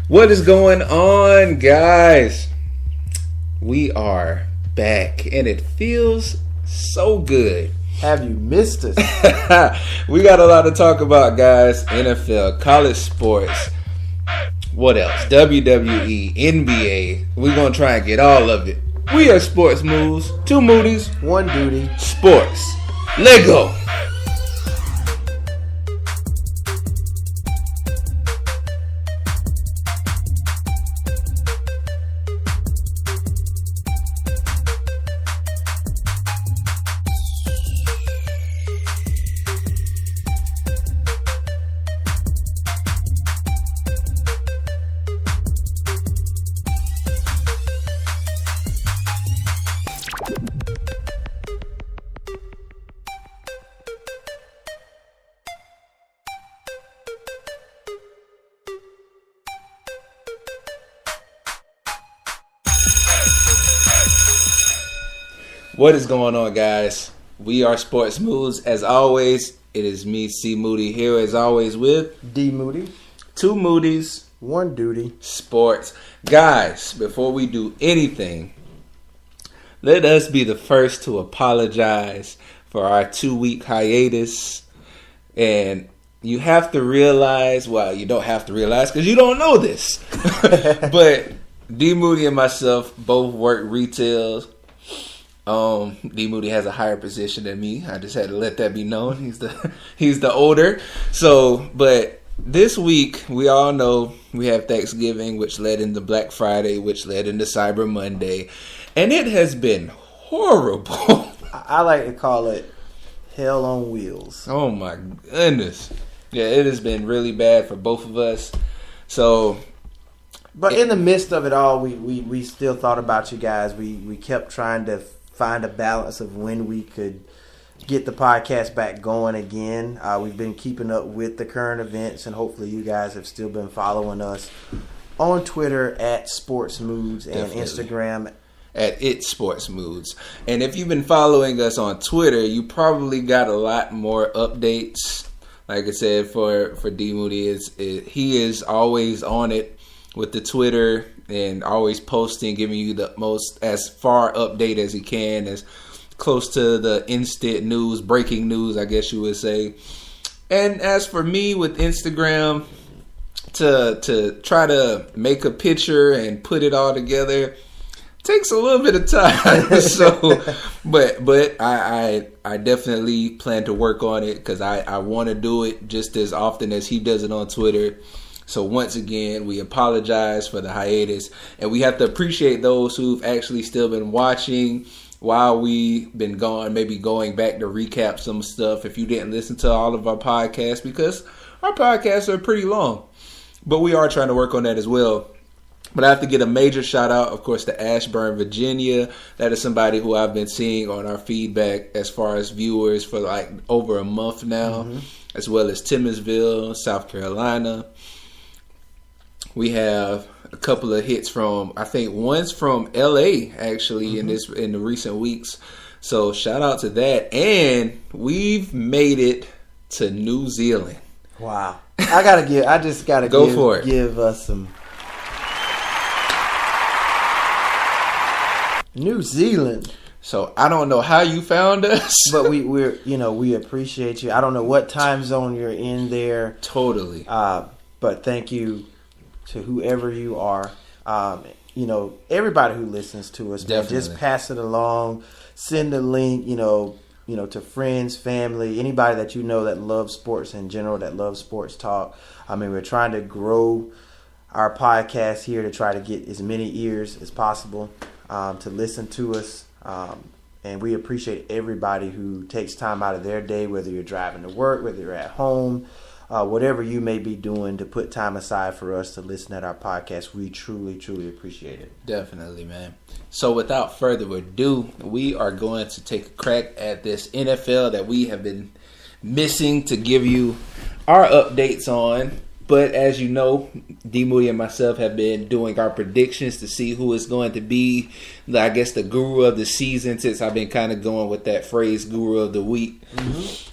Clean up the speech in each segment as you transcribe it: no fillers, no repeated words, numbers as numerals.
What is going on, guys? We are back, and it feels so good. Have you missed us? We got a lot to talk about, guys. NFL, college sports, what else? WWE, NBA. We're going to try and get all of it. We are Sports Moves, two Moody's, one duty, sports. Let go. What is going on, guys? We are Sports Moves. As always, it is me, C. Moody, here as always with D. Moody, two Moody's, one duty, sports. Guys, before we do anything, let us be the first to apologize for our 2-week hiatus. And you have to realize, well, you don't have to realize because you don't know this. But D. Moody and myself both work retail. D. Moody has a higher position than me. I just had to let that be known. He's the older. So, but this week we all know we have Thanksgiving, which led into Black Friday, which led into Cyber Monday, and it has been horrible. I like to call it hell on wheels. Oh my goodness. Yeah, it has been really bad for both of us. So, but in the midst of it all, we still thought about you guys. We kept trying to find a balance of when we could get the podcast back going again. We've been keeping up with the current events, and hopefully you guys have still been following us on Twitter at Sports Moods and Instagram at It Sports Moods. And if you've been following us on Twitter, you probably got a lot more updates. Like I said, for D. Moody, he is always on it with the Twitter and always posting, giving you the most as far update as he can, as close to the instant news, breaking news, I guess you would say. And as for me with Instagram, to try to make a picture and put it all together takes a little bit of time. So, but I definitely plan to work on it because I want to do it just as often as he does it on Twitter. So once again, we apologize for the hiatus, and we have to appreciate those who've actually still been watching while we've been gone, maybe going back to recap some stuff if you didn't listen to all of our podcasts, because our podcasts are pretty long, but we are trying to work on that as well. But I have to get a major shout out, of course, to Ashburn, Virginia. That is somebody who I've been seeing on our feedback as far as viewers for like over a month now, as well as Timminsville, South Carolina. We have a couple of hits from, I think one's from LA actually in the recent weeks. So shout out to that. And we've made it to New Zealand. Wow. I just gotta give us some New Zealand. So I don't know how you found us, but we appreciate you. I don't know what time zone you're in there. Totally. But thank you to whoever you are. Everybody who listens to us, man, just pass it along. Send a link, to friends, family, anybody that you know that loves sports in general, that loves sports talk. I mean, we're trying to grow our podcast here to try to get as many ears as possible to listen to us. And we appreciate everybody who takes time out of their day, whether you're driving to work, whether you're at home, whatever you may be doing to put time aside for us to listen at our podcast. We truly, truly appreciate it. Definitely, man. So without further ado, we are going to take a crack at this NFL that we have been missing to give you our updates on. But as you know, D. Moody and myself have been doing our predictions to see who is going to be, I guess, the guru of the season, since I've been kind of going with that phrase, guru of the week.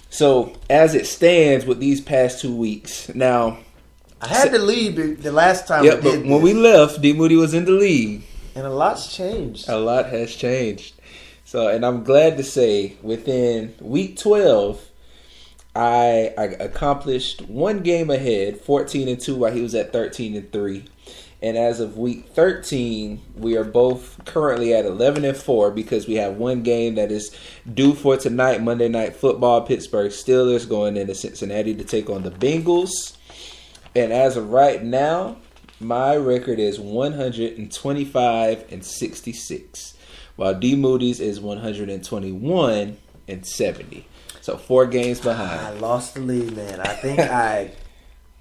So as it stands with these past 2 weeks, now I had to leave the last time. Yep, but when we left, D Moody was in the league, and a lot's changed. A lot has changed. So, and I'm glad to say, within week 12, I accomplished one game ahead, 14-2, while he was at 13-3. And as of week 13, we are both currently at 11-4 because we have one game that is due for tonight, Monday Night Football. Pittsburgh Steelers going into Cincinnati to take on the Bengals. And as of right now, my record is 125-66, while D Moody's is 121-70. So 4 games behind. I lost the lead, man. I think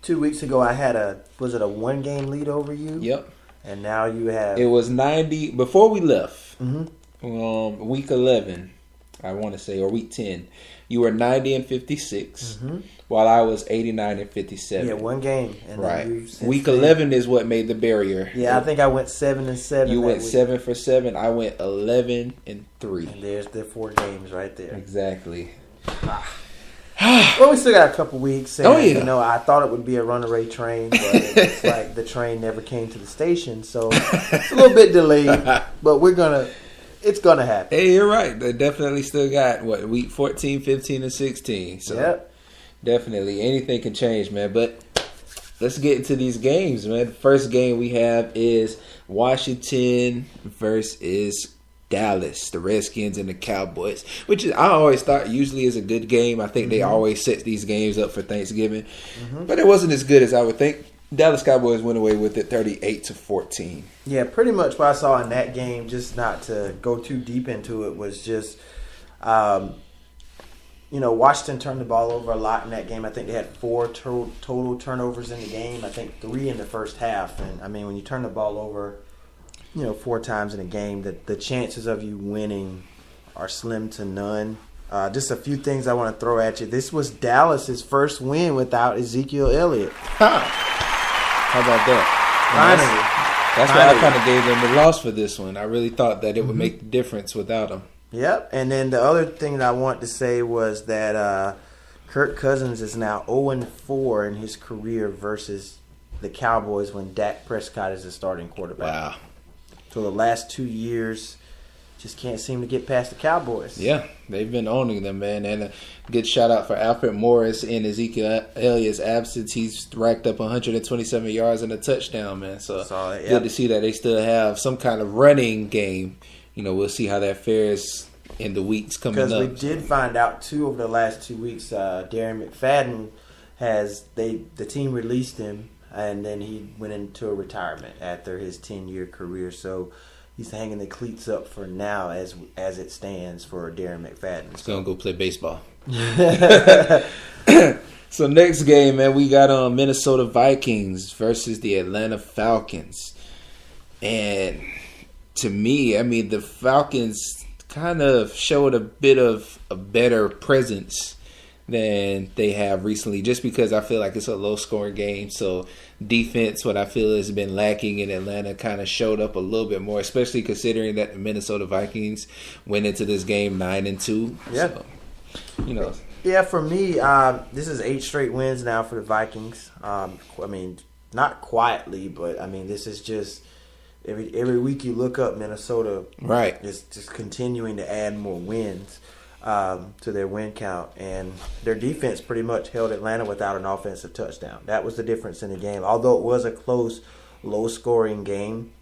2 weeks ago I had a 1-game lead over you? Yep. And now you have... It was 90 before we left. Mm-hmm. Week 11, I want to say, or week 10. You were 90-56, while I was 89-57. Yeah, 1 game. And right. Week 11 is what made the barrier. Yeah, I think I went 7-7. You went 7 for 7. I went 11-3. And there's the 4 games right there. Exactly. Well, we still got a couple weeks. And, oh, yeah. You know, I thought it would be a runaway train, but it's like the train never came to the station. So it's a little bit delayed, but it's going to happen. Hey, you're right. They definitely still got, week 14, 15, and 16. So yep. Definitely. Anything can change, man. But let's get into these games, man. The first game we have is Washington versus Dallas, the Redskins and the Cowboys, which I always thought usually is a good game. I think they always set these games up for Thanksgiving, but it wasn't as good as I would think. Dallas Cowboys went away with it 38-14. Yeah, pretty much what I saw in that game, just not to go too deep into it, was just, Washington turned the ball over a lot in that game. I think they had 4 total turnovers in the game. I think 3 in the first half. And, I mean, when you turn the ball over 4 times in a game, the chances of you winning are slim to none. Just a few things I want to throw at you. This was Dallas's first win without Ezekiel Elliott. How about that? That's why I kind of gave them the loss for this one. I really thought that it would make the difference without him. Yep. And then the other thing that I want to say was that Kirk Cousins is now 0-4 in his career versus the Cowboys when Dak Prescott is the starting quarterback. Wow. So the last 2 years, just can't seem to get past the Cowboys. Yeah, they've been owning them, man. And a good shout out for Alfred Morris in Ezekiel Elliott's absence. He's racked up 127 yards and a touchdown, man. So good to see that they still have some kind of running game. We'll see how that fares in the weeks coming up. Because we did find out, too, over the last 2 weeks, Darren McFadden the team released him. And then he went into a retirement after his 10-year career. So he's hanging the cleats up for now as it stands for Darren McFadden. He's going to go play baseball. So next game, man, we got Minnesota Vikings versus the Atlanta Falcons. And to me, I mean, the Falcons kind of showed a bit of a better presence than they have recently, just because I feel like it's a low-scoring game. So defense, what I feel has been lacking in Atlanta, kind of showed up a little bit more, especially considering that the Minnesota Vikings went into this game 9-2. Yeah. So, Yeah, for me, this is 8 straight wins now for the Vikings. I mean, not quietly, but I mean, this is just every week you look up, Minnesota is just continuing to add more wins to their win count, and their defense pretty much held Atlanta without an offensive touchdown. That was the difference in the game. Although it was a close, low-scoring game,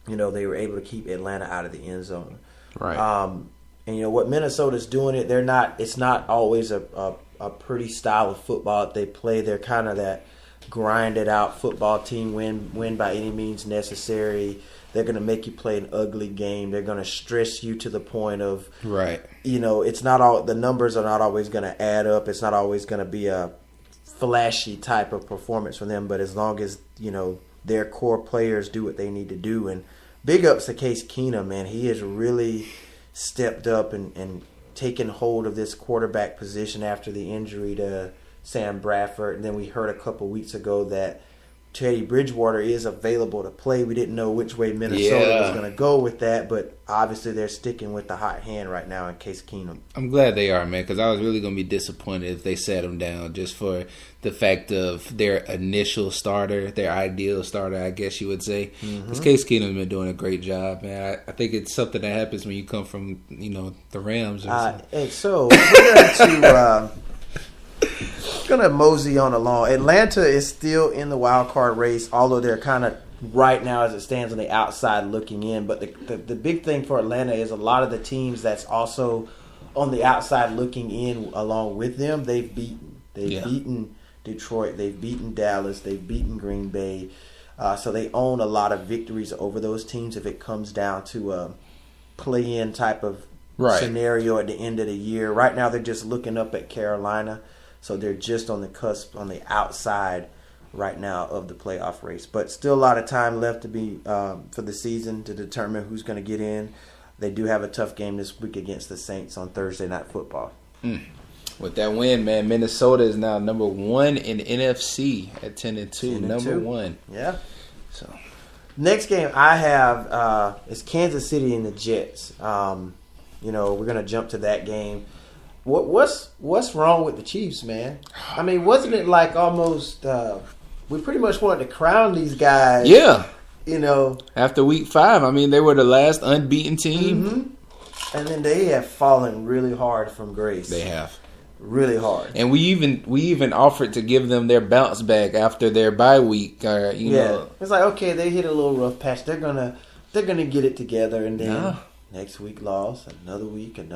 they were able to keep Atlanta out of the end zone. Right. And what Minnesota's doing, it's not always a pretty style of football that they play. They're kind of that grinded out football team, win by any means necessary. They're going to make you play an ugly game. They're going to stress you to the point of, it's not all, the numbers are not always going to add up. It's not always going to be a flashy type of performance for them. But as long as, their core players do what they need to do. And big ups to Case Keenum, man. He has really stepped up and taken hold of this quarterback position after the injury to Sam Bradford. And then we heard a couple weeks ago that Teddy Bridgewater is available to play. We didn't know which way Minnesota was going to go with that, but obviously they're sticking with the hot hand right now in Case Keenum. I'm glad they are, man, because I was really going to be disappointed if they sat him down just for the fact of their initial starter, their ideal starter, I guess you would say. Because Case Keenum's been doing a great job, man. I think it's something that happens when you come from, the Rams. And so we're going to mosey on along. Atlanta is still in the wild card race, although they're kind of right now as it stands on the outside looking in. But the big thing for Atlanta is a lot of the teams that's also on the outside looking in along with them, they've beaten. They've beaten Detroit. They've beaten Dallas. They've beaten Green Bay. So they own a lot of victories over those teams if it comes down to a play-in type of scenario at the end of the year. Right now they're just looking up at Carolina. So they're just on the cusp, on the outside right now of the playoff race. But still a lot of time left to be for the season to determine who's going to get in. They do have a tough game this week against the Saints on Thursday Night Football. With that win, man, Minnesota is now number 1 in NFC at 10-2. Number 1. Yeah. So next game I have is Kansas City and the Jets. We're going to jump to that game. What's wrong with the Chiefs, man? I mean, wasn't it like almost we pretty much wanted to crown these guys? Yeah. After week 5, I mean, they were the last unbeaten team. Mm-hmm. And then they have fallen really hard from grace. They have. Really hard. And we even offered to give them their bounce back after their bye week. It's like, okay, they hit a little rough patch. They're gonna get it together, and then next week loss, another week, and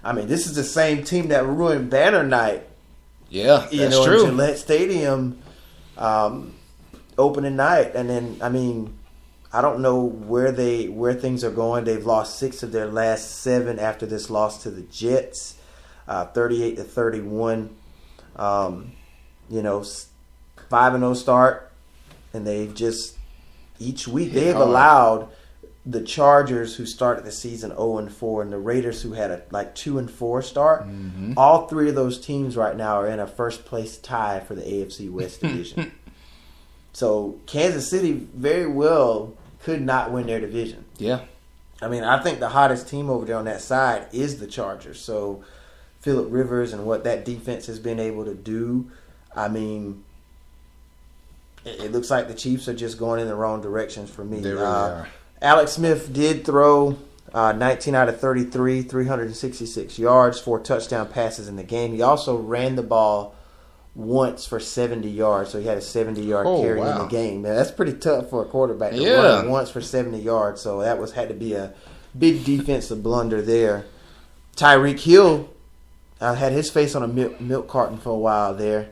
I mean, this is the same team that ruined Banner Night. Yeah, that's true. In Gillette Stadium, opening night, and then I mean, I don't know where things are going. They've lost 6 of their last 7 after this loss to the Jets, 38-31. 5-0 start, and they've just each week they've allowed the Chargers, who started the season 0-4, and the Raiders, who had a 2-4 start. Mm-hmm. All 3 of those teams right now are in a first place tie for the AFC West division. So Kansas City very well could not win their division. Yeah. I mean, I think the hottest team over there on that side is the Chargers. So Phillip Rivers and what that defense has been able to do, I mean, it looks like the Chiefs are just going in the wrong directions for me. They really are. Alex Smith did throw 19 out of 33, 366 yards, 4 touchdown passes in the game. He also ran the ball once for 70 yards, so he had a 70-yard carry in the game. Now, that's pretty tough for a quarterback to run once for 70 yards, so that had to be a big defensive blunder there. Tyreek Hill had his face on a milk carton for a while there.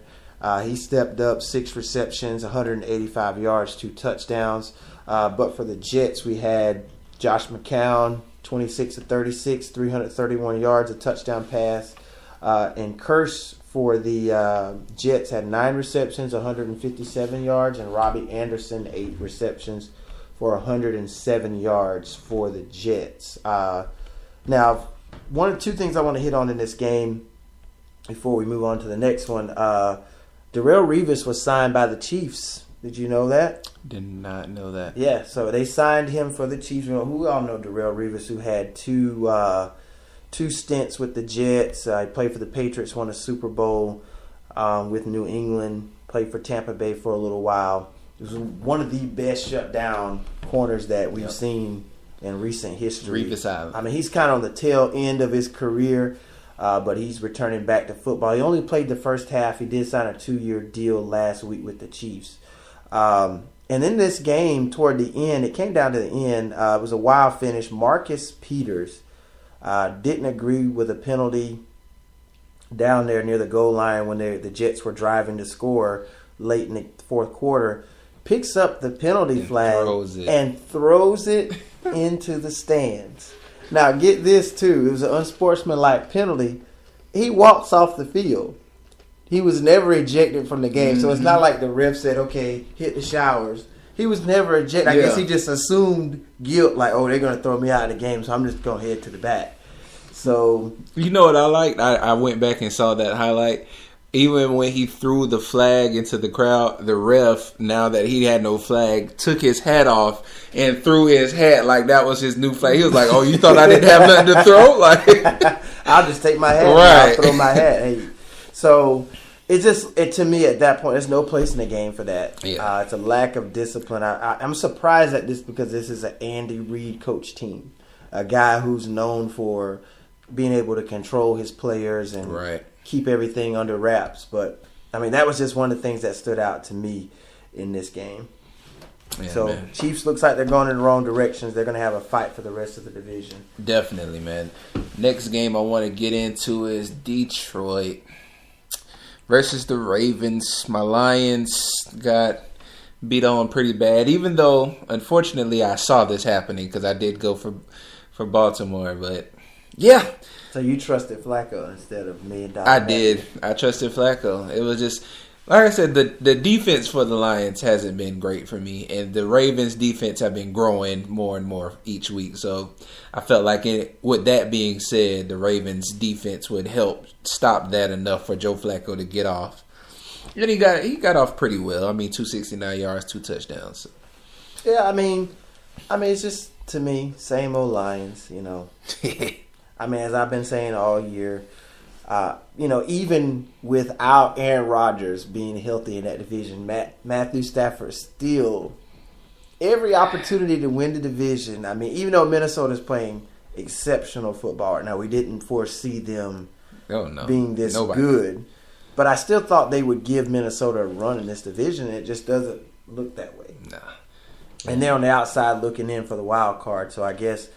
He stepped up, 6 receptions, 185 yards, 2 touchdowns. But for the Jets, we had Josh McCown, 26 of 36, 331 yards, a touchdown pass. And Curse for the Jets had 9 receptions, 157 yards. And Robbie Anderson, 8 receptions for 107 yards for the Jets. Now, 1 or 2 things I want to hit on in this game before we move on to the next one. Darrelle Revis was signed by the Chiefs. Did you know that? Did not know that. Yeah, so they signed him for the Chiefs. We all know Darrelle Revis, who had two stints with the Jets. He played for the Patriots, won a Super Bowl with New England, played for Tampa Bay for a little while. He was one of the best shutdown corners that we've seen in recent history. Revis Island. I mean, he's kind of on the tail end of his career, but he's returning back to football. He only played the first half. He did sign a 2-year deal last week with the Chiefs. And in this game, toward the end, it came down to the end. It was a wild finish. Marcus Peters didn't agree with a penalty down there near the goal line when the Jets were driving to score late in the fourth quarter. Picks up the penalty flag and throws it into the stands. Now, get this, too. It was an unsportsmanlike penalty. He walks off the field. He was never ejected from the game, so it's not like the ref said, okay, hit the showers. He was never ejected. I guess he just assumed guilt, like, oh, they're going to throw me out of the game, so I'm just going to head to the back. So, you know what I liked? I went back and saw that highlight. Even when he threw the flag into the crowd, the ref, now that he had no flag, took his hat off and threw his hat like that was his new flag. He was like, "Oh, you thought I didn't have nothing to throw?" Like, I'll just take my hat and I'll throw my hat. Hey. So it's just to me at that point, there's no place in the game for that. Yeah. It's a lack of discipline. I'm surprised at this because this is an Andy Reid coach team, a guy who's known for being able to control his players and keep everything under wraps. But I mean, that was just one of the things that stood out to me in this game. Yeah, so man. Chiefs looks like they're going in the wrong directions. They're going to have a fight for the rest of the division. Definitely, man. Next game I want to get into is Detroit versus the Ravens. My Lions got beat on pretty bad, even though, unfortunately, I saw this happening because I did go for Baltimore. But, yeah. So you trusted Flacco instead of me and Doc? I did. I trusted Flacco. It was just, like I said, the defense for the Lions hasn't been great for me. And the Ravens' defense have been growing more and more each week. So I felt like, with that being said, the Ravens' defense would help stop that enough for Joe Flacco to get off. And he got off pretty well. I mean, 269 yards, 2 touchdowns. Yeah, I mean, it's just, to me, same old Lions, you know. I mean, as I've been saying all year, even without Aaron Rodgers being healthy in that division, Matthew Stafford still, every opportunity to win the division. I mean, even though Minnesota's playing exceptional football right now, we didn't foresee them being this good. But I still thought they would give Minnesota a run in this division. It just doesn't look that way. Nah. And they're on the outside looking in for the wild card, so I guess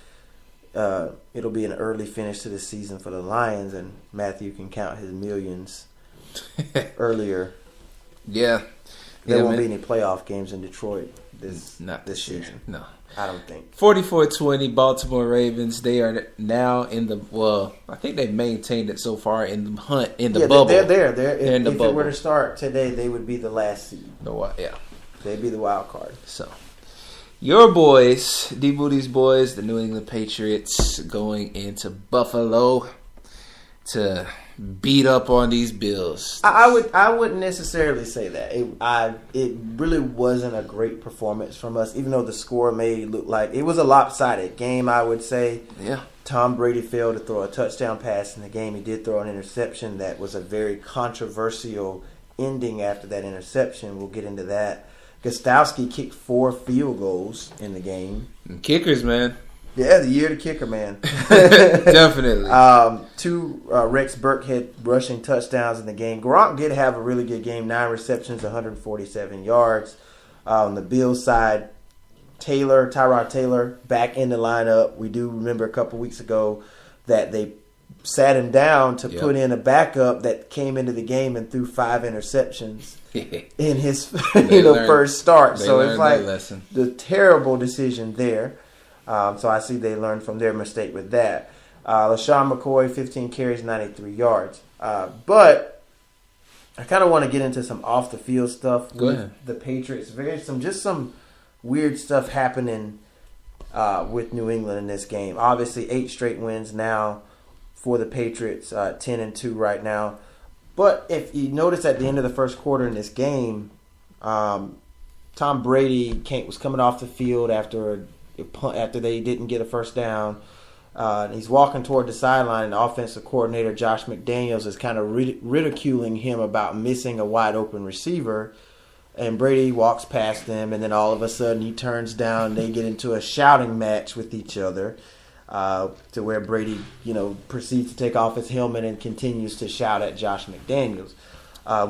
it'll be an early finish to the season for the Lions, and Matthew can count his millions earlier. Yeah. There won't be any playoff games in Detroit this season. No. I don't think. 44-20 Baltimore Ravens. They are now in the, I think they've maintained it so far in the hunt, in the bubble. They're there. If it were to start today, they would be the last seed. They'd be the wild card. So, your boys, D Booty's boys, the New England Patriots, going into Buffalo to beat up on these Bills. I wouldn't necessarily say that. It really wasn't a great performance from us, even though the score made it look like it was a lopsided game, I would say. Yeah. Tom Brady failed to throw a touchdown pass in the game. He did throw an interception that was a very controversial ending after that interception. We'll get into that. Gostowski kicked 4 field goals in the game. And kickers, man. Yeah, the year of the kicker, man. Definitely. 2 Rex Burkhead rushing touchdowns in the game. Gronk did have a really good game. 9 receptions, 147 yards. On the Bills side, Tyrod Taylor, back in the lineup. We do remember a couple weeks ago that they sat him down to put in a backup that came into the game and threw 5 interceptions in his first start. So it's like the terrible decision there. So I see they learned from their mistake with that. LaShawn McCoy, 15 carries, 93 yards. But I kind of want to get into some off-the-field stuff with the Patriots. Some weird stuff happening with New England in this game. Obviously, 8 straight wins now for the Patriots, 10-2 right now. But if you notice at the end of the first quarter in this game, Tom Brady was coming off the field after they didn't get a first down. He's walking toward the sideline, and the offensive coordinator, Josh McDaniels, is kind of ridiculing him about missing a wide-open receiver. And Brady walks past them, and then all of a sudden he turns down. They get into a shouting match with each other to where Brady, proceeds to take off his helmet and continues to shout at Josh McDaniels.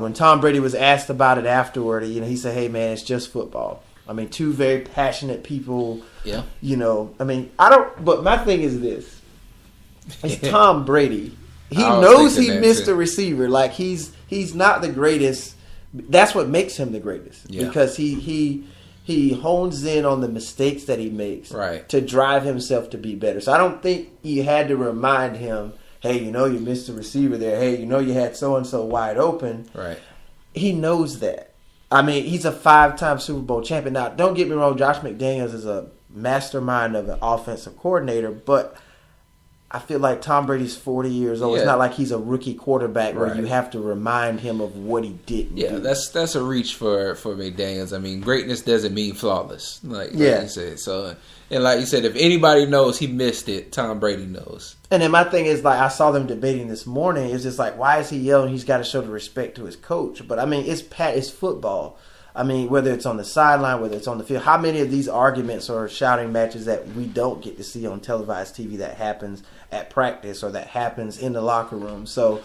When Tom Brady was asked about it afterward, he said, "Hey, man, it's just football." I mean, 2 very passionate people. Yeah. But my thing is this. It's Tom Brady. He knows he missed a receiver. Like, he's not the greatest. That's what makes him the greatest. Yeah. Because he hones in on the mistakes that he makes to drive himself to be better. So I don't think you had to remind him, hey, you missed a receiver there. Hey, you had so-and-so wide open. Right. He knows that. I mean, he's a 5-time Super Bowl champion. Now, don't get me wrong, Josh McDaniels is a mastermind of an offensive coordinator, but I feel like Tom Brady's 40 years old. Yeah. It's not like he's a rookie quarterback where Right. you have to remind him of what he didn't do. That's a reach for McDaniels. I mean, greatness doesn't mean flawless, like you said. So, and like you said, if anybody knows he missed it, Tom Brady knows. And then my thing is, like, I saw them debating this morning. It's just like, why is he yelling? He's got to show the respect to his coach. But I mean, it's football. I mean, whether it's on the sideline, whether it's on the field, how many of these arguments or shouting matches that we don't get to see on televised TV that happens at practice or that happens in the locker room? So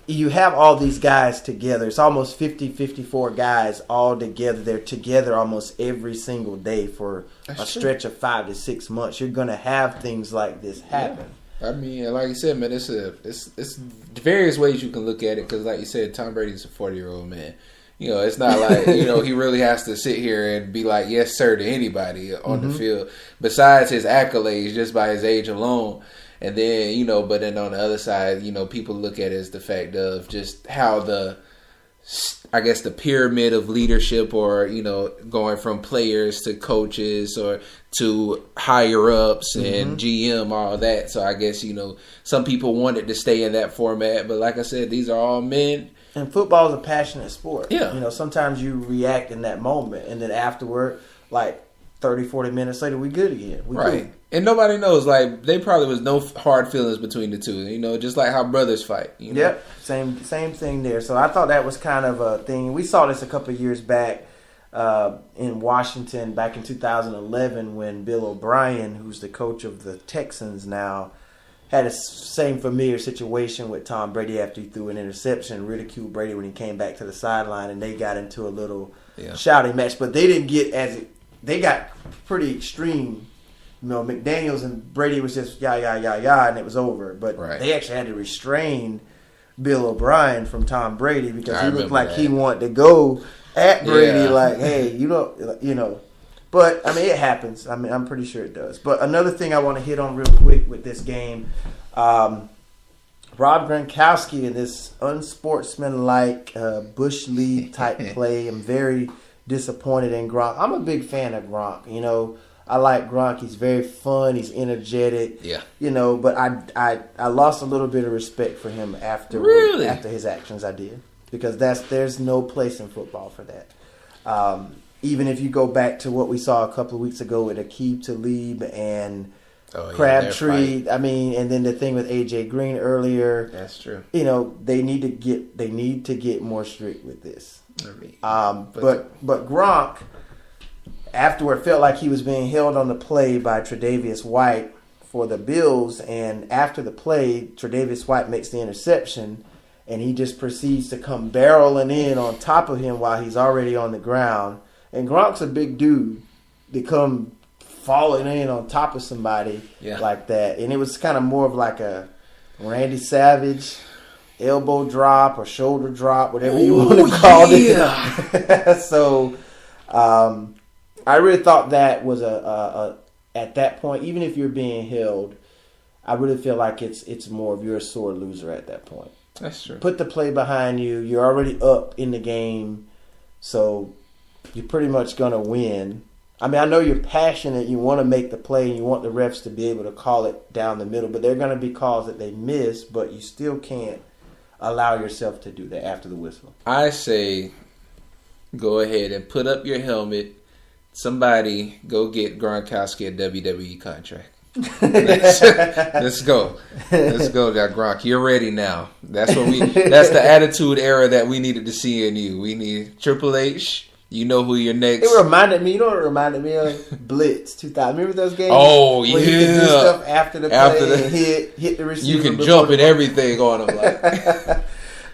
you have all these guys together. It's almost 50, 54 guys all together. They're together almost every single day for stretch of 5 to 6 months. You're going to have things like this happen. Yeah. I mean, like you said, man, it's various ways you can look at it because, like you said, Tom Brady's a 40-year-old man. You know, it's not like, you know, he really has to sit here and be like, yes, sir, to anybody on the field. Besides his accolades, just by his age alone. And then, you know, but then on the other side, you know, people look at it as the fact of just how the pyramid of leadership or, you know, going from players to coaches or to higher ups and GM, all that. So I guess, you know, some people wanted to stay in that format. But like I said, these are all men. And football is a passionate sport. Yeah. You know, sometimes you react in that moment. And then afterward, like 30, 40 minutes later, we good again. We right. Cool. And nobody knows. Like, they probably was no hard feelings between the two. You know, just like how brothers fight. You know? Yep. Same thing there. So I thought that was kind of a thing. We saw this a couple of years back in Washington back in 2011 when Bill O'Brien, who's the coach of the Texans now, had a same familiar situation with Tom Brady after he threw an interception, ridiculed Brady when he came back to the sideline, and they got into a little shouting match. But they didn't get they got pretty extreme. You know, McDaniels and Brady was just yah, and it was over. But they actually had to restrain Bill O'Brien from Tom Brady because he looked like he wanted to go at Brady like, hey, you know. But, I mean, it happens. I mean, I'm pretty sure it does. But another thing I want to hit on real quick with this game, Rob Gronkowski in this unsportsmanlike Bush League type play. I'm very disappointed in Gronk. I'm a big fan of Gronk. You know, I like Gronk. He's very fun. He's energetic. Yeah. You know, but I lost a little bit of respect for him after his actions. I did because there's no place in football for that. Even if you go back to what we saw a couple of weeks ago with Aqib Talib and Crabtree, I mean, and then the thing with AJ Green earlier. That's true. You know, they need to get more strict with this. But Gronk afterward felt like he was being held on the play by Tre'Davious White for the Bills, and after the play, Tre'Davious White makes the interception, and he just proceeds to come barreling in on top of him while he's already on the ground. And Gronk's a big dude to come falling in on top of somebody like that. And it was kind of more of like a Randy Savage elbow drop or shoulder drop, whatever you want to call it. So I really thought that was at that point, even if you're being held, I really feel like it's more of you're a sore loser at that point. That's true. Put the play behind you. You're already up in the game. So you're pretty much going to win. I mean, I know you're passionate. You want to make the play and you want the refs to be able to call it down the middle. But there are going to be calls that they miss, but you still can't allow yourself to do that after the whistle. I say go ahead and put up your helmet. Somebody go get Gronkowski a WWE contract. Let's go. Let's go, Gronk. You're ready now. That's the attitude era that we needed to see in you. We need Triple H. You know who your next. It reminded me. You know what it reminded me of? Blitz 2000. Remember those games? Oh yeah. Where you could do stuff after the play and hit the receiver. You can jump and everything on him. Like.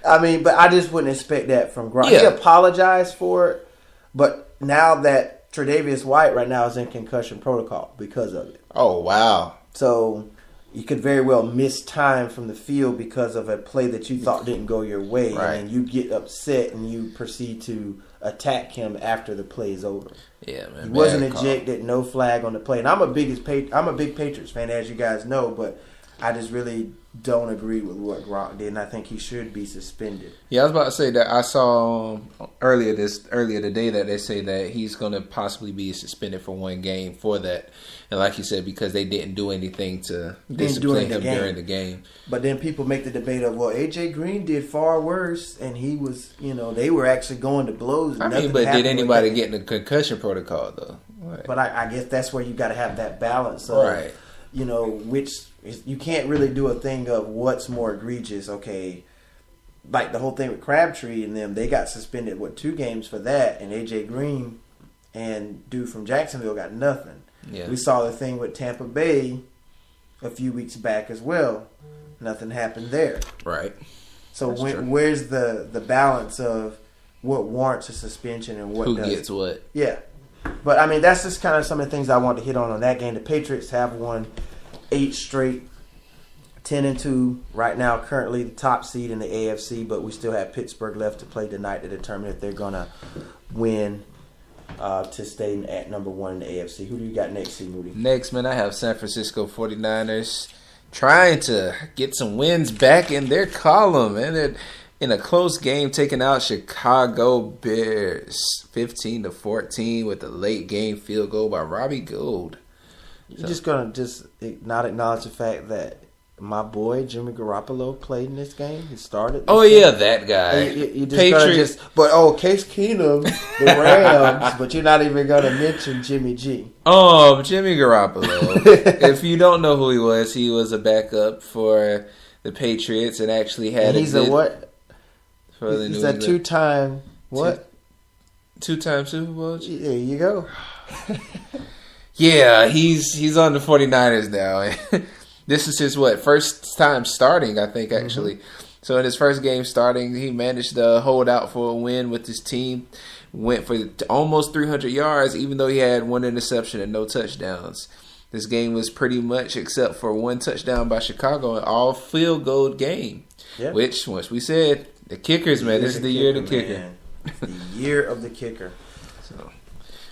I mean, but I just wouldn't expect that from Gronk. He apologized for it, but now that Tre'Davious White right now is in concussion protocol because of it. Oh wow! So you could very well miss time from the field because of a play that you thought didn't go your way, and you get upset and you proceed to attack him after the play is over. Yeah, man. He wasn't ejected, no flag on the play. And I'm a big Patriots fan, as you guys know, but I just really don't agree with what Gronk did, and I think he should be suspended. Yeah, I was about to say that I saw earlier today that they say that he's going to possibly be suspended for one game for that. And like you said, because they didn't do anything to discipline him during the game. But then people make the debate of, well, AJ Green did far worse, and he was, they were actually going to blows. I mean, but did anybody get in the concussion protocol, though? Right. But I guess that's where you got to have that balance of, right. Which you can't really do a thing of what's more egregious. Okay, like the whole thing with Crabtree and them, they got suspended 2 games for that, and AJ Green and dude from Jacksonville got nothing. Yeah. We saw the thing with Tampa Bay a few weeks back as well. Nothing happened there. Right. So where's the balance of what warrants a suspension and what who doesn't? Gets what? Yeah. But, I mean, that's just kind of some of the things I wanted to hit on that game. The Patriots have won 8 straight, 10-2. Right now, currently the top seed in the AFC, but we still have Pittsburgh left to play tonight to determine if they're going to win to stay at number 1 in the AFC. Who do you got next, C. Moody? Next, man, I have San Francisco 49ers trying to get some wins back in their column, man. They're in a close game, taking out Chicago Bears 15-14 with a late game field goal by Robbie Gould. You're just gonna not acknowledge the fact that my boy Jimmy Garoppolo played in this game. He started. Yeah, that guy. You just Case Keenum, the Rams, but you're not even gonna mention Jimmy G. Oh, Jimmy Garoppolo. If you don't know who he was a backup for the Patriots and actually had. And he's a what? He's a 2-time what? 2-time Super Bowl? There you go. Yeah, he's on the 49ers now. This is his first time starting, I think, actually. Mm-hmm. So in his first game starting, he managed to hold out for a win with his team. Went for almost 300 yards, even though he had 1 interception and no touchdowns. This game was pretty much, except for 1 touchdown by Chicago, an all field goal game. Yeah. Which, once we said, the kickers, man. This is the year of the kicker. The year of the kicker. So,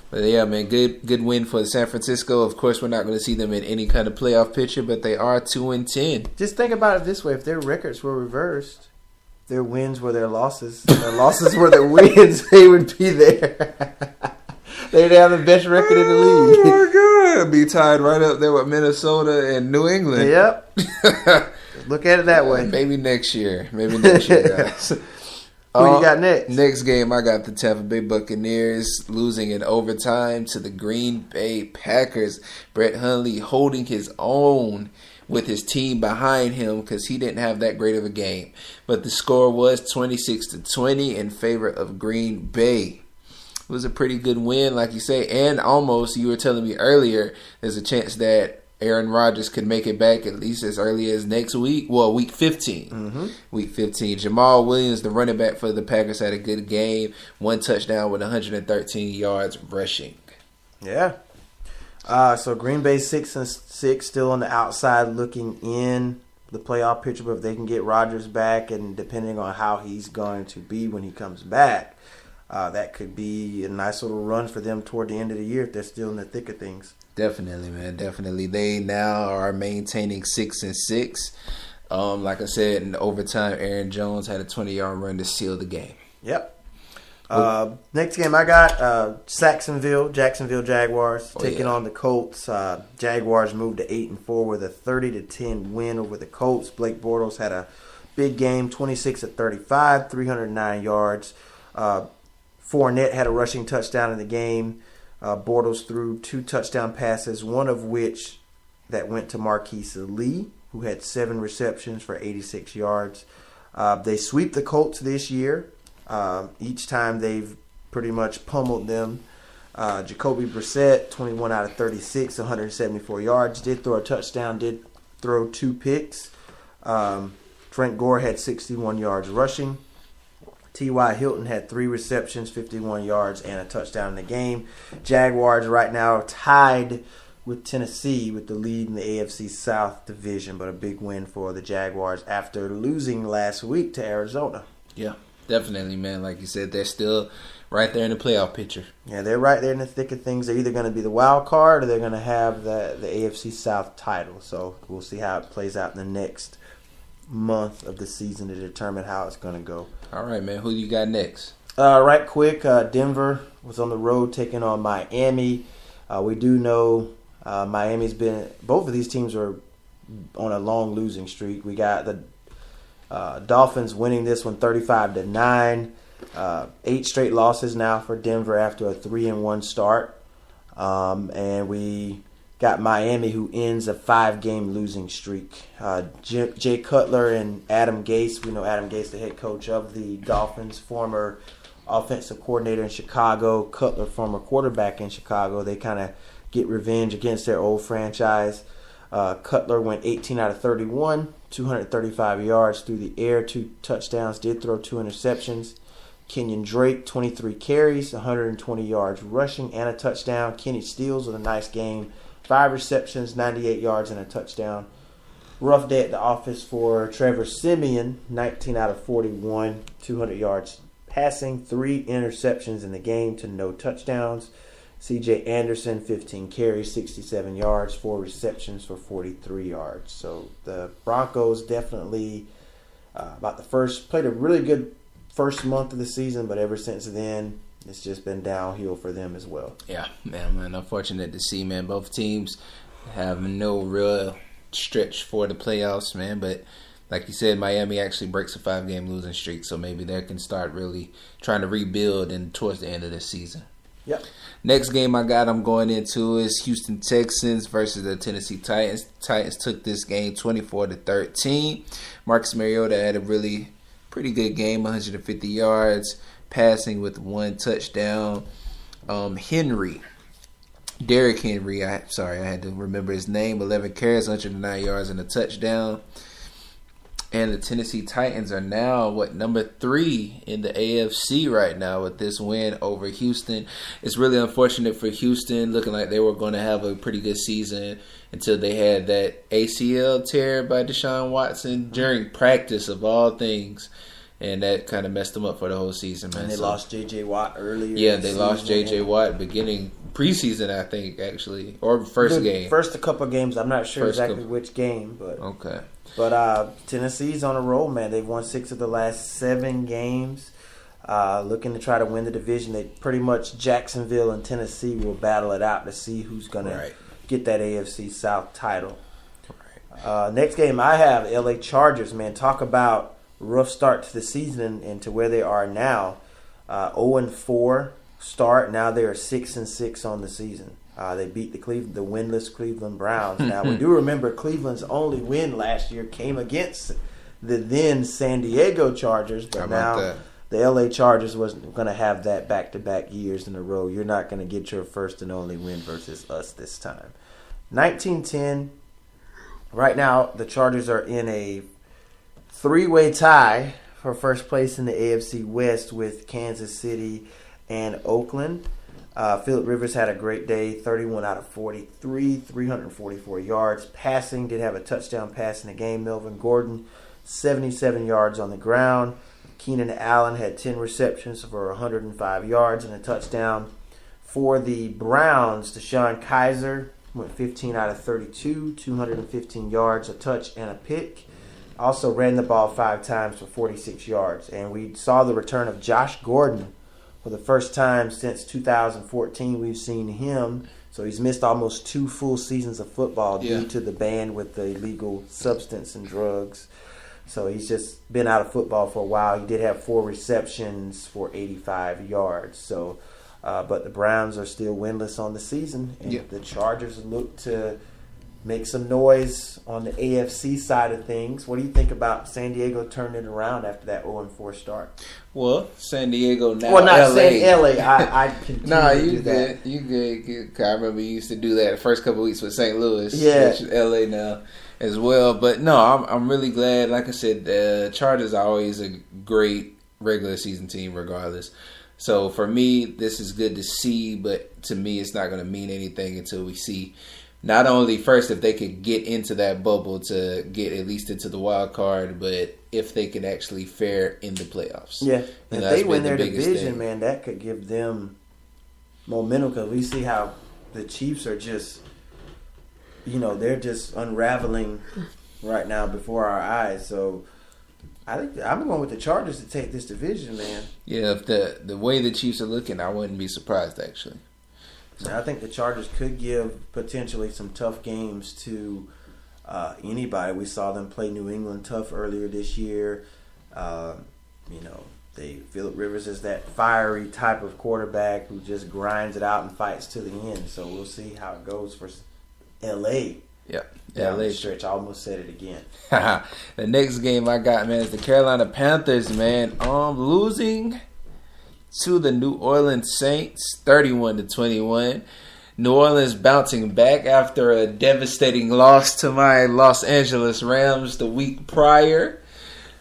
but yeah, man, good win for San Francisco. Of course, we're not going to see them in any kind of playoff picture, but they are 2-10. Just think about it this way: if their records were reversed, their wins were their losses, their losses were their wins, they would be there. They'd have the best record in the league. Oh my God, be tied right up there with Minnesota and New England. Yep. Look at it that way. Maybe next year. Guys. Who you got next? Next game, I got the Tampa Bay Buccaneers losing in overtime to the Green Bay Packers. Brett Hundley holding his own with his team behind him because he didn't have that great of a game. But the score was 26-20 in favor of Green Bay. It was a pretty good win, like you say, and almost, you were telling me earlier, there's a chance that Aaron Rodgers could make it back at least as early as next week. Well, week 15. Mm-hmm. Week 15. Jamal Williams, the running back for the Packers, had a good game. 1 touchdown with 113 yards rushing. Yeah. So Green Bay 6-6, still on the outside looking in the playoff picture. But if they can get Rodgers back, and depending on how he's going to be when he comes back, that could be a nice little run for them toward the end of the year if they're still in the thick of things. Definitely, man. Definitely. They now are maintaining 6-6. Like I said, in overtime, Aaron Jones had a 20-yard run to seal the game. Yep. Next game I got Jacksonville Jaguars taking on the Colts. Jaguars moved to 8-4 with a 30-10 win over the Colts. Blake Bortles had a big game, 26-35, 309 yards. Fournette had a rushing touchdown in the game. Bortles threw 2 touchdown passes, one of which that went to Marquise Lee, who had 7 receptions for 86 yards. They sweep the Colts this year. Each time they've pretty much pummeled them. Jacoby Brissett, 21 out of 36, 174 yards. Did throw a touchdown, did throw 2 picks. Frank Gore had 61 yards rushing. T.Y. Hilton had 3 receptions, 51 yards, and a touchdown in the game. Jaguars right now tied with Tennessee with the lead in the AFC South division, but a big win for the Jaguars after losing last week to Arizona. Yeah, definitely, man. Like you said, they're still right there in the playoff picture. Yeah, they're right there in the thick of things. They're either going to be the wild card or they're going to have the AFC South title. So we'll see how it plays out in the next month of the season to determine how it's going to go. All right, man. Who you got next? Right quick, Denver was on the road taking on Miami. We do know Miami's been – both of these teams are on a long losing streak. We got the Dolphins winning this one 35-9. 8 straight losses now for Denver after a 3-1 start. And we got Miami, who ends a 5-game losing streak. Jay Cutler and Adam Gase. We know Adam Gase, the head coach of the Dolphins, former offensive coordinator in Chicago. Cutler, former quarterback in Chicago. They kind of get revenge against their old franchise. Cutler went 18 out of 31, 235 yards through the air, 2 touchdowns, did throw 2 interceptions. Kenyon Drake, 23 carries, 120 yards rushing, and a touchdown. Kenny Stills with a nice game, 5 receptions, 98 yards, and a touchdown. Rough day at the office for Trevor Siemian, 19 out of 41, 200 yards passing, 3 interceptions in the game to no touchdowns. C.J. Anderson, 15 carries, 67 yards, 4 receptions for 43 yards. So the Broncos definitely played a really good first month of the season, but ever since then, it's just been downhill for them as well. Yeah, man. Unfortunate to see, man. Both teams have no real stretch for the playoffs, man. But like you said, Miami actually breaks a 5-game losing streak, so maybe they can start really trying to rebuild towards the end of the season. Yep. Next game I'm going into is Houston Texans versus the Tennessee Titans. Titans took this game 24-13. Marcus Mariota had a really pretty good game, 150 yards, passing with 1 touchdown. Derrick Henry, I had to remember his name, 11 carries, 109 yards, and a touchdown. And the Tennessee Titans are now, number 3 in the AFC right now with this win over Houston. It's really unfortunate for Houston, looking like they were going to have a pretty good season until they had that ACL tear by Deshaun Watson during practice of all things. And that kind of messed them up for the whole season, man. And they lost J.J. Watt earlier. Yeah, they lost J.J. Watt beginning preseason, I think, actually. Or first game. First a couple of games. I'm not sure exactly which game. But okay. But Tennessee's on a roll, man. They've won 6 of the last 7 games. Looking to try to win the division. They pretty much, Jacksonville and Tennessee will battle it out to see who's going to get that AFC South title. Right. Next game I have, LA Chargers, man. Talk about rough start to the season and to where they are now. 0-4 start. Now they are 6-6 on the season. They beat the winless Cleveland Browns. Now we do remember Cleveland's only win last year came against the then San Diego Chargers, but now the LA Chargers wasn't going to have that back-to-back years in a row. You're not going to get your first and only win versus us this time. 19-10. Right now the Chargers are in a 3-way tie for first place in the AFC West with Kansas City and Oakland. Phillip Rivers had a great day, 31 out of 43, 344 yards. Passing, did have a touchdown pass in the game. Melvin Gordon, 77 yards on the ground. Keenan Allen had 10 receptions for 105 yards and a touchdown. For the Browns, Deshaun Kaiser went 15 out of 32, 215 yards, a touch, and a pick. Also ran the ball 5 times for 46 yards. And we saw the return of Josh Gordon. For the first time since 2014, we've seen him. So he's missed almost 2 full seasons of football due to the ban with the illegal substance and drugs. So he's just been out of football for a while. He did have 4 receptions for 85 yards. So, but the Browns are still winless on the season. And the Chargers look to make some noise on the AFC side of things. What do you think about San Diego turning it around after that 0-4 start? Well, San Diego now. Well, not LA. saying LA. I continue to do good. that. You good. I remember you used to do that the first couple of weeks with St. Louis. Yeah. Which is LA now as well. But no, I'm really glad. Like I said, the Chargers are always a great regular season team regardless. So for me, this is good to see. But to me, it's not going to mean anything until we see not only first if they could get into that bubble to get at least into the wild card, but if they can actually fare in the playoffs. Yeah, if they win their division, man, that could give them momentum, because we see how the Chiefs are just, they're just unraveling right now before our eyes. So I think I'm going with the Chargers to take this division, man. Yeah, if the way the Chiefs are looking, I wouldn't be surprised, actually. I think the Chargers could give potentially some tough games to anybody. We saw them play New England tough earlier this year. Phillip Rivers is that fiery type of quarterback who just grinds it out and fights to the end. So we'll see how it goes for L.A. Yeah, LA stretch. I almost said it again. The next game I got, man, is the Carolina Panthers, man. Losing to the New Orleans Saints, 31-21. New Orleans bouncing back after a devastating loss to my Los Angeles Rams the week prior.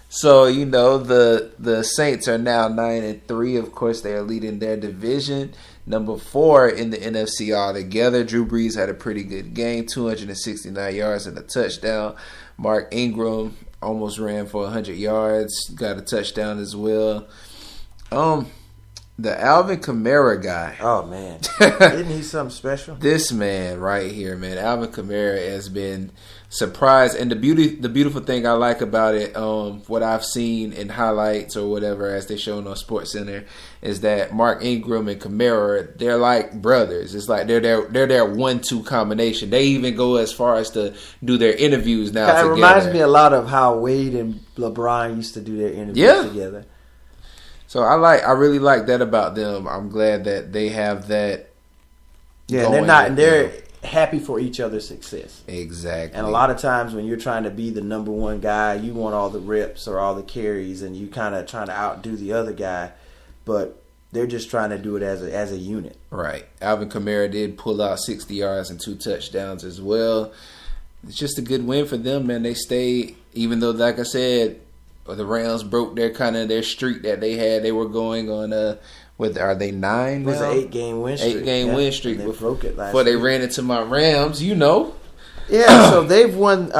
So, the Saints are now 9-3. Of course, they are leading their division. Number 4 in the NFC altogether. Drew Brees had a pretty good game, 269 yards and a touchdown. Mark Ingram almost ran for 100 yards, got a touchdown as well. The Alvin Kamara guy. Oh, man. Isn't he something special? This man right here, man. Alvin Kamara has been surprised. And the beautiful thing I like about it, what I've seen in highlights or whatever as they're showing on SportsCenter, is that Mark Ingram and Kamara, they're like brothers. It's like they're their 1-2 combination. They even go as far as to do their interviews now together. It reminds me a lot of how Wade and LeBron used to do their interviews together. So I really like that about them. I'm glad that they have that. Yeah, they're happy for each other's success. Exactly. And a lot of times when you're trying to be the number one guy, you want all the reps or all the carries, and you kind of trying to outdo the other guy. But they're just trying to do it as a unit. Right. Alvin Kamara did pull out 60 yards and 2 touchdowns as well. It's just a good win for them, man. They stayed, even though, like I said, the Rams broke their streak that they had. They were going on are they 9 It was now? an 8-game win streak. 8-game win streak. They broke it last before they week. ran into my Rams, Yeah, so they've won.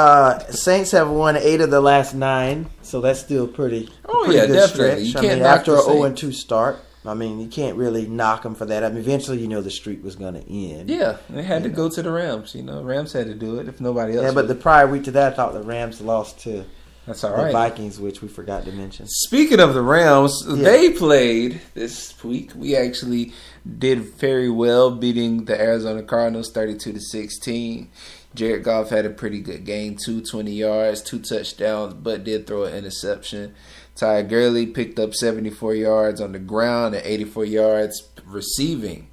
Saints have won 8 of the last 9, so that's still pretty good definitely. stretch. You can't knock after the an 0-2 start, you can't really knock them for that. Eventually, the streak was going to end. Yeah, they had to go to the Rams. Rams had to do it if nobody else. Yeah, but the prior week to that, I thought the Rams lost to That's all right. The Vikings, which we forgot to mention. Speaking of the Rams, they played this week. We actually did very well, beating the Arizona Cardinals 32-16. Jared Goff had a pretty good game, 220 yards, 2 touchdowns, but did throw an interception. Ty Gurley picked up 74 yards on the ground and 84 yards receiving.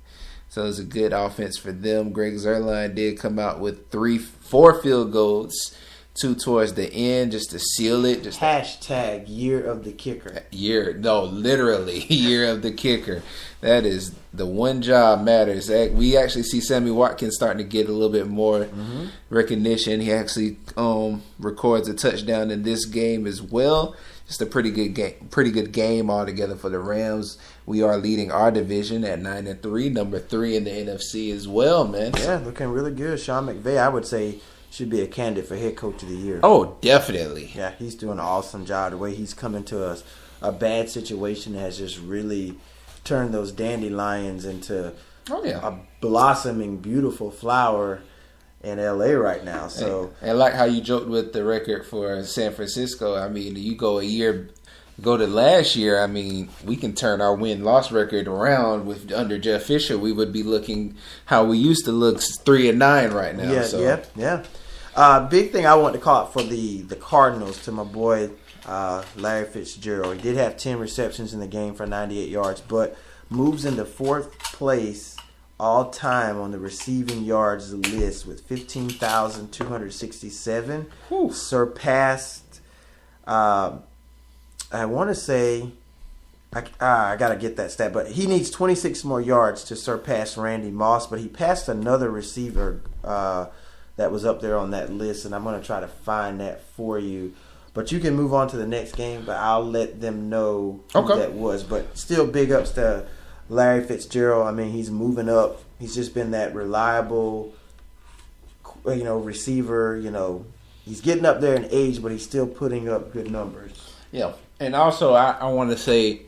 So it was a good offense for them. Greg Zuerlein did come out with 4 field goals, 2 towards the end just to seal it. Hashtag year of the kicker. Literally year of the kicker. That is the one job matters. We actually see Sammy Watkins starting to get a little bit more recognition. He actually records a touchdown in this game as well. Just a pretty good game altogether for the Rams. We are leading our division at 9-3, number 3 in the NFC as well, man. Yeah, looking really good. Sean McVay, I would say, should be a candidate for head coach of the year. Oh, definitely. Yeah, he's doing an awesome job. The way he's coming to a bad situation has just really turned those dandelions into a blossoming, beautiful flower in LA right now. So, and like how you joked with the record for San Francisco, you go to last year, we can turn our win-loss record around with under Jeff Fisher. We would be looking how we used to look 3-9 right now. Yeah. Big thing I want to call out for the Cardinals to my boy Larry Fitzgerald. He did have 10 receptions in the game for 98 yards, but moves into 4th place all time on the receiving yards list with 15,267. Surpassed, I want to say, I got to get that stat, but he needs 26 more yards to surpass Randy Moss, but he passed another receiver that was up there on that list, and I'm going to try to find that for you. But you can move on to the next game, but I'll let them know who that was. But still big ups to Larry Fitzgerald. He's moving up. He's just been that reliable receiver. He's getting up there in age, but he's still putting up good numbers. Yeah, and also I want to say,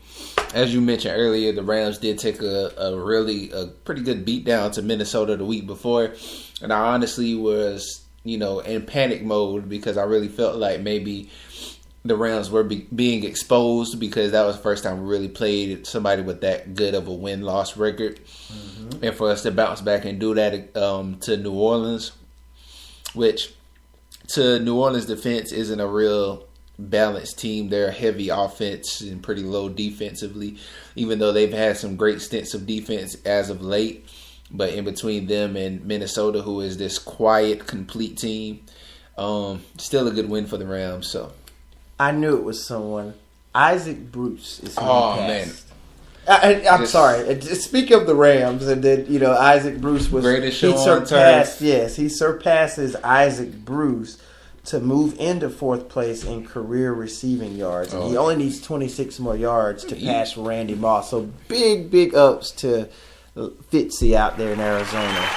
as you mentioned earlier, the Rams did take a pretty good beat down to Minnesota the week before, and I honestly was in panic mode because I really felt like maybe the Rams were being exposed because that was the first time we really played somebody with that good of a win-loss record, and for us to bounce back and do that to New Orleans, which to New Orleans defense isn't a real balanced team. They're a heavy offense and pretty low defensively, even though they've had some great stints of defense as of late. But in between them and Minnesota, who is this quiet, complete team, still a good win for the Rams. So I knew it was someone. Isaac Bruce is who man. I'm sorry. Speak of the Rams, and then Isaac Bruce was greatest show on turf. Yes, he surpasses Isaac Bruce to move into fourth place in career receiving yards. And he only needs 26 more yards to pass Randy Moss. So big ups to Fitzy out there in Arizona.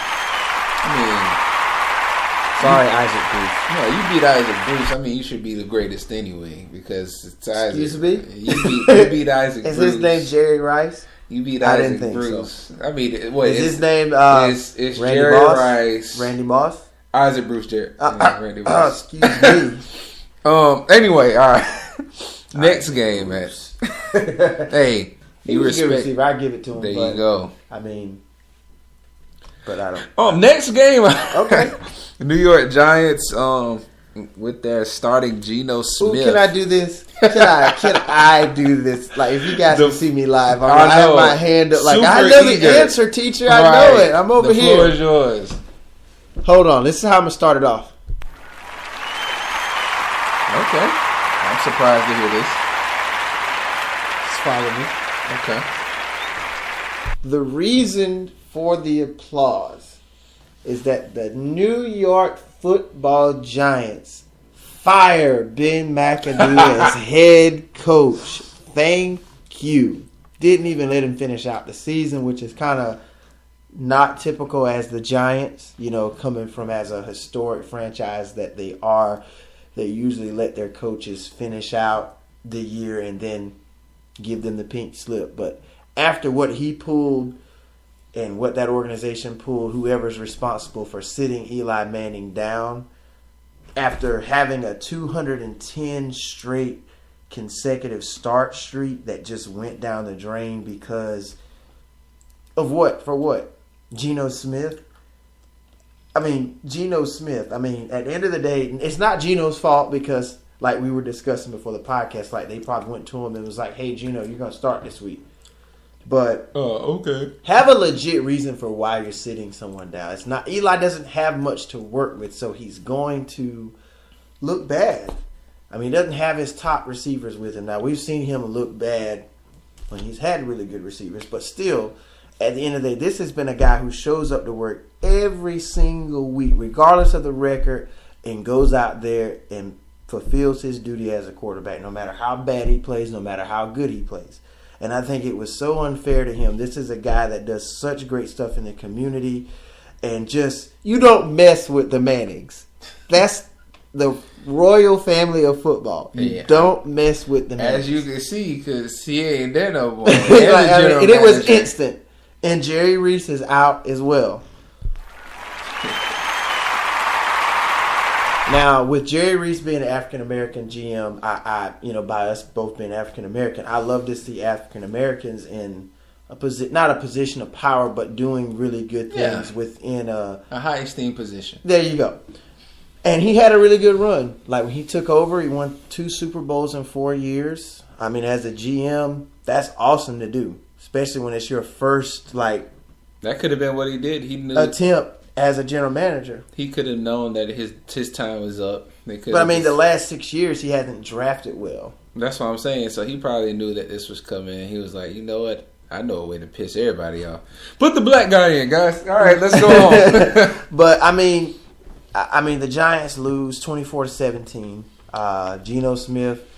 Sorry, Isaac Bruce. No, you beat Isaac Bruce. You should be the greatest anyway because it's Isaac. Excuse me? You beat Isaac Bruce. Is his name Jerry Rice? You beat Isaac Bruce. So. Is his name it's Randy Jerry Moss? Rice. Randy Moss? Isaac Bruce, Randy Moss. Excuse me. Anyway, all right. Next game, man. Hey, you respect. Receiver. I give it to him. There you go. But I don't. Next game. Okay. New York Giants. With their starting Geno Smith. Ooh, can I do this? Can I do this? Like, if you guys can see me live, I have my hand up. Like, I know the answer, teacher. I know it. I'm over here. The floor is yours. Hold on. This is how I'm going to start it off. Okay. I'm surprised to hear this. Just follow me. Okay. The reason for the applause is that the New York Football Giants fired Ben McAdoo as head coach. Thank you. Didn't even let him finish out the season, which is kind of not typical as the Giants, coming from as a historic franchise that they are. They usually let their coaches finish out the year and then give them the pink slip. But after what he pulled and what that organization pulled, whoever's responsible for sitting Eli Manning down, after having a 210 straight consecutive start streak that just went down the drain because of what? For what? Geno Smith? Geno Smith. At the end of the day, it's not Geno's fault because, like we were discussing before the podcast, like they probably went to him and was like, hey, Geno, you're going to start this week. But okay. Have a legit reason for why you're sitting someone down. It's not Eli doesn't have much to work with, so he's going to look bad. He doesn't have his top receivers with him. Now, we've seen him look bad when he's had really good receivers, but still, at the end of the day, this has been a guy who shows up to work every single week, regardless of the record, and goes out there and fulfills his duty as a quarterback, no matter how bad he plays, no matter how good he plays. And I think it was so unfair to him. This is a guy that does such great stuff in the community. And you don't mess with the Mannings. That's the royal family of football. You don't mess with the Mannings. As you can see, because he ain't there no more. And it was instant. And Jerry Reese is out as well. Now, with Jerry Reese being an African-American GM, I by us both being African-American, I love to see African-Americans in not a position of power, but doing really good things within a high esteemed position. There you go. And he had a really good run. Like, when he took over, he won 2 Super Bowls in 4 years. As a GM, that's awesome to do, especially when it's your first, that could have been what he did. He knew attempt as a general manager. He could have known that his time was up. But the last 6 years he hasn't drafted well. That's what I'm saying. So he probably knew that this was coming. He was like, you know what? I know a way to piss everybody off. Put the black guy in, guys. All right, let's go on. But the Giants lose 24-17. Geno Smith,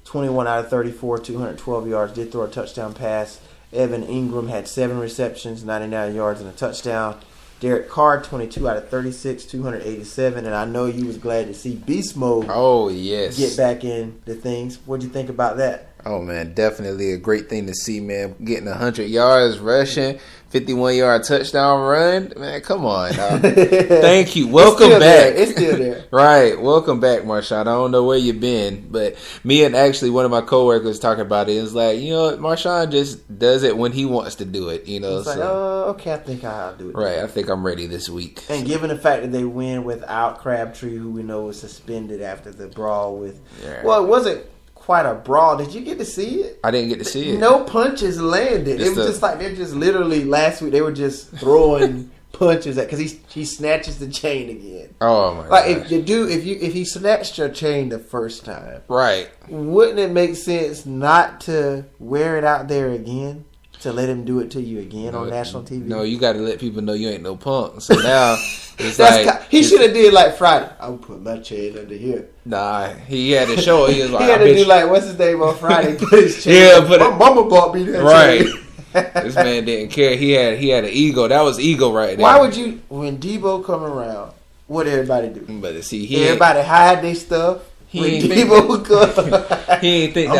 21 out of 34, 212 yards, did throw a touchdown pass. Evan Ingram had 7 receptions, 99 yards, and a touchdown. Derek Carr, 22 out of 36, 287. And I know you was glad to see Beast Mode get back into things. What'd you think about that? Oh, man, definitely a great thing to see, man. Getting 100 yards rushing, 51-yard touchdown run. Man, come on, dog. Thank you. Welcome back. It's still there. Right. Welcome back, Marshawn. I don't know where you've been, but me and actually one of my coworkers talking about it. It's like, Marshawn just does it when he wants to do it, It's like, okay, I think I'll do it. Right. I think I'm ready this week. And given the fact that they win without Crabtree, who we know was suspended after the brawl with... Yeah. Well, it wasn't quite a brawl. Did you get to see it? I didn't get to see it. No punches landed. It was just like they're just literally last week they were just throwing punches at because he snatches the chain again. Oh my! Like gosh. if he snatched your chain the first time, right? Wouldn't it make sense not to wear it out there again? To let him do it to you again on national TV? No, you got to let people know you ain't no punk. So now it's he should have did like Friday. I would put my chain under here. Nah, he had to show. He was like, he had to do like what's his name on Friday? Put his chain. My mama bought me that. Right. This man didn't care. He had an ego. That was ego right there. Why would you? When Debo come around, what everybody do? But see, everybody hide their stuff. He ain't think that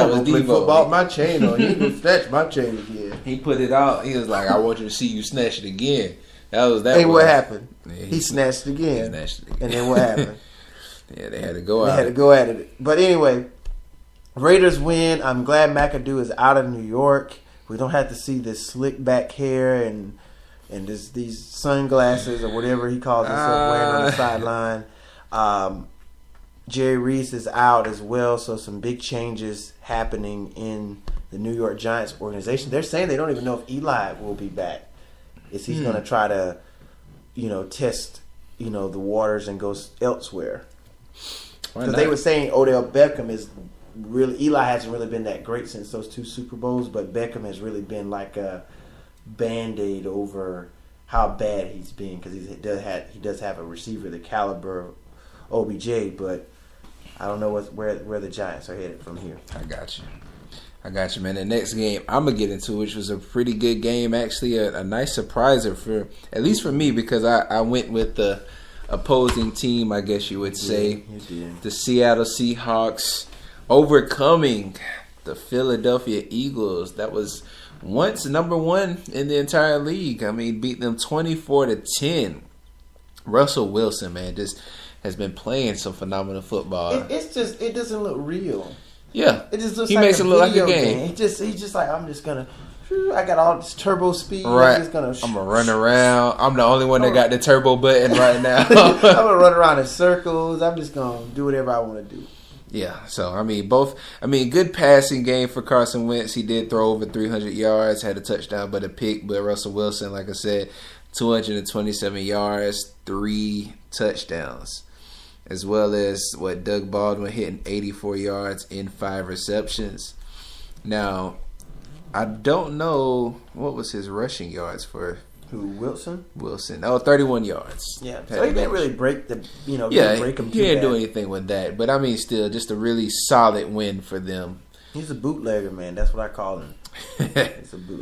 was Debo. Football my chain on. He didn't snatch my chain again. He put it out. He was like, "I want you to see you snatch it again." That was that. Hey, what happened? Yeah, he snatched it again. And then what happened? Yeah, they had to go at it. But anyway, Raiders win. I'm glad McAdoo is out of New York. We don't have to see this slick back hair and these sunglasses or whatever he calls himself wearing on the sideline. Jerry Reese is out as well, so some big changes happening in the New York Giants organization. They're saying they don't even know if Eli will be back. Is he's going to try to, test, the waters and go elsewhere? Because they were saying Odell Beckham is really, Eli hasn't really been that great since those 2 Super Bowls, but Beckham has really been like a Band-Aid over how bad he's been because he does have a receiver the caliber of OBJ, but I don't know where the Giants are headed from here. I got you, man. The next game I'm gonna get into, which was a pretty good game, actually, a nice surpriser at least for me because I went with the opposing team, I guess you would say. You did. The Seattle Seahawks overcoming the Philadelphia Eagles. That was once number 1 in the entire league. I mean, beat them 24-10. Russell Wilson, man, just has been playing some phenomenal football. It doesn't look real. Yeah, it just looks he like makes it look like a game. He's just like, I'm just gonna. I got all this turbo speed. Right. I'm gonna run around. I'm the only one that got the turbo button right now. I'm gonna run around in circles. I'm just gonna do whatever I want to do. Yeah. So good passing game for Carson Wentz. He did throw over 300 yards, had a touchdown, but a pick. But Russell Wilson, like I said, 227 yards, 3 touchdowns. As well as Doug Baldwin hitting 84 yards in 5 receptions. Now, I don't know what was his rushing yards for. Who, Wilson? Wilson. Oh, 31 yards. Yeah, so he didn't really break the, break him he didn't do anything with that. But, still, just a really solid win for them. He's a bootlegger, man. That's what I call him.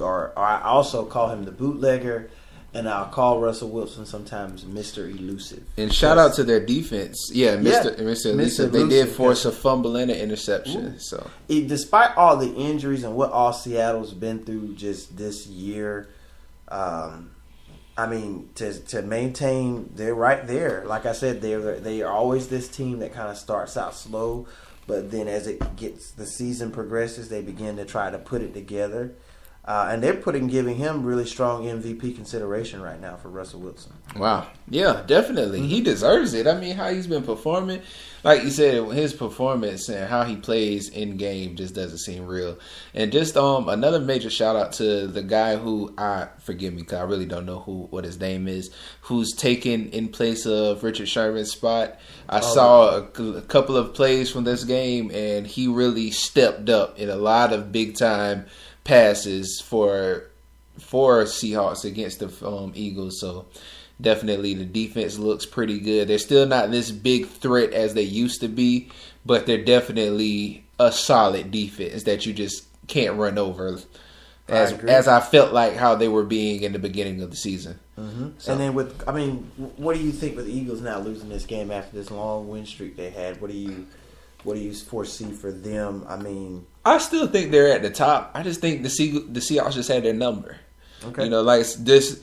Or I also call him the bootlegger. And I'll call Russell Wilson sometimes Mr. Elusive. And shout out to their defense. Yeah, Mr. Elusive. They did force a fumble and an interception. Ooh. So, despite all the injuries and what all Seattle's been through just this year, to maintain, they're right there. Like I said, they are always this team that kind of starts out slow, but then as the season progresses, they begin to try to put it together. And they're giving him really strong MVP consideration right now for Russell Wilson. Wow. Yeah, definitely. Mm-hmm. He deserves it. How he's been performing. Like you said, his performance and how he plays in game just doesn't seem real. And just another major shout out to the guy who, forgive me because I really don't know what his name is, who's taken in place of Richard Sherman's spot. I saw a couple of plays from this game, and he really stepped up in a lot of big time passes for Seahawks against the Eagles. So definitely the defense looks pretty good. They're still not this big threat as they used to be, but they're definitely a solid defense that you just can't run over as I felt like how they were being in the beginning of the season. Mm-hmm. So. And then what do you think with the Eagles now losing this game after this long win streak they had? What do you foresee for them? I mean, I still think they're at the top. I just think the Seahawks just had their number. Okay. You know, like this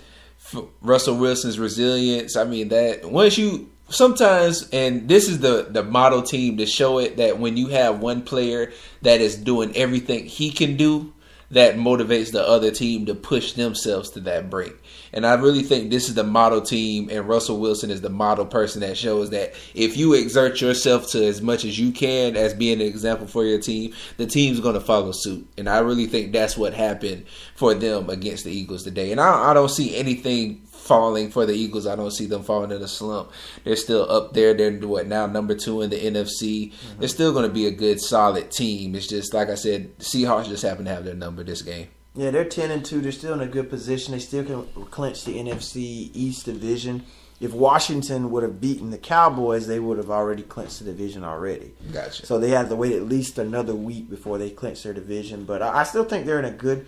Russell Wilson's resilience. I mean, that once you sometimes, and this is the model team to show it, that when you have one player that is doing everything he can do, that motivates the other team to push themselves to that break. And I really think this is the model team, and Russell Wilson is the model person that shows that if you exert yourself to as much as you can as being an example for your team, the team's going to follow suit. And I really think that's what happened for them against the Eagles today. And I don't see anything falling for the Eagles. I don't see them falling in a slump. They're still up there. They're now number 2 in the NFC. Mm-hmm. They're still going to be a good, solid team. It's just, like I said, the Seahawks just happen to have their number this game. Yeah, they're 10-2. They're still in a good position. They still can clinch the NFC East division. If Washington would have beaten the Cowboys, they would have already clinched the division already. Gotcha. So they have to wait at least another week before they clinch their division. But I still think they're in a good,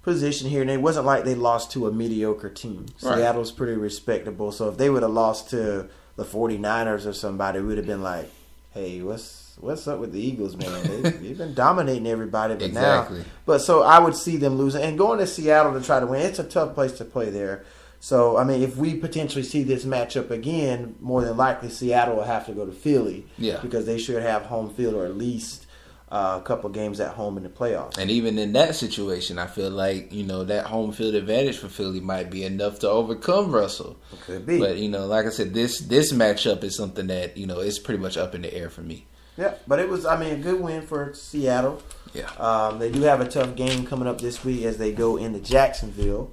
position here. And it wasn't like they lost to a mediocre team. Right. Seattle's pretty respectable. So if they would have lost to the 49ers or somebody, we would have been like, hey, what's up with the Eagles, man? They've been dominating everybody, but exactly. So I would see them losing and going to Seattle to try to win. It's a tough place to play there. So I mean, if we potentially see this matchup again, more than likely Seattle will have to go to Philly, because they should have home field or at least a couple games at home in the playoffs. And even in that situation, I feel like that home field advantage for Philly might be enough to overcome Russell. It could be, but like I said, this matchup is something that is pretty much up in the air for me. Yeah, but it was, a good win for Seattle. Yeah. They do have a tough game coming up this week as they go into Jacksonville.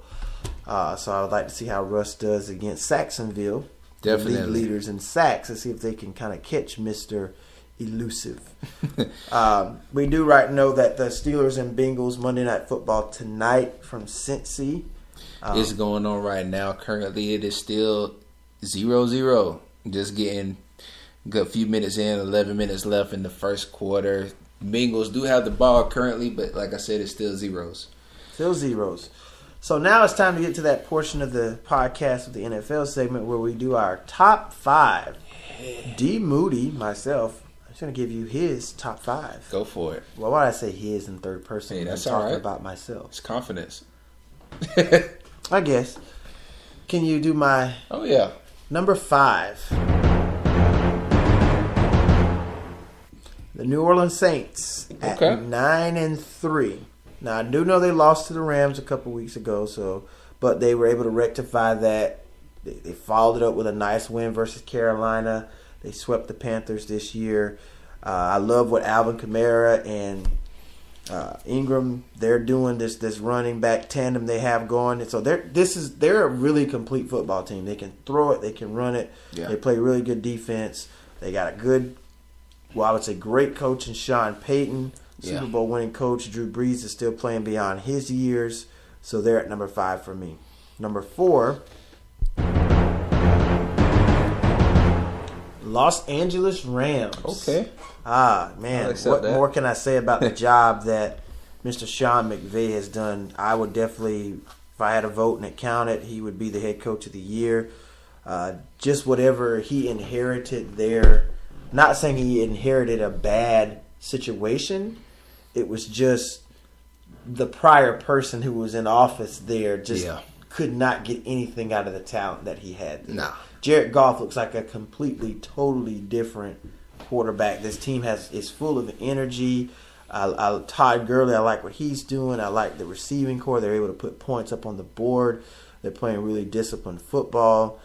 So I would like to see how Russ does against Saxonville. Definitely. The league leaders in sacks, and see if they can kind of catch Mr. Elusive. We do know that the Steelers and Bengals Monday Night Football tonight from Cincy. It's going on right now. Currently, it is still 0-0. Just getting a few minutes in, 11 minutes left in the first quarter. Bengals do have the ball currently, but like I said, it's still zeros. Still zeros. So now it's time to get to that portion of the podcast of the NFL segment where we do our top 5. D. Moody, myself, I'm just going to give you his top 5. Go for it. Well, why did I say his in third person? Hey, that's I'm all talking right. about myself. It's confidence. I guess. Can you do my number 5? The New Orleans Saints at 9-3. Now I do know they lost to the Rams a couple weeks ago, but they were able to rectify that. They followed it up with a nice win versus Carolina. They swept the Panthers this year. I love what Alvin Kamara and Ingram they're doing. This running back tandem they have going. So they're a really complete football team. They can throw it, they can run it. Yeah. They play really good defense. They got a good. Well, I would say great coach in Sean Payton. Super Bowl winning coach Drew Brees is still playing beyond his years. So they're at number 5 for me. Number 4, Los Angeles Rams. Okay. Man. What more can I say about the job that Mr. Sean McVay has done? I would definitely, if I had a vote and it counted, he would be the head coach of the year. Just whatever he inherited there. Not saying he inherited a bad situation. It was just the prior person who was in office there just could not get anything out of the talent that he had. Nah. Jared Goff looks like a completely, totally different quarterback. This team is full of energy. Todd Gurley, I like what he's doing. I like the receiving core. They're able to put points up on the board. They're playing really disciplined football.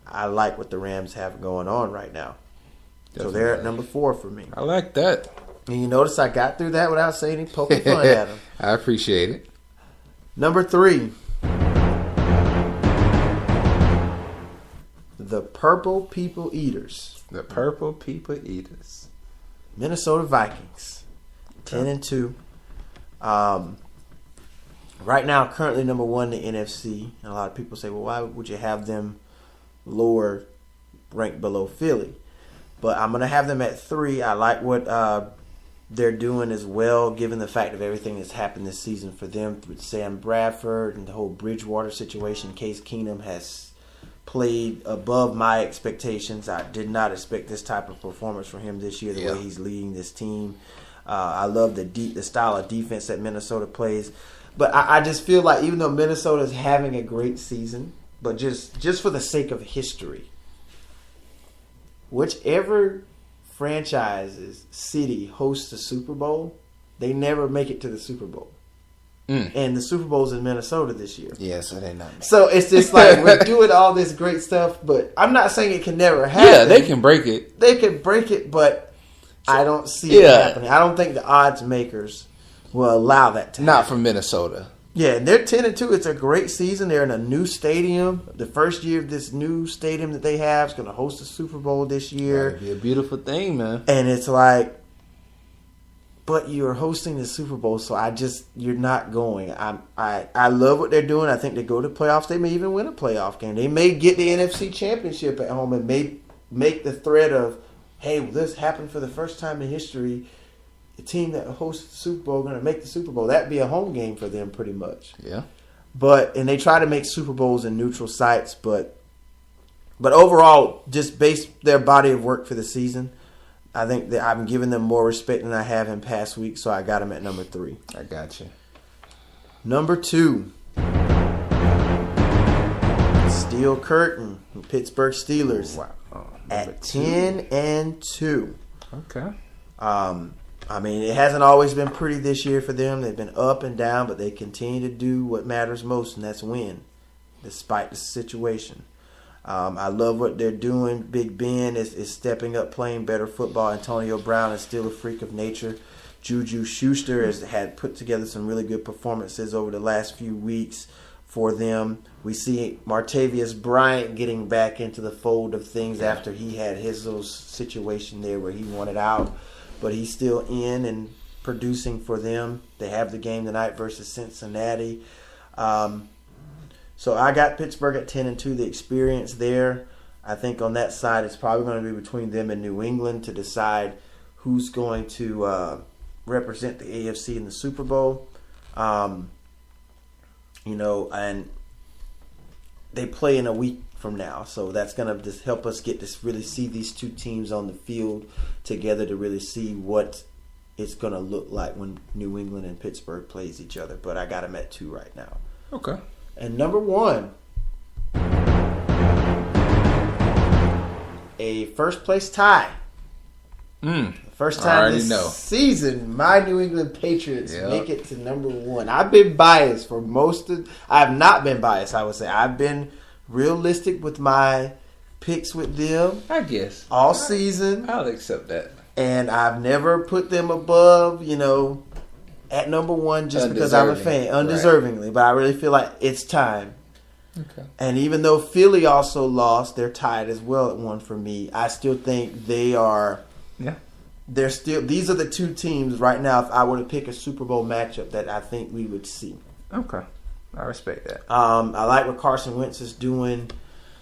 I like what the Rams have going on right now. Definitely. So they're at number 4 for me. I like that. And you notice I got through that without saying any poking fun at them. I appreciate it. Number 3. The Purple People Eaters. The Purple People Eaters. Minnesota Vikings. 10-2. Right now, currently number 1 in the NFC. And a lot of people say, well, why would you have them lower ranked below Philly? But I'm going to have them at 3. I like what they're doing as well, given the fact of everything that's happened this season for them with Sam Bradford and the whole Bridgewater situation. Case Keenum has played above my expectations. I did not expect this type of performance from him this year, the way he's leading this team. I love the style of defense that Minnesota plays. But I just feel like even though Minnesota's having a great season, but just for the sake of history, whichever franchise's city hosts the Super Bowl, they never make it to the Super Bowl. And the Super Bowl's in Minnesota this year. Yeah, so they're not. So it's just like we're doing all this great stuff, but I'm not saying it can never happen. Yeah, they can break it. They can break it, but I don't see it happening. I don't think the odds makers will allow that to happen. Not from Minnesota. Yeah, and they're 10-2. It's a great season. They're in a new stadium. The first year of this new stadium that they have is going to host the Super Bowl this year. That'd be a beautiful thing, man. And it's like, but you're hosting the Super Bowl, so you're not going. I love what they're doing. I think they go to playoffs. They may even win a playoff game. They may get the NFC Championship at home and may make the threat of, hey, this happened for the first time in history. The team that hosts the Super Bowl going to make the Super Bowl. That'd be a home game for them pretty much. Yeah. And they try to make Super Bowls in neutral sites, but overall, just based their body of work for the season, I think that I'm giving them more respect than I have in past weeks, so I got them at number 3. I got you. Number 2, Steel Curtain, Pittsburgh Steelers. Wow. At 10-2. Okay. I mean, it hasn't always been pretty this year for them. They've been up and down, but they continue to do what matters most, and that's win, despite the situation. I love what they're doing. Big Ben is stepping up, playing better football. Antonio Brown is still a freak of nature. Juju Schuster has had put together some really good performances over the last few weeks for them. We see Martavius Bryant getting back into the fold of things after he had his little situation there where he wanted out. But he's still in and producing for them. They have the game tonight versus Cincinnati. So I got Pittsburgh at 10-2. The experience there, I think on that side, it's probably going to be between them and New England to decide who's going to represent the AFC in the Super Bowl. And they play in a week from now, so that's going to just help us get to really see these two teams on the field together to really see what it's going to look like when New England and Pittsburgh plays each other. But I got them at 2 right now. Okay. And number 1, a first place tie. First time this season, my New England Patriots make it to number 1. I've been biased for I have not been biased, I would say. I've been realistic with my picks with them. I guess. All season. I'll accept that. And I've never put them above, at number 1 just because I'm a fan. Undeservingly. Right. But I really feel like it's time. Okay. And even though Philly also lost, they're tied as well at 1 for me. I still think they are... Yeah. These are the 2 teams right now, if I were to pick a Super Bowl matchup, that I think we would see. Okay. I respect that. I like what Carson Wentz is doing,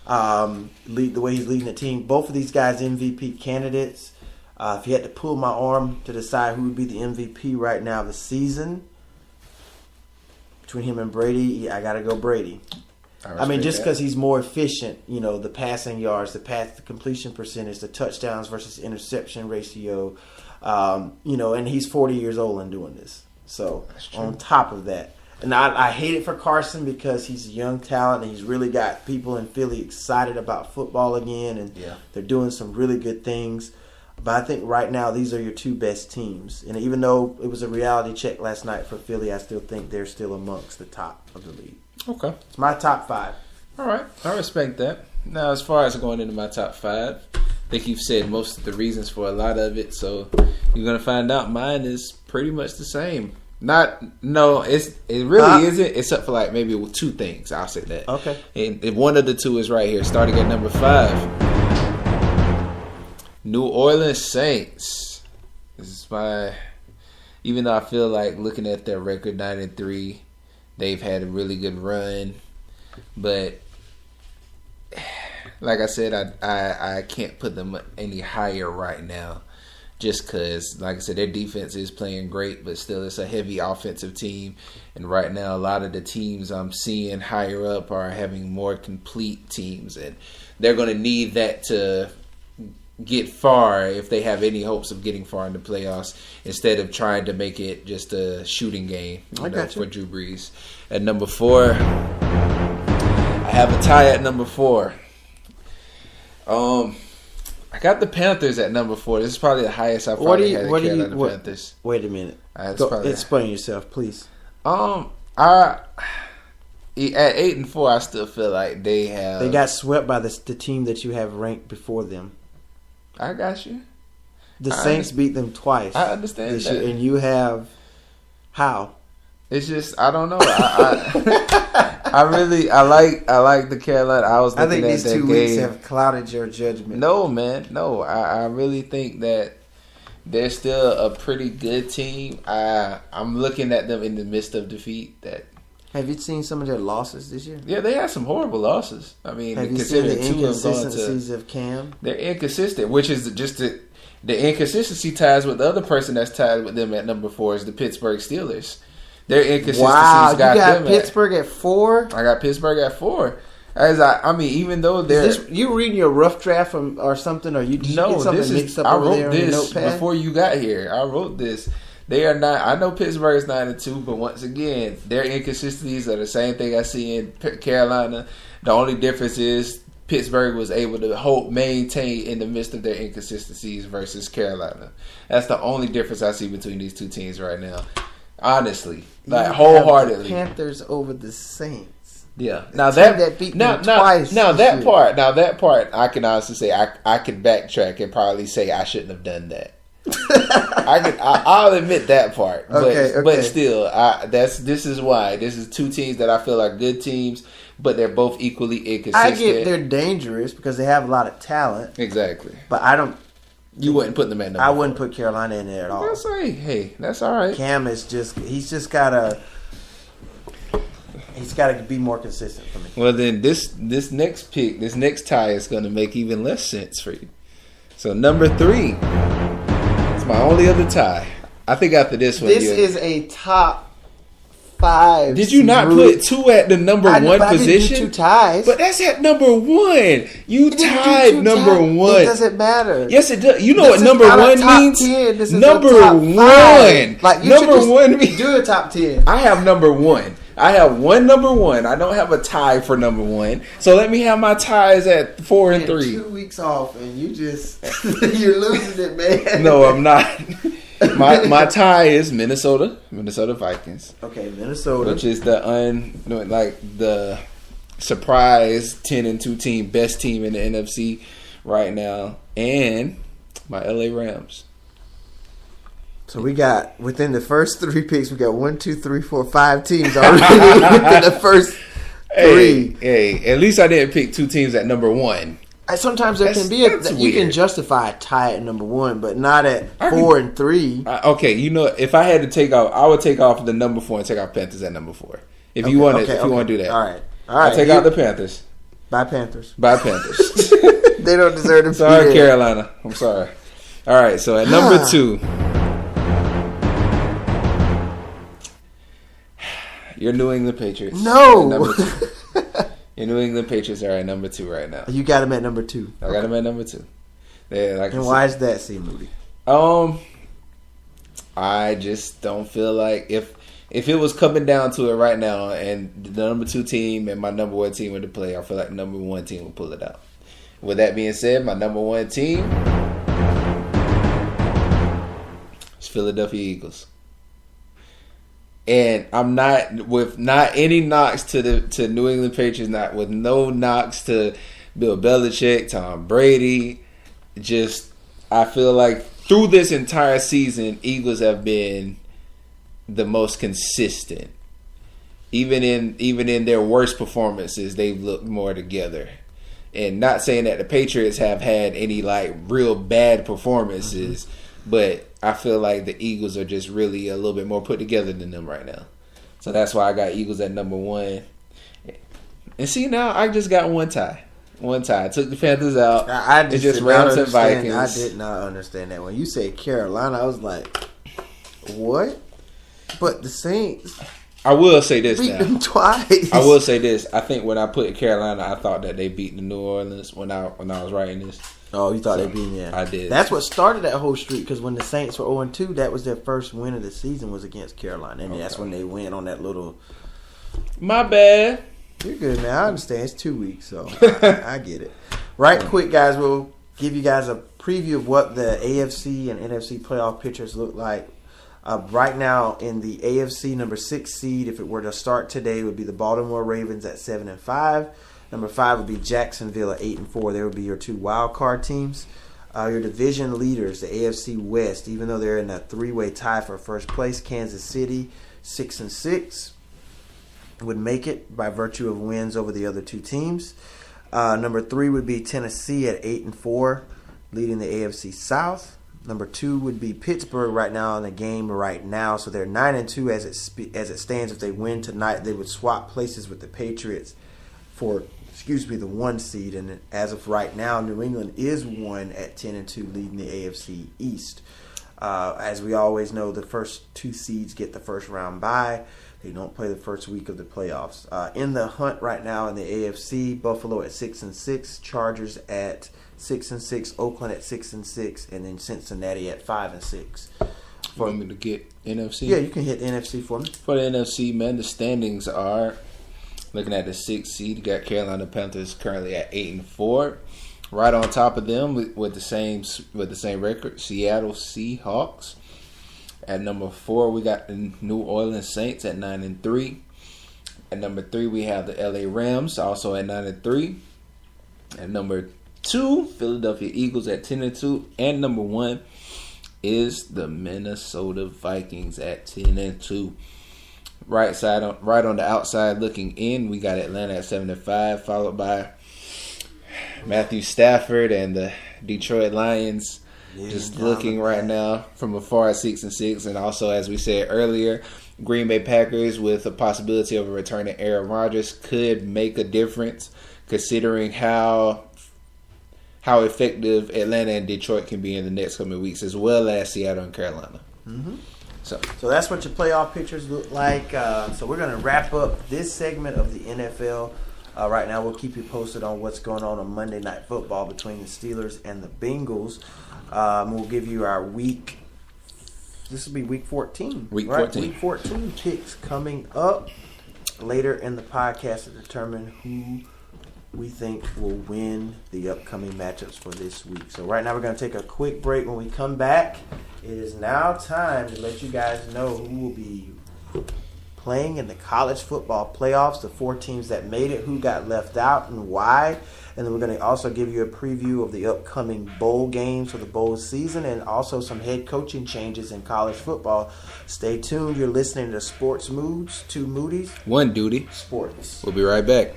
the way he's leading the team. Both of these guys MVP candidates. If you had to pull my arm to decide who would be the MVP right now of the season, between him and Brady, I got to go Brady. I mean, just because he's more efficient, the passing yards, the completion percentage, the touchdowns versus interception ratio, and he's 40 years old and doing this. So on top of that, and I hate it for Carson because he's a young talent and he's really got people in Philly excited about football again, and they're doing some really good things. But I think right now these are your 2 best teams. And even though it was a reality check last night for Philly, I still think they're still amongst the top of the league. Okay. It's my top 5. All right. I respect that. Now, as far as going into my top 5, I think you've said most of the reasons for a lot of it. So you're going to find out mine is pretty much the same. It really isn't, except for like maybe 2 things. I'll say that. Okay. And one of the 2 is right here, starting at number 5. New Orleans Saints. This is even though I feel like looking at their record 9-3, they've had a really good run, but like I said, I can't put them any higher right now. just because, like I said, their defense is playing great, but still it's a heavy offensive team. And right now, a lot of the teams I'm seeing higher up are having more complete teams, and they're going to need that to get far if they have any hopes of getting far in the playoffs, instead of trying to make it just a shooting game for Drew Brees. At number 4, I have a tie at number 4. I got the Panthers at number 4. This is probably the highest I've probably had the Panthers. Wait a minute. Explain yourself, please. At 8-4, I still feel like they got swept by the team that you have ranked before them. I got you. The Saints beat them twice. I understand that. Year, and you have how? It's just I don't know. I like the Carolina. I think these 2 weeks have clouded your judgment. No, man. No, I really think that they're still a pretty good team. I'm looking at them in the midst of defeat. Have you seen some of their losses this year? Yeah, they had some horrible losses. I mean, have you seen the inconsistencies of Cam? They're inconsistent, which is just the inconsistency ties with the other person that's tied with them at number 4 is the Pittsburgh Steelers. Their inconsistencies got them Pittsburgh at 4? I got Pittsburgh at 4. Even though they're... you reading your rough draft or something, or you get something mixed up over there on your notepad? Before you got here. I wrote this. They are not. I know Pittsburgh is 9-2, but once again, their inconsistencies are the same thing I see in Carolina. The only difference is Pittsburgh was able to maintain in the midst of their inconsistencies versus Carolina. That's the only difference I see between these two teams right now. Honestly, wholeheartedly. The Panthers over the Saints. Yeah. Now that beat them twice. Now that part, I can honestly say I can backtrack and probably say I shouldn't have done that. I'll admit that part, but still, this is why. This is two teams that I feel are good teams, but they're both equally inconsistent. I get they're dangerous because they have a lot of talent. Exactly, but I don't. You wouldn't put them at number 4. I wouldn't put Carolina in there at all. That's right. Hey, that's all right. Cam is he's got to be more consistent for me. Well, then this next pick, this next tie is going to make even less sense for you. So number 3. My only other tie. I think after this one, this is a top 5. Did you not put 2 at the number 1 position? I didn't do 2 ties. But that's at number 1. You tied number 1. It doesn't matter. Yes, it does. You know what number 1 means? 10. This is number 1. Like number 1 means do a top 10. I have number 1. I have number 1. I don't have a tie for number 1. So let me have my ties at 4 and 3. 2 weeks off, and you just you're losing it, man. No, I'm not. My tie is Minnesota Vikings. Okay, Minnesota, which is the surprise 10-2 team, best team in the NFC right now, and my LA Rams. So we got within the first 3 picks, we got 1, 2, 3, 4, 5 teams already within the first 3. Hey, at least I didn't pick 2 teams at number 1. Sometimes there can be you can justify a tie at number 1, but not at 4 and 3. Okay, if I had to take off, I would take off the number 4 and take off Panthers at number 4. If you want to do that, all right. I'll take out the Panthers. Bye Panthers. They don't deserve to. Sorry, Carolina. I'm sorry. All right, so at number 2. Your New England Patriots. No. Your New England Patriots are at number 2 right now. You got them at number 2. I got them at number 2. And why is that, C. Moody? I just don't feel like if it was coming down to it right now, and the number 2 team and my number 1 team were to play, I feel like the number 1 team would pull it out. With that being said, my number 1 team is Philadelphia Eagles. And I'm not any knocks to New England Patriots, not with no knocks to Bill Belichick, Tom Brady. Just I feel like through this entire season, Eagles have been the most consistent. Even in their worst performances, they've looked more together. And not saying that the Patriots have had any real bad performances, but I feel like the Eagles are just really a little bit more put together than them right now. So that's why I got Eagles at number 1. And see, now I just got 1 tie. One time. Took the Panthers out. I just Rams and Vikings. I did not understand that. When you say Carolina, I was like, what? But the Saints... I will say this beat now. them twice. I will say this. I think when I put Carolina, I thought that they beat the New Orleans when I was writing this. Oh, you thought they beat them? Yeah. I did. That's what started that whole streak, because when the Saints were 0-2, that was their first win of the season was against Carolina. And that's when they went on that little... My bad. You're good, man. I understand. It's 2 weeks, so I get it. Right quick, guys, we'll give you guys a preview of what the AFC and NFC playoff pictures look like. Right now, in the AFC, number 6 seed, if it were to start today, would be the Baltimore Ravens at 7-5. Number 5 would be Jacksonville at 8-4. They would be your 2 wild card teams. Your division leaders, the AFC West, even though they're in a 3-way tie for first place, Kansas City 6-6 would make it by virtue of wins over the other 2 teams. Number 3 would be Tennessee at 8-4, leading the AFC South. Number 2 would be Pittsburgh right now in the game right now. So they're 9-2 as it stands. If they win tonight, they would swap places with the Patriots for, the 1 seed. And as of right now, New England is 1 at 10-2, leading the AFC East. As we always know, the first 2 seeds get the first round bye. They don't play the first week of the playoffs. In the hunt right now in the AFC, Buffalo at 6-6, Chargers at 6-6, Oakland at 6-6, and then Cincinnati at 5-6. You want me to get NFC? Yeah, you can hit NFC for me. For the NFC, man, the standings are looking at the 6th seed. You got Carolina Panthers currently at 8-4. Right on top of them with the same record, Seattle Seahawks. At number 4, we got the New Orleans Saints at 9-3. At number 3, we have the LA Rams, also at 9-3. At number 2, Philadelphia Eagles at 10-2. And number 1 is the Minnesota Vikings at 10-2. Right on the outside looking in, we got Atlanta at 7-5, followed by Matthew Stafford and the Detroit Lions. Just looking right now from afar at 6-6, and also, as we said earlier, Green Bay Packers with a possibility of a returning Aaron Rodgers could make a difference, considering how effective Atlanta and Detroit can be in the next coming weeks, as well as Seattle and Carolina. Mm-hmm. So that's what your playoff pictures look like. So we're going to wrap up this segment of the NFL. Right now, we'll keep you posted on what's going on Monday Night Football between the Steelers and the Bengals. We'll give you our week. This will be week 14. Week 14. Week 14 picks coming up later in the podcast to determine who we think will win the upcoming matchups for this week. So right now we're going to take a quick break. When we come back, it is now time to let you guys know who will be playing in the college football playoffs, the 4 teams that made it, who got left out, and why. And then we're going to also give you a preview of the upcoming bowl games for the bowl season, and also some head coaching changes in college football. Stay tuned. You're listening to Sports Moods, 2 Moody's, 1 Duty. Sports. We'll be right back.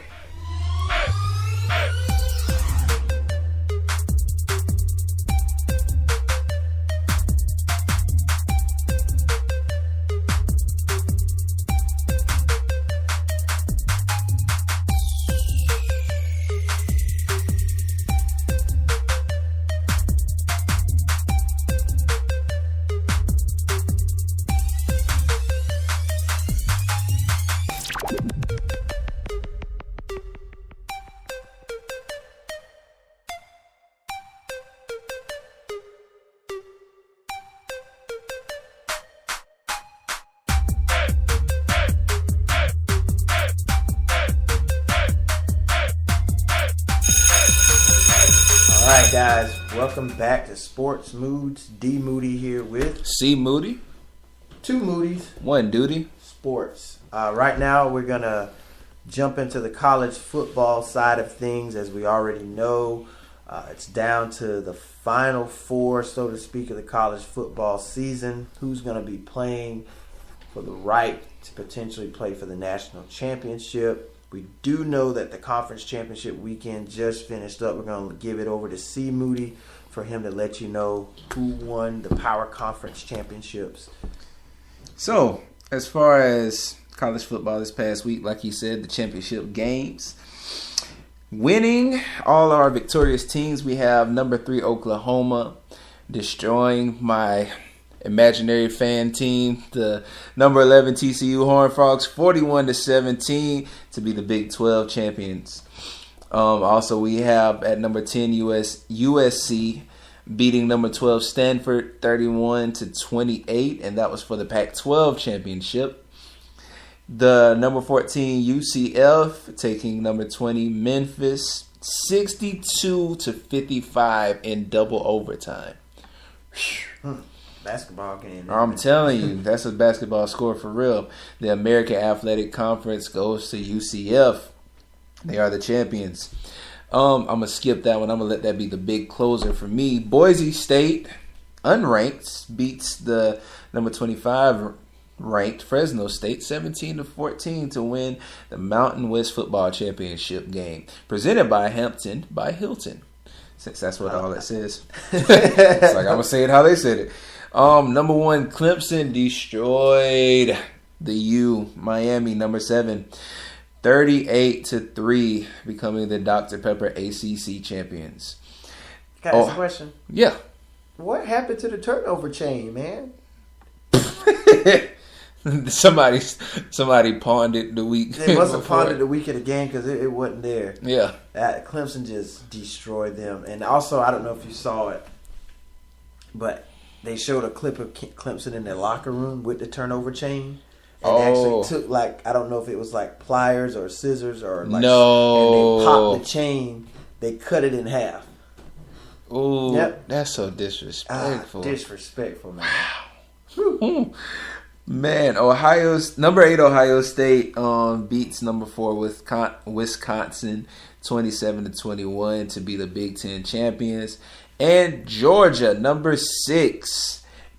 Guys, welcome back to Sports Moods. D Moody here with C Moody, 2 Moody's, 1 Duty, Sports. Right now we're going to jump into the college football side of things. As we already know, it's down to the final 4, so to speak, of the college football season. Who's going to be playing for the right to potentially play for the national championship? We do know that the conference championship weekend just finished up. We're going to give it over to C. Moody for him to let you know who won the Power Conference championships. So, as far as college football this past week, like you said, the championship games, Winning all our victorious teams, we have number 3 Oklahoma destroying my imaginary fan team, the number 11 TCU Horned Frogs, 41-17 to be the Big 12 champions. Also, we have at number 10 USC beating number 12 Stanford 31-28, and that was for the Pac-12 championship. The number 14 UCF taking number 20 Memphis 62-55 in double overtime. Basketball game. I'm telling you, that's a basketball score for real. The American Athletic Conference goes to UCF. They are the champions. I'm going to skip that one. I'm going to let that be the big closer for me. Boise State, unranked, beats the number 25 ranked Fresno State 17-14 to win the Mountain West Football Championship game. Presented by Hampton by Hilton. Since that's what all it says. It's like I'm going to say it how they said it. Number 1, Clemson destroyed the U. Miami, number 7. 38-3, becoming the Dr. Pepper ACC champions. Can I ask a question? Yeah. What happened to the turnover chain, man? Somebody pawned it the week. They must have pawned it the week of the game because it wasn't there. Yeah. Clemson just destroyed them. And also, I don't know if you saw it, but they showed a clip of Clemson in their locker room with the turnover chain. And actually took, like, I don't know if it was like pliers or scissors or like, no. And they popped the chain. They cut it in half. Ooh, yep. That's so disrespectful. Disrespectful, man. Wow. Man, number 8 Ohio State beats number 4 Wisconsin 27-21 to be the Big Ten champions. And Georgia, number 6,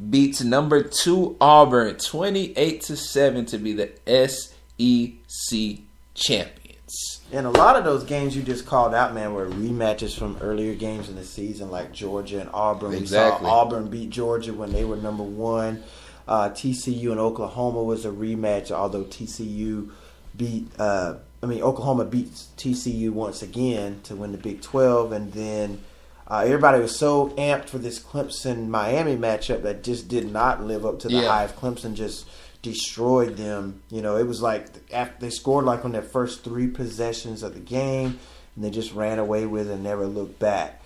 beats number 2 Auburn 28-7 to be the SEC champions. And a lot of those games you just called out, man, were rematches from earlier games in the season, like Georgia and Auburn. Exactly. We saw Auburn beat Georgia when they were number 1. TCU and Oklahoma was a rematch, although Oklahoma beats TCU once again to win the Big 12, and then everybody was so amped for this Clemson-Miami matchup that just did not live up to the hype. Clemson just destroyed them. You know, it was like after they scored like on their first 3 possessions of the game, and they just ran away with it and never looked back.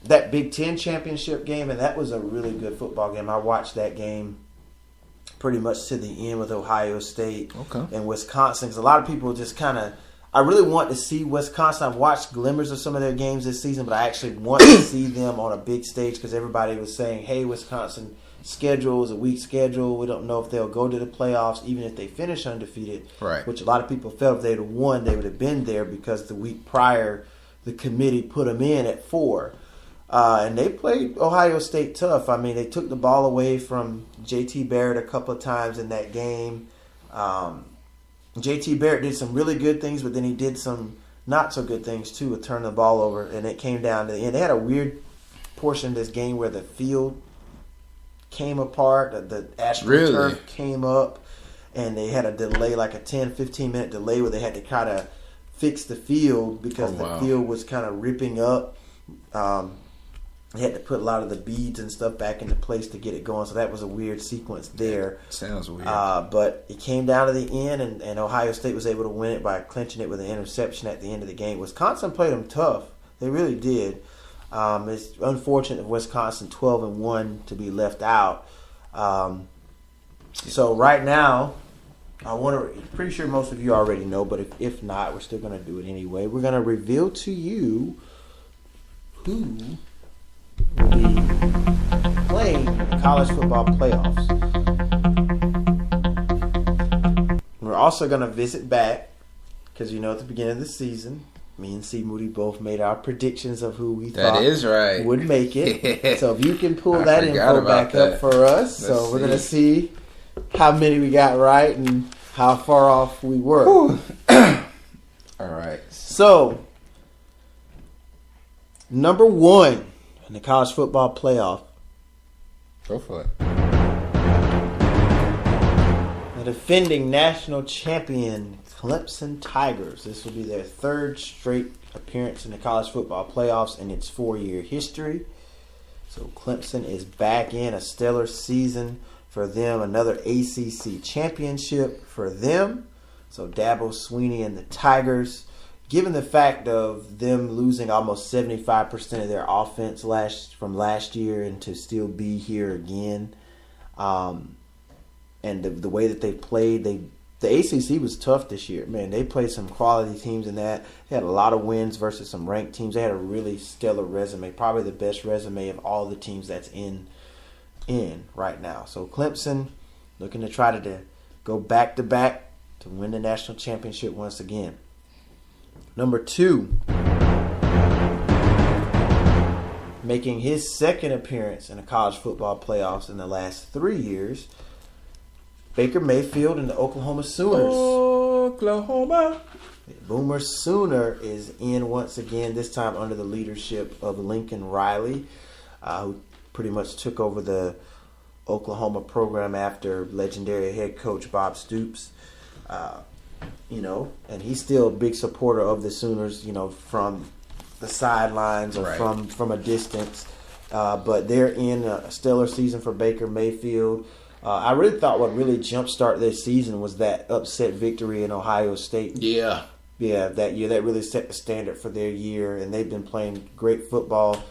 That Big Ten championship game, and that was a really good football game. I watched that game pretty much to the end with Ohio State and Wisconsin, because a lot of people just kind of, I really want to see Wisconsin. I've watched glimmers of some of their games this season, but I actually want to see them on a big stage because everybody was saying, hey, Wisconsin schedule is a weak schedule. We don't know if they'll go to the playoffs, even if they finish undefeated, right? Which a lot of people felt if they'd have won, they would have been there because the week prior, the committee put them in at 4. And they played Ohio State tough. I mean, they took the ball away from J.T. Barrett a couple of times in that game. J.T. Barrett did some really good things, but then he did some not so good things too with turning the ball over, and it came down to the end. They had a weird portion of this game where the field came apart, the AstroTurf came up, and they had a delay, like a 10-15 minute delay where they had to kind of fix the field because the field was kind of ripping up. They had to put a lot of the beads and stuff back into place to get it going, so that was a weird sequence there. Sounds weird. But it came down to the end, and Ohio State was able to win it by clinching it with an interception at the end of the game. Wisconsin played them tough. They really did. It's unfortunate for Wisconsin 12-1 to be left out. So right now, pretty sure most of you already know, but if not, we're still going to do it anyway. We're going to reveal to you who will be playing in the college football playoffs. We're also going to visit back, because at the beginning of the season, me and C. Moody both made our predictions of who we thought would make it. So if you can pull that info back up for us. So we're going to see how many we got right and how far off we were. All right. So, number 1 in the college football playoff. Go for it. Now defending national champion Clemson Tigers. This will be their third straight appearance in the college football playoffs in its 4-year history. So Clemson is back in a stellar season for them. Another ACC championship for them. So Dabo Swinney and the Tigers, given the fact of them losing almost 75% of their offense from last year and to still be here again, and the way that they played, the ACC was tough this year. Man, they played some quality teams in that. They had a lot of wins versus some ranked teams. They had a really stellar resume, probably the best resume of all the teams that's in right now. So Clemson looking to try to go back-to-back to win the national championship once again. Number 2, making his second appearance in the college football playoffs in the last 3 years, Baker Mayfield and the Oklahoma Sooners. Oklahoma. Boomer Sooner is in once again, this time under the leadership of Lincoln Riley, who pretty much took over the Oklahoma program after legendary head coach Bob Stoops. And he's still a big supporter of the Sooners, from the sidelines or from a distance. But they're in a stellar season for Baker Mayfield. I really thought what really jumpstarted their season was that upset victory in Ohio State. Yeah, that year. That really set the standard for their year, and they've been playing great football.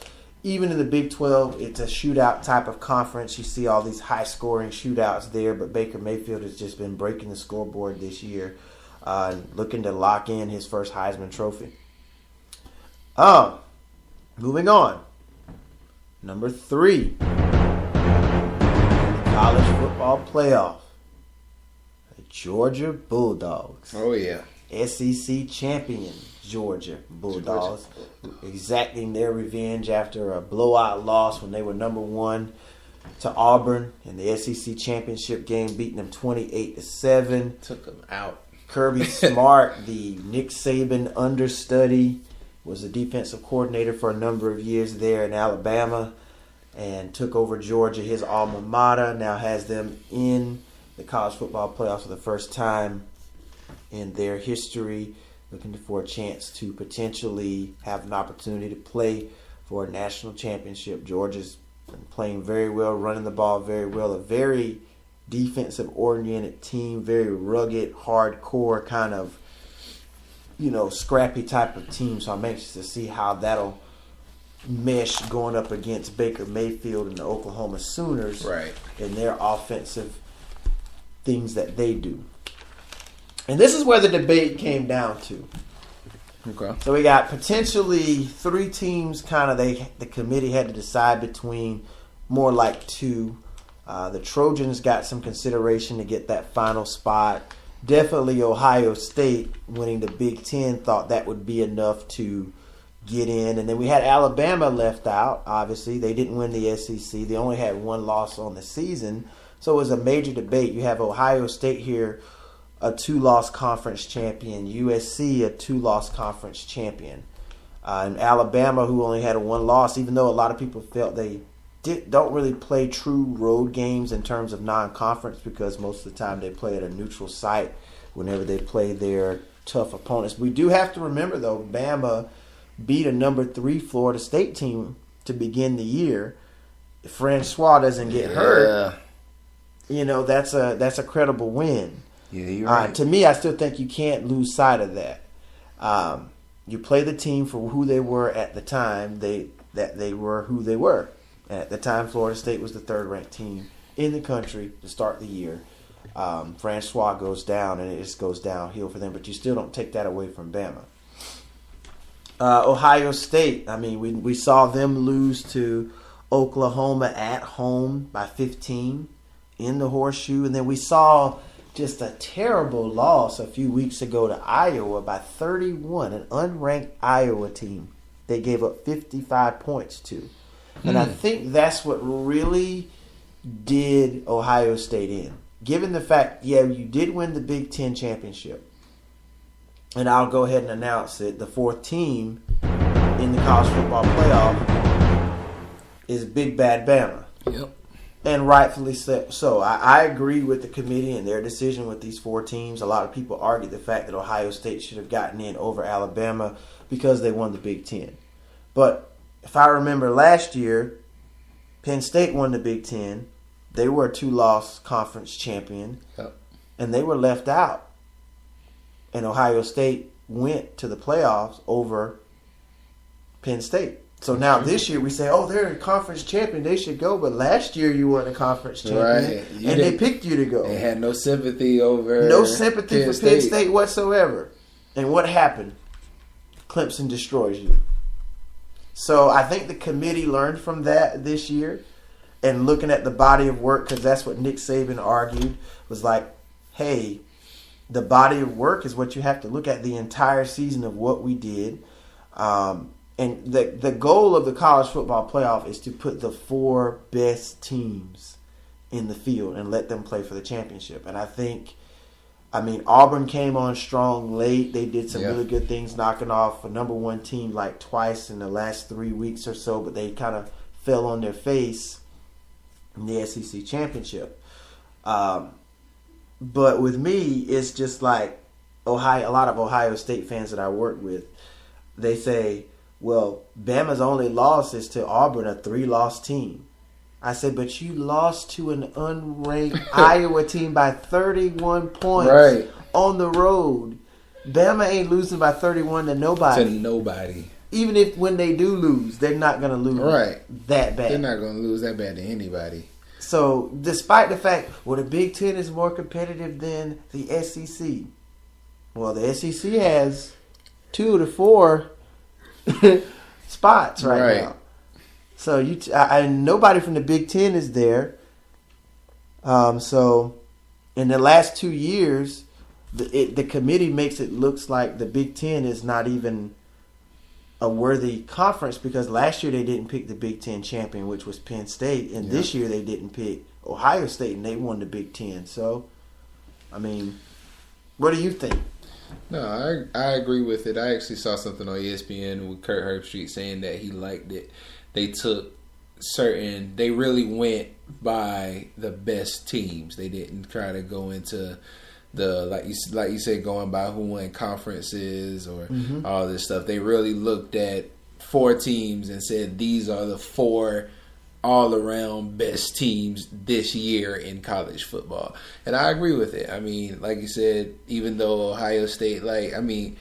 Even in the Big 12, it's a shootout type of conference. You see all these high-scoring shootouts there, but Baker Mayfield has just been breaking the scoreboard this year, looking to lock in his first Heisman Trophy. Moving on. Number 3. College football playoff. The Georgia Bulldogs. Oh, yeah. SEC champion Georgia Bulldogs, exacting their revenge after a blowout loss when they were number 1 to Auburn in the SEC championship game, beating them 28-7. Took them out. Kirby Smart, the Nick Saban understudy, was the defensive coordinator for a number of years there in Alabama and took over Georgia, his alma mater. Now has them in the college football playoffs for the first time in their history, looking for a chance to potentially have an opportunity to play for a national championship. Georgia's been playing very well, running the ball very well, a very defensive-oriented team, very rugged, hardcore kind of, scrappy type of team. So I'm anxious to see how that'll mesh going up against Baker Mayfield and the Oklahoma Sooners in their offensive things that they do. And this is where the debate came down to. Okay. So we got potentially 3 teams. The committee had to decide between, more like 2. The Trojans got some consideration to get that final spot. Definitely Ohio State, winning the Big Ten, thought that would be enough to get in. And then we had Alabama left out. Obviously, they didn't win the SEC. They only had 1 loss on the season. So it was a major debate. You have Ohio State here, a 2-loss conference champion. USC, a 2-loss conference champion. And Alabama, who only had a 1 loss, even though a lot of people felt they don't really play true road games in terms of non-conference, because most of the time they play at a neutral site whenever they play their tough opponents. We do have to remember, though, Bama beat a number 3 Florida State team to begin the year. If Francois doesn't get hurt, that's a credible win. Yeah, you're right. To me, I still think you can't lose sight of that. You play the team for who they were at the time. They were who they were. At the time, Florida State was the 3rd-ranked team in the country to start the year. Francois goes down, and it just goes downhill for them. But you still don't take that away from Bama. Ohio State, we saw them lose to Oklahoma at home by 15 in the Horseshoe. And then we saw just a terrible loss a few weeks ago to Iowa by 31, an unranked Iowa team they gave up 55 points to. And I think that's what really did Ohio State in. Given the fact, you did win the Big Ten championship. And I'll go ahead and announce it. The 4th team in the college football playoff is Big Bad Bama. Yep. And rightfully so. I agree with the committee and their decision with these 4 teams. A lot of people argue the fact that Ohio State should have gotten in over Alabama because they won the Big Ten. But if I remember last year, Penn State won the Big Ten. They were a 2-loss conference champion. Yep. And they were left out. And Ohio State went to the playoffs over Penn State. So now this year we say, oh, they're a conference champion. They should go. But last year you weren't a conference champion. Right. And they picked you to go. They had no sympathy over No sympathy for Penn State whatsoever. And what happened? Clemson destroys you. So I think the committee learned from that this year. And looking at the body of work, because that's what Nick Saban argued, was like, hey, the body of work is what you have to look at the entire season of what we did. And the goal of the college football playoff is to put the 4 best teams in the field and let them play for the championship. And I mean, Auburn came on strong late. They did some really good things, knocking off a number 1 team like twice in the last 3 weeks or so, but they kind of fell on their face in the SEC championship. But with me, it's just like a lot of Ohio State fans that I work with, they say, well, Bama's only loss is to Auburn, a 3-loss team. I said, but you lost to an unranked Iowa team by 31 points on the road. Bama ain't losing by 31 to nobody. To nobody. Even if when they do lose, they're not going to lose that bad. They're not going to lose that bad to anybody. So, despite the fact, well, the Big Ten is more competitive than the SEC. Well, the SEC has 2 of the 4 spots right now. So nobody from the Big Ten is there. So in the last 2 years, the committee makes it looks like the Big Ten is not even a worthy conference, because last year they didn't pick the Big Ten champion, which was Penn State, and this year they didn't pick Ohio State, and they won the Big Ten. So, I mean, what do you think? No, I agree with it. I actually saw something on ESPN with Kurt Herbstreit saying that he liked it. They really went by the best teams. They didn't try to go into the, like you said, going by who won conferences or all this stuff. They really looked at 4 teams and said, these are the 4 all-around best teams this year in college football. And I agree with it. I mean, like you said, even though Ohio State, anybody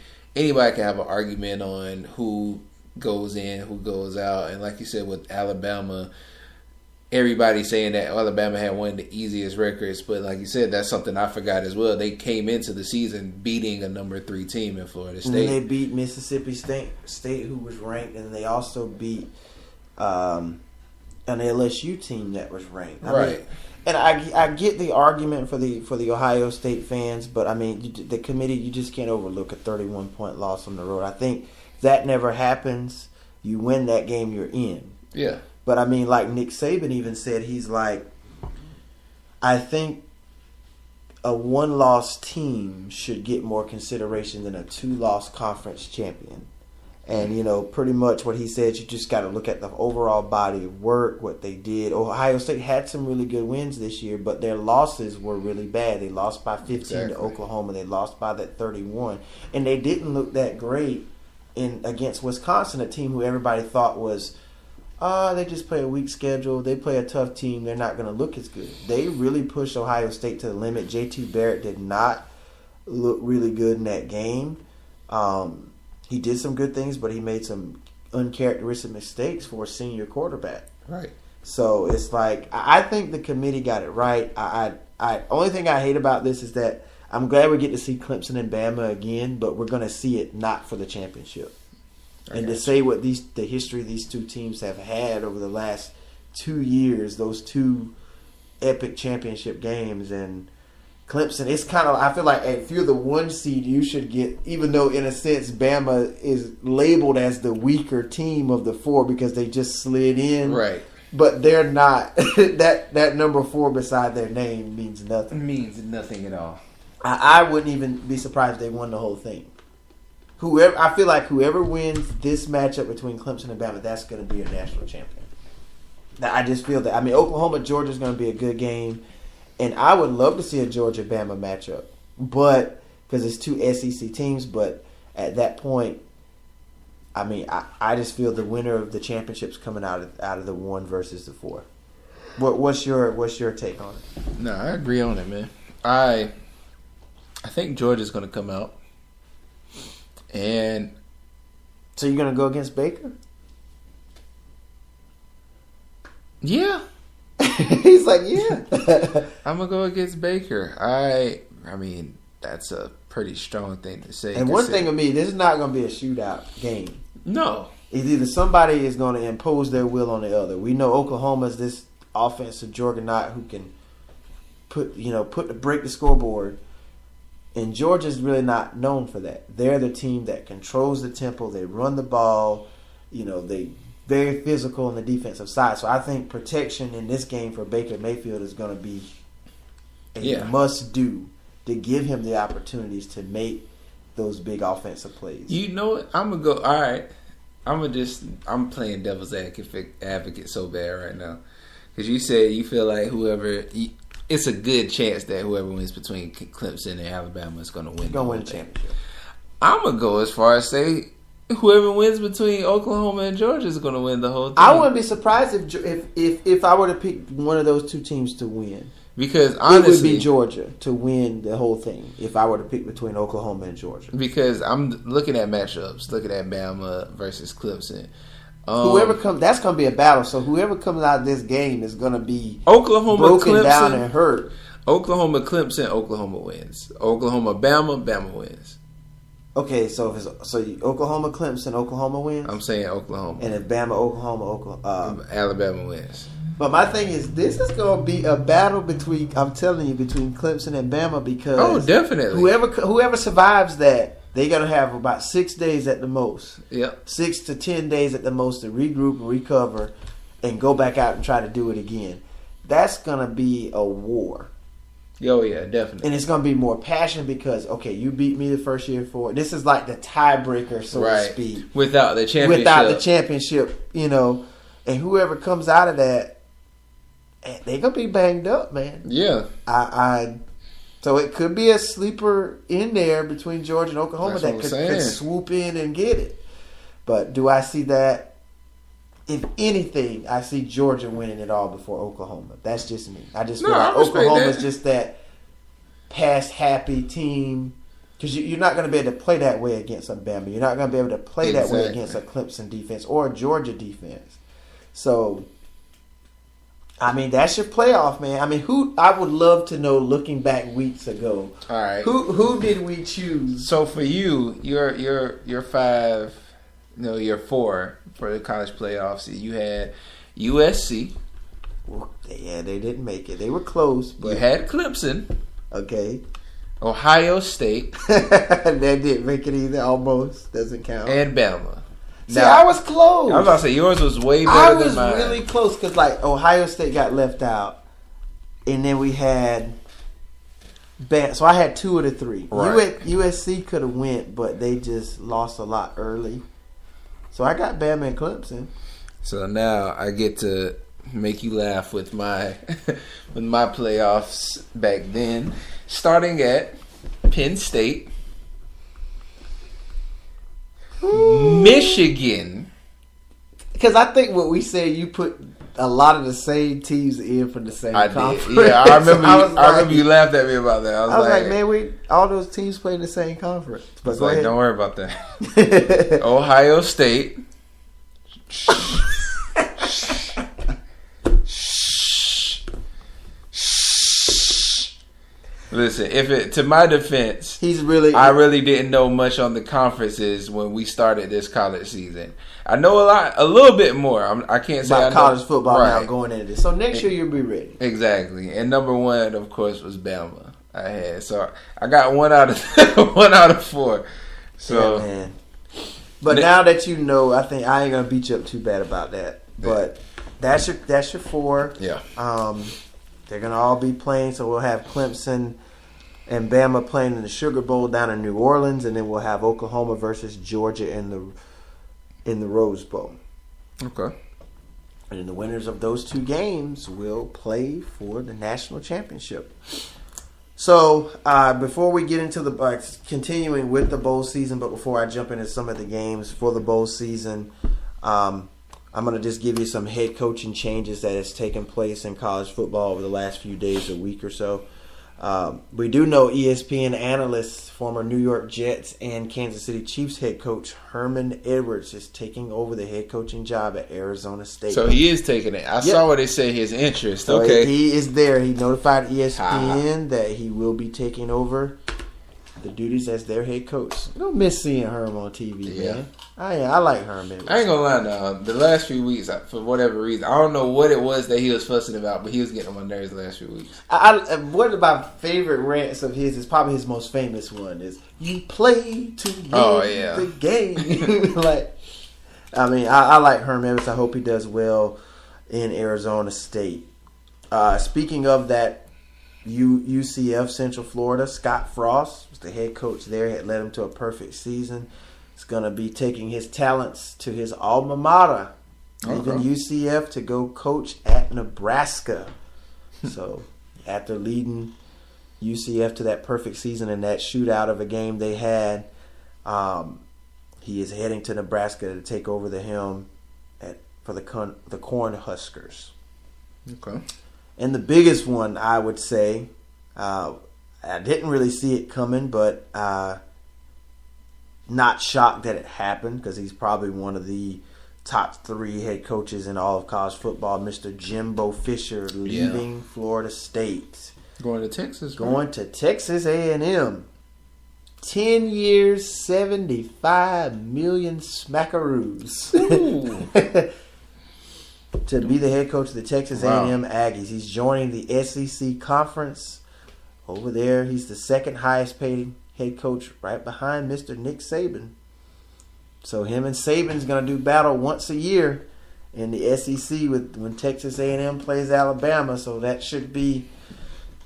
can have an argument on who goes in, who goes out. And like you said, with Alabama, everybody's saying that Alabama had one of the easiest records. But like you said, that's something I forgot as well. They came into the season beating a number 3 team in Florida State. And they beat Mississippi State, who was ranked, and they also beat an LSU team that was ranked. I mean, and I get the argument for the Ohio State fans, but I mean, the committee, you just can't overlook a 31-point loss on the road. I think that never happens. You win that game, you're in. Yeah. But I mean, like Nick Saban even said, he's like, I think a 1-loss team should get more consideration than a 2-loss conference champion. And, pretty much what he said, you just got to look at the overall body of work, what they did. Ohio State had some really good wins this year, but their losses were really bad. They lost by 15 to Oklahoma. They lost by that 31. And they didn't look that great against Wisconsin, a team who everybody thought was, they just play a weak schedule. They play a tough team. They're not going to look as good. They really pushed Ohio State to the limit. JT Barrett did not look really good in that game. He did some good things, but he made some uncharacteristic mistakes for a senior quarterback. Right. So it's like, I think the committee got it right. Only thing I hate about this is that I'm glad we get to see Clemson and Bama again, but we're going to see it not for the championship. And to say what the history these 2 teams have had over the last 2 years, those 2 epic championship games, and Clemson, it's kind of, I feel like if you're the 1 seed, you should get, even though in a sense Bama is labeled as the weaker team of the 4 because they just slid in. Right. But they're not. that number 4 beside their name means nothing. It means nothing at all. I wouldn't even be surprised if they won the whole thing. I feel like whoever wins this matchup between Clemson and Bama, that's going to be a national champion. I just feel that. I mean, Oklahoma Georgia is going to be a good game, and I would love to see a Georgia Bama matchup, but because it's two SEC teams. But at that point, I mean, I just feel the winner of the championship's coming out of the 1 versus the 4. What's your take on it? No, I agree on it, man. I think Georgia's going to come out, and so you're going to go against Baker? Yeah. He's like, yeah. I'm going to go against Baker. I mean, that's a pretty strong thing to say. And one thing with me, this is not going to be a shootout game. No. It's either somebody is going to impose their will on the other. We know Oklahoma's this offensive juggernaut who can break the scoreboard. And Georgia's really not known for that. They're the team that controls the tempo. They run the ball. They very physical on the defensive side. So I think protection in this game for Baker Mayfield is going to be a must-do to give him the opportunities to make those big offensive plays. You know what? I'm going to go, all right. I'm playing devil's advocate so bad right now. Because you said you feel like it's a good chance that whoever wins between Clemson and Alabama is going to win. Going to win the championship. I'm going to go as far as say whoever wins between Oklahoma and Georgia is going to win the whole thing. I wouldn't be surprised if I were to pick one of those two teams to win. Because honestly, it would be Georgia to win the whole thing if I were to pick between Oklahoma and Georgia. Because I'm looking at matchups, looking at Bama versus Clemson. Whoever comes, that's going to be a battle. So whoever comes out of this game is going to be Oklahoma, broken Clemson, down and hurt. Oklahoma, Clemson, Oklahoma wins. Oklahoma, Bama wins. Okay, so Oklahoma, Clemson, Oklahoma wins. I'm saying Oklahoma. And if Bama, Oklahoma, Alabama wins. But my thing is, this is going to be a battle between Clemson and Bama because definitely whoever survives that, they're going to have about 6 days at the most. Yep. 6 to 10 days at the most to regroup and recover and go back out and try to do it again. That's going to be a war. Oh, yeah, definitely. And it's going to be more passion because, okay, you beat me the first year for it. This is like the tiebreaker, so to speak. Without the championship. And whoever comes out of that, they're going to be banged up, man. Yeah. So it could be a sleeper in there between Georgia and Oklahoma that could swoop in and get it. But do I see that? If anything, I see Georgia winning it all before Oklahoma. That's just me. I just feel like Oklahoma's just that past happy team. Because you're not going to be able to play that way against a Bama. You're not going to be able to play that way against a Clemson defense or a Georgia defense. So, I mean, that's your playoff, man. I mean, I would love to know, looking back weeks ago. All right. Who did we choose? So for you, you're 5, you're 4 for the college playoffs. You had USC. Well, yeah, they didn't make it. They were close. But you had Clemson. Okay. Ohio State. They didn't make it either. Almost. Doesn't count. And Bama. See, I was close. I was about to say, yours was way better than mine. I was really close because, Ohio State got left out. And then we had so I had 2 of the 3. Right. USC could have went, but they just lost a lot early. So I got Bama and Clemson. So now I get to make you laugh with my with my playoffs back then. Starting at Penn State. Michigan. Because I think what we said, you put a lot of the same teams in for the same conference. Did. Yeah, I remember. I remember you laughed at me about that. I was like, man, all those teams play in the same conference. But go ahead. Don't worry about that. Ohio State. Listen, to my defense, I really didn't know much on the conferences when we started this college season. I know a little bit more. I can't say about college football now going into this. So next year you'll be ready. Exactly. And number 1, of course, was Bama. I had I got 1 out of 4. So, yeah, man. But now that you know, I think I ain't gonna beat you up too bad about that. But that's your 4. Yeah. They're gonna all be playing. So we'll have Clemson and Bama playing in the Sugar Bowl down in New Orleans, and then we'll have Oklahoma versus Georgia in the Rose Bowl. Okay. And the winners of those 2 games will play for the national championship. So, before we get into the continuing with the bowl season, but before I jump into some of the games for the bowl season, I'm going to just give you some head coaching changes that has taken place in college football over the last few days, a week or so. We do know ESPN analyst, former New York Jets and Kansas City Chiefs head coach Herman Edwards is taking over the head coaching job at Arizona State. So he is taking it. I saw where they say his interest. So okay. He is there. He notified ESPN that he will be taking over the duties as their head coach. I don't miss seeing Herm on TV, man. I like Herm Edwards. I ain't gonna lie now. The last few weeks, for whatever reason, I don't know what it was that he was fussing about, but he was getting on my nerves the last few weeks. One of my favorite rants of his is probably his most famous one is, "You play to win the game." I like Herm Edwards. I hope he does well in Arizona State. Speaking of that, UCF, Central Florida, Scott Frost was the head coach there, had led him to a perfect season. He's going to be taking his talents to his alma mater, leaving UCF to go coach at Nebraska. So, after leading UCF to that perfect season in that shootout of a game they had, he is heading to Nebraska to take over the helm for the Cornhuskers. Okay. And the biggest one, I would say, I didn't really see it coming, but not shocked that it happened because he's probably one of the top 3 head coaches in all of college football. Mr. Jimbo Fisher leaving Florida State. Going to Texas. Going to Texas A&M. 10 years, 75 million smackaroos. To be the head coach of the Texas A&M Aggies. He's joining the SEC Conference. Over there, he's the second highest paid head coach right behind Mr. Nick Saban. So him and Saban's going to do battle once a year in the SEC when Texas A&M plays Alabama. So that should be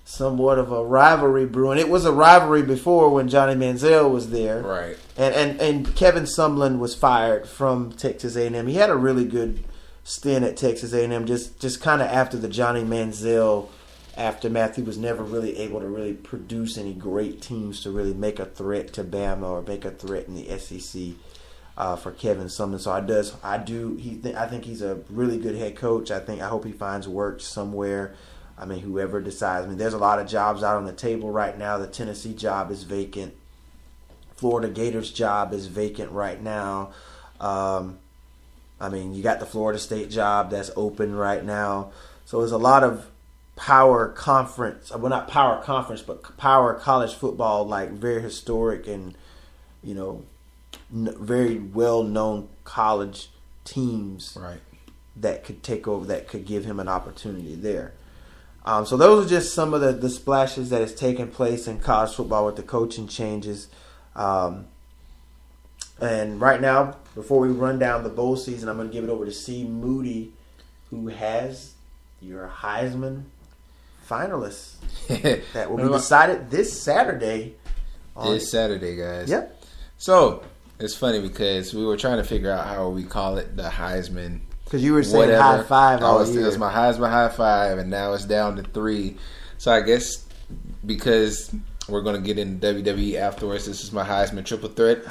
somewhat of a rivalry brewing. It was a rivalry before when Johnny Manziel was there. Right. And Kevin Sumlin was fired from Texas A&M. He had a really good stint at Texas A&M just kind of after the Johnny Manziel aftermath. He was never really able to really produce any great teams to really make a threat to Bama or make a threat in the SEC for Kevin Sumlin. So I think he's a really good head coach. I hope he finds work somewhere. I mean, whoever decides. I mean, there's a lot of jobs out on the table right now. The Tennessee job is vacant. Florida Gators job is vacant right now. You got the Florida State job that's open right now. So there's a lot of power conference, well, not power conference, but power college football, like very historic and, very well-known college teams that could take over, that could give him an opportunity there. So those are just some of the splashes that has taken place in college football with the coaching changes. And right now, before we run down the bowl season, I'm going to give it over to C. Moody, who has your Heisman finalists that will be decided this Saturday. This Saturday, guys. Yep. So, it's funny because we were trying to figure out how we call it the Heisman. Because you were saying high five all year. It was my Heisman high five, and now it's down to 3. So I guess because we're going to get into WWE afterwards, this is my Heisman triple threat.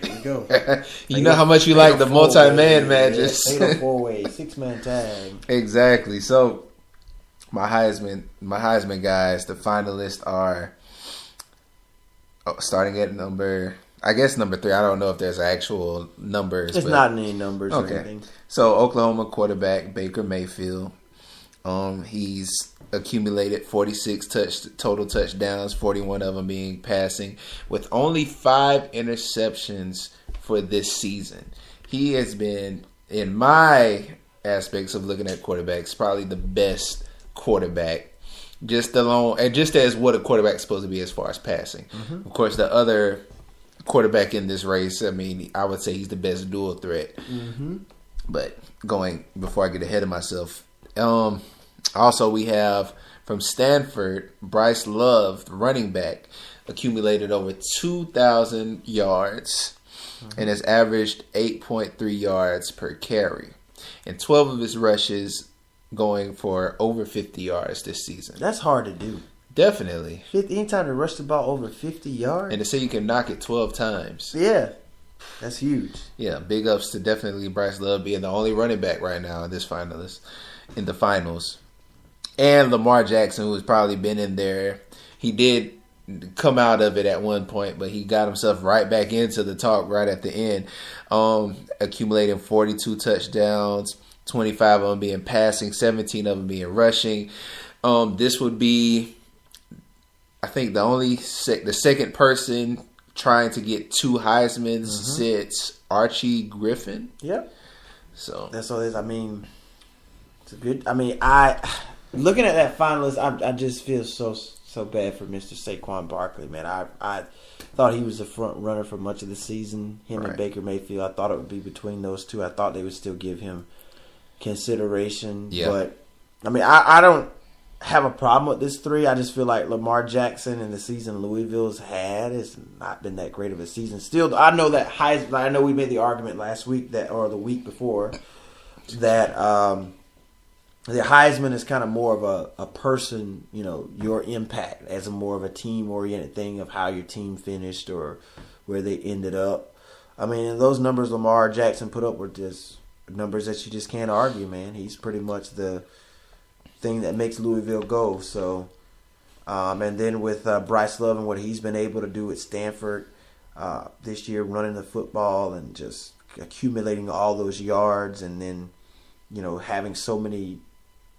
Here you go. You know how much you like the multi-man matches. 8 4-way, 6-man tag. Exactly. So my Heisman guys, the finalists are starting at number 3. I don't know if there's actual numbers. It's not any numbers or anything. So Oklahoma quarterback Baker Mayfield. He's accumulated 46 total touchdowns, 41 of them being passing, with only 5 interceptions for this season. He has been, in my aspects of looking at quarterbacks, probably the best quarterback. Just as what a quarterback's supposed to be as far as passing. Mm-hmm. Of course, the other quarterback in this race, I would say he's the best dual threat. Mm-hmm. But before I get ahead of myself, also we have from Stanford, Bryce Love, running back, accumulated over 2,000 yards and has averaged 8.3 yards per carry. and 12 of his rushes going for over 50 yards this season. That's hard to do. Definitely. Anytime to rush the ball over 50 yards. And to say you can knock it 12 times. Yeah. That's huge. Yeah, big ups to definitely Bryce Love being the only running back right now in the finals. And Lamar Jackson, who's probably been in there. He did come out of it at one point, but he got himself right back into the talk right at the end. Accumulating 42 touchdowns, 25 of them being passing, 17 of them being rushing. This would be, I think, the second person trying to get 2 Heismans since Archie Griffin. Yep. So that's all it is. I mean, it's a good. I mean, looking at that finalist, I just feel so bad for Mr. Saquon Barkley, man. I thought he was the front runner for much of the season. Him and Baker Mayfield. I thought it would be between those two. I thought they would still give him consideration. Yeah. But I mean, I don't have a problem with this 3. I just feel like Lamar Jackson and the season Louisville's had has not been that great of a season. Still, I know that Heisman. I know we made the argument last week or the week before that the Heisman is kind of more of a person, your impact as a more of a team oriented thing of how your team finished or where they ended up. I mean, those numbers Lamar Jackson put up were just numbers that you just can't argue, man. He's pretty much the thing that makes Louisville go. So, and then with Bryce Love and what he's been able to do at Stanford this year, running the football and just accumulating all those yards, and then having so many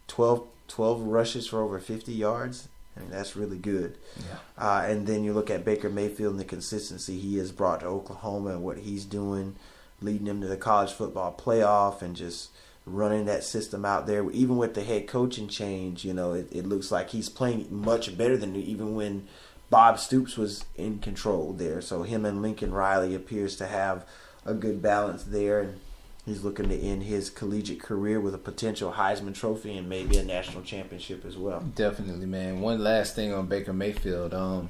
12 rushes for over 50 yards. I mean, that's really good. Yeah. And then you look at Baker Mayfield and the consistency he has brought to Oklahoma and what he's doing, leading them to the college football playoff and just running that system out there. Even with the head coaching change, it looks like he's playing much better than even when Bob Stoops was in control there. So him and Lincoln Riley appears to have a good balance there, and he's looking to end his collegiate career with a potential Heisman Trophy and maybe a national championship as well. Definitely, man. One last thing on Baker Mayfield. What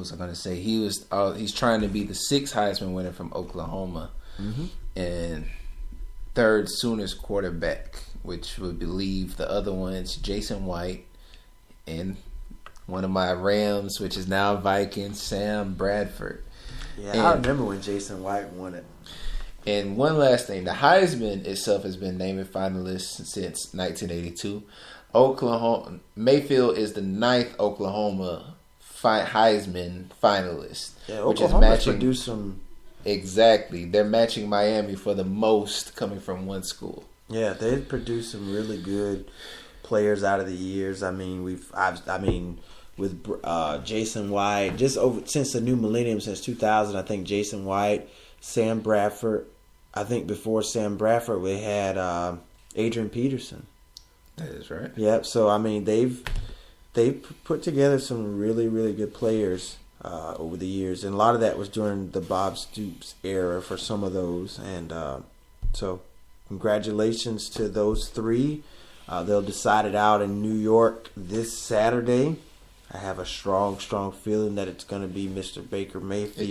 was I going to say? He's trying to be the 6th Heisman winner from Oklahoma, and 3rd Sooners quarterback, which would believe the other ones, Jason White, and one of my Rams, which is now Vikings, Sam Bradford. Yeah, I remember when Jason White won it. And one last thing, the Heisman itself has been named finalists since 1982. Mayfield is the 9th Oklahoma Heisman finalist, which is matching. Exactly, they're matching Miami for the most coming from one school. Yeah, they've produced some really good players out of the years. I mean, with Jason White, since the new millennium, since 2000, I think Jason White, Sam Bradford. I think before Sam Bradford, we had Adrian Peterson. That is right. Yep. So I mean, they've put together some really, really good players over the years, and a lot of that was during the Bob Stoops era for some of those. And so, congratulations to those 3. They'll decide it out in New York this Saturday. I have a strong feeling that it's going to be Mr. Baker Mayfield.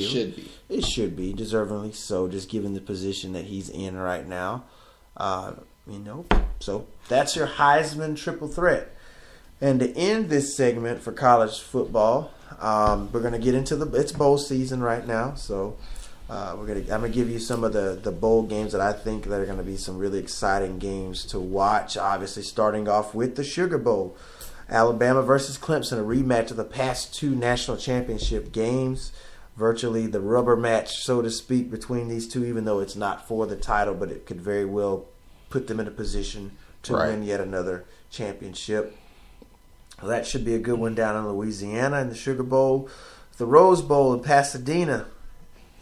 It should be, deservingly so, just given the position that he's in right now. So that's your Heisman triple threat. And to end this segment for college football, we're going to get into it's bowl season right now. So I'm going to give you some of the bowl games that I think that are going to be some really exciting games to watch. Obviously, starting off with the Sugar Bowl. Alabama versus Clemson, a rematch of the past 2 national championship games. Virtually the rubber match, so to speak, between these two, even though it's not for the title, but it could very well put them in a position to win yet another championship. Well, that should be a good one down in Louisiana in the Sugar Bowl. The Rose Bowl in Pasadena,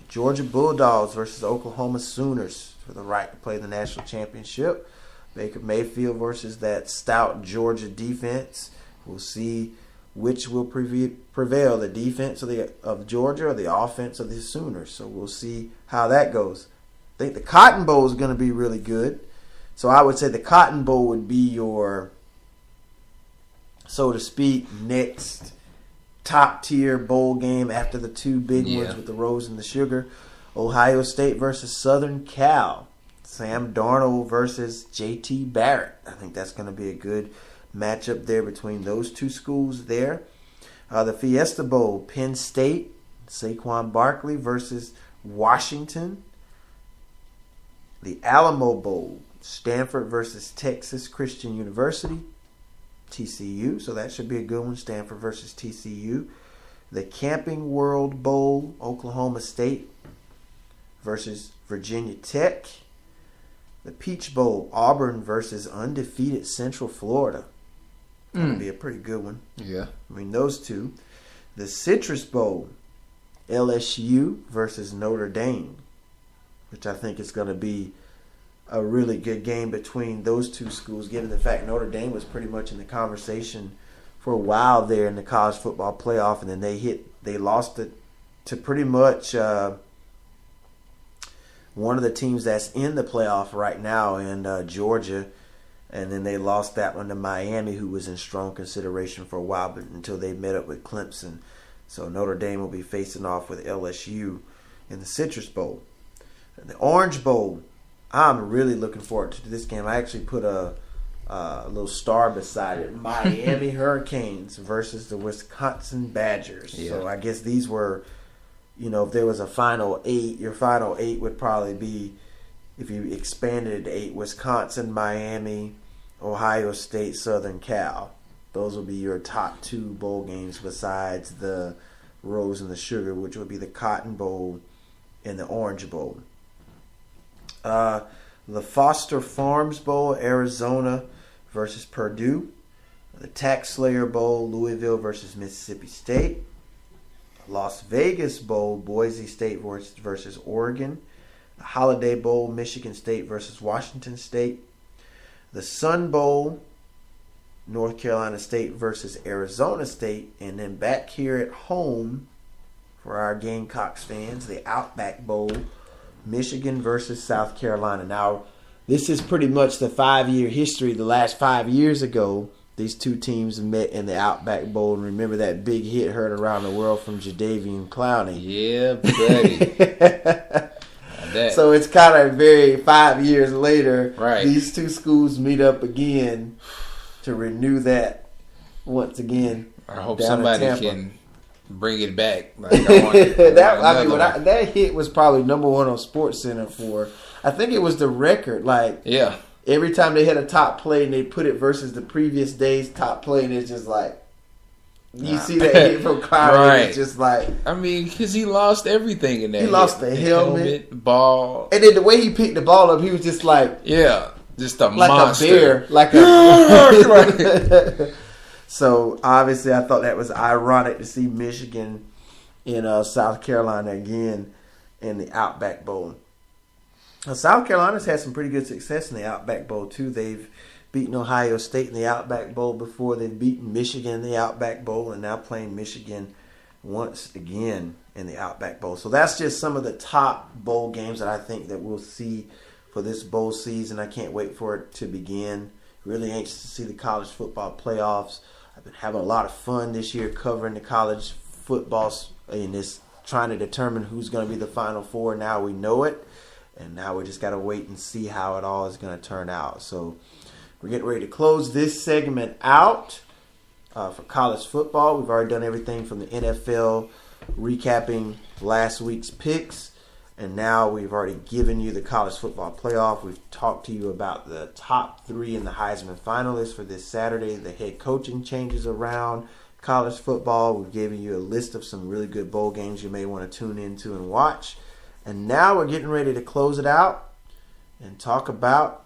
Georgia Bulldogs versus Oklahoma Sooners for the right to play the national championship. Baker Mayfield versus that stout Georgia defense. We'll see which will prevail, the defense of Georgia or the offense of the Sooners. So we'll see how that goes. I think the Cotton Bowl is going to be really good. So I would say the Cotton Bowl would be your, so to speak, next top-tier bowl game after the 2 big ones with the Rose and the Sugar. Ohio State versus Southern Cal. Sam Darnold versus J.T. Barrett. I think that's going to be a good matchup there between those two schools there. The Fiesta Bowl, Penn State, Saquon Barkley versus Washington. The Alamo Bowl, Stanford versus Texas Christian University, TCU. So that should be a good one, Stanford versus TCU. The Camping World Bowl, Oklahoma State versus Virginia Tech. The Peach Bowl, Auburn versus undefeated Central Florida. That'll be a pretty good one. Yeah. I mean, those two. The Citrus Bowl, LSU versus Notre Dame, which I think is going to be a really good game between those two schools, given the fact Notre Dame was pretty much in the conversation for a while there in the college football playoff, and then they lost it to pretty much one of the teams that's in the playoff right now in Georgia. And then they lost that one to Miami, who was in strong consideration for a while, but until they met up with Clemson. So Notre Dame will be facing off with LSU in the Citrus Bowl. And the Orange Bowl, I'm really looking forward to this game. I actually put a little star beside it. Miami Hurricanes versus the Wisconsin Badgers. Yeah. So I guess these were, if there was a final 8, your final 8 would probably be, if you expanded it to 8, Wisconsin, Miami, Ohio State, Southern Cal. Those will be your top 2 bowl games besides the Rose and the Sugar, which would be the Cotton Bowl and the Orange Bowl. The Foster Farms Bowl, Arizona versus Purdue. The Tax Slayer Bowl, Louisville versus Mississippi State. Las Vegas Bowl, Boise State versus Oregon. The Holiday Bowl, Michigan State versus Washington State. The Sun Bowl, North Carolina State versus Arizona State. And then back here at home, for our Gamecocks fans, the Outback Bowl, Michigan versus South Carolina. Now, this is pretty much the 5-year history. The last 5 years ago, these two teams met in the Outback Bowl. And remember that big hit heard around the world from Jadeveon Clowney. Yeah, buddy. So it's kind of 5 years later, right, these two schools meet up again to renew that once again. I hope somebody can bring it back. That hit was probably number 1 on SportsCenter for, I think it was the record. Yeah. Every time they hit a top play and they put it versus the previous day's top play, and it's just like, you see that hit from Clowney, right. It's just like, I mean, because he lost everything in that. He lost the helmet, ball, and then the way he picked the ball up, he was just like, yeah, just a like monster, like a bear, So obviously, I thought that was ironic to see Michigan in South Carolina again in the Outback Bowl. Now, South Carolina's had some pretty good success in the Outback Bowl too. They've beaten Ohio State in the Outback Bowl before. They've beaten Michigan in the Outback Bowl, and now playing Michigan once again in the Outback Bowl. So that's just some of the top bowl games that I think that we'll see for this bowl season. I can't wait for it to begin. Really anxious to see the college football playoffs. I've been having a lot of fun this year covering the college football in this, trying to determine who's going to be the Final Four. Now we know it, and now we just got to wait and see how it all is going to turn out. So we're getting ready to close this segment out for college football. We've already done everything from the NFL, recapping last week's picks, and now we've already given you the college football playoff. We've talked to you about the top 3 in the Heisman finalists for this Saturday, the head coaching changes around college football. We've given you a list of some really good bowl games you may want to tune into and watch. And now we're getting ready to close it out and talk about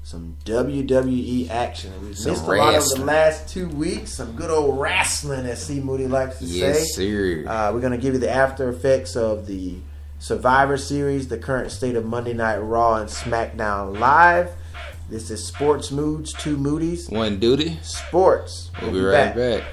some WWE action. We've missed a lot of the last 2 weeks. Some good old wrestling, as C. Moody likes to say. Yes, sir. We're going to give you the after effects of the Survivor Series, the current state of Monday Night Raw and SmackDown Live. This is Sports Moods, 2 Moodies. 1 Duty. Sports. We'll be right back.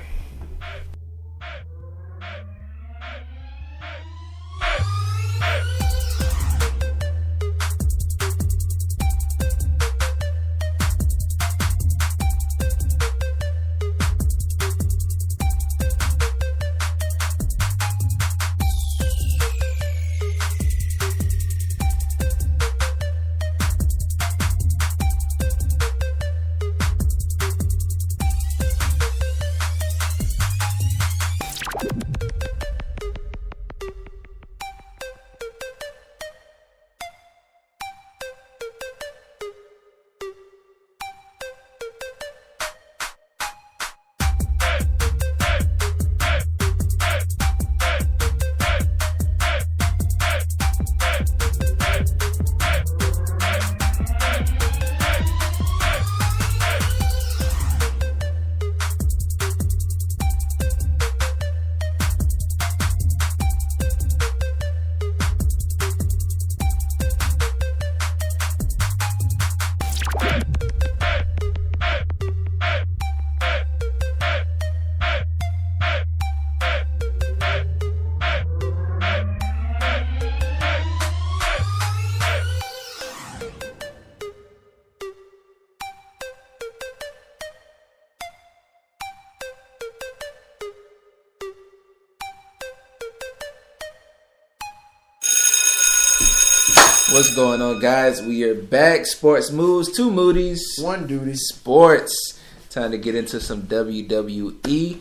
What's going on, guys? We are back. Sports moves, 2 Moody's, 1 duty. Sports. Time to get into some WWE.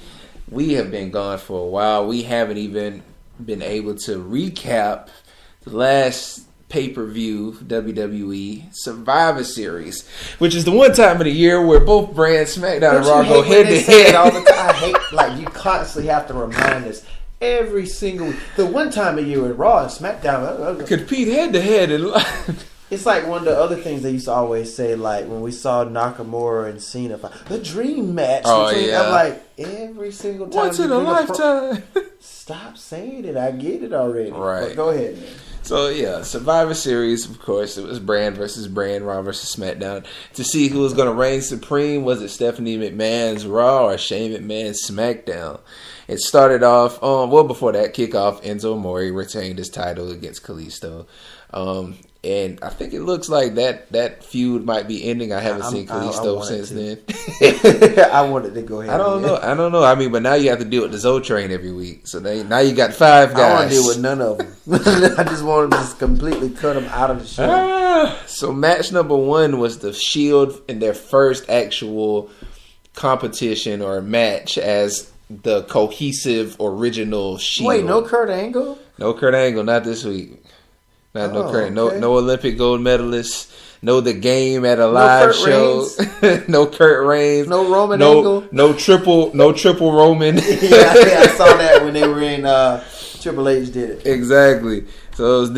We have been gone for a while. We haven't even been able to recap the last pay-per-view WWE Survivor Series, which is the one time of the year where both brands, SmackDown and Raw, go head to head. I hate, like, you constantly have to remind us every single week. The one time of year where Raw and SmackDown compete head to head. It's like one of the other things they used to always say, like when we saw Nakamura and Cena fight, the dream match. Yeah. I'm like, every single time. Once in a lifetime. Stop saying it. I get it already. Right. But go ahead, man. So, yeah, Survivor Series, of course, it was brand versus brand, Raw versus SmackDown. To see who was going to reign supreme, was it Stephanie McMahon's Raw or Shane McMahon's SmackDown? It started off, before that kickoff, Enzo Amore retained his title against Kalisto. And I think it looks like that feud might be ending. I haven't seen Kalisto since then. I wanted to go ahead. I don't know. I mean, but now you have to deal with the Zoe Train every week. So now you got 5 guys. I don't want to deal with none of them. I just want to just completely cut them out of the show. So match number 1 was the Shield in their first actual competition or match as the cohesive original Shield. Wait, no Kurt Angle? No Kurt Angle, not this week. No Kurt. Okay. No Olympic gold medalists. No The Game at a live show. No Kurt Reigns. No Roman Angle. No triple Roman. yeah, I saw that when they were in Triple H did it. Exactly. So it was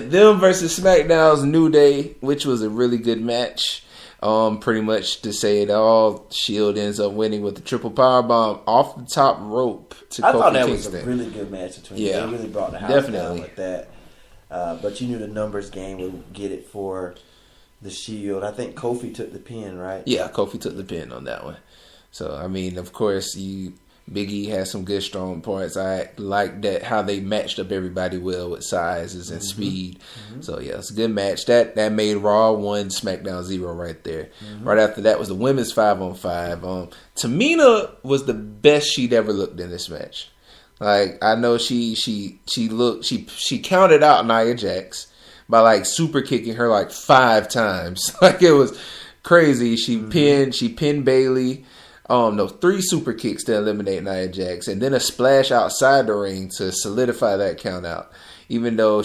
them versus SmackDown's New Day, which was a really good match. Pretty much to say it all, Shield ends up winning with the triple powerbomb off the top rope to Kofi Kingston. I thought that was a really good match between them. They really brought the house down with that. But you knew the numbers game would get it for the Shield. I think Kofi took the pin, right? Yeah, Kofi took the pin on that one. So, I mean, of course, Big E has some good strong points. I like that how they matched up everybody well with sizes and speed. Mm-hmm. So, yeah, it's a good match. That made Raw 1, SmackDown 0 right there. Mm-hmm. Right after that was the women's 5-on-5. Tamina was the best she'd ever looked in this match. Like, I know she counted out Nia Jax by like super kicking her like 5 times. Like, it was crazy. She pinned Bayley. 3 super kicks to eliminate Nia Jax, and then a splash outside the ring to solidify that count out. Even though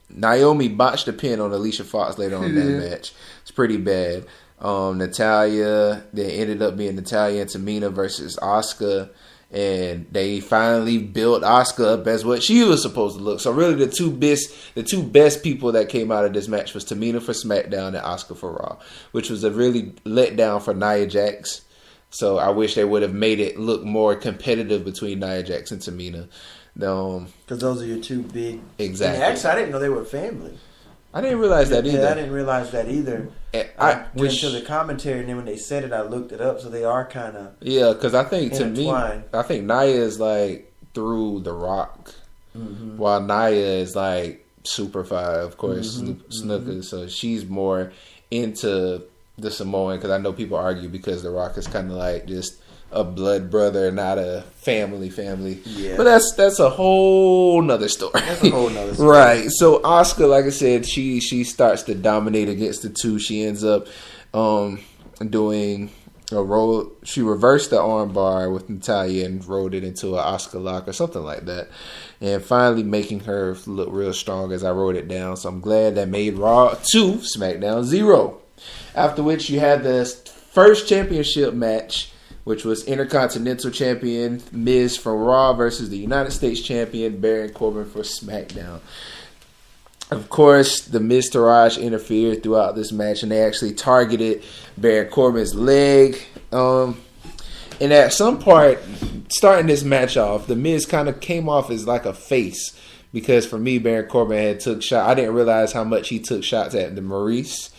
Naomi botched a pin on Alicia Fox later on in that match. It's pretty bad. Natalya, they ended up being Natalya and Tamina versus Asuka. And they finally built Asuka up as what she was supposed to look. So really, the two best people that came out of this match was Tamina for SmackDown and Asuka for Raw, which was a really letdown for Nia Jax. So I wish they would have made it look more competitive between Nia Jax and Tamina. Because those are your 2 big. Exactly. Actually, I didn't know they were family. I didn't realize that either. I didn't realize that either. Until the commentary, and then when they said it, I looked it up. So they are kind of because I think I think Nia is like through The Rock, while Nia is like Superfly, of course, Snuka. So she's more into the Samoan, because I know people argue because The Rock is kind of like just a blood brother, not a family. Yeah. But that's a whole nother story. Right. So Asuka, like I said, she starts to dominate against the 2. She ends up doing a roll. She reversed the arm bar with Natalya and rolled it into an Asuka lock or something like that. And finally making her look real strong as I wrote it down. So I'm glad that made Raw 2, SmackDown 0. After which you had the first championship match, which was Intercontinental Champion Miz from Raw versus the United States Champion Baron Corbin for SmackDown. Of course, the Miz Taraj interfered throughout this match, and they actually targeted Baron Corbin's leg. And at some part, starting this match off, the Miz kind of came off as like a face, because for me, Baron Corbin had took shot. I didn't realize how much he took shots at the Maurice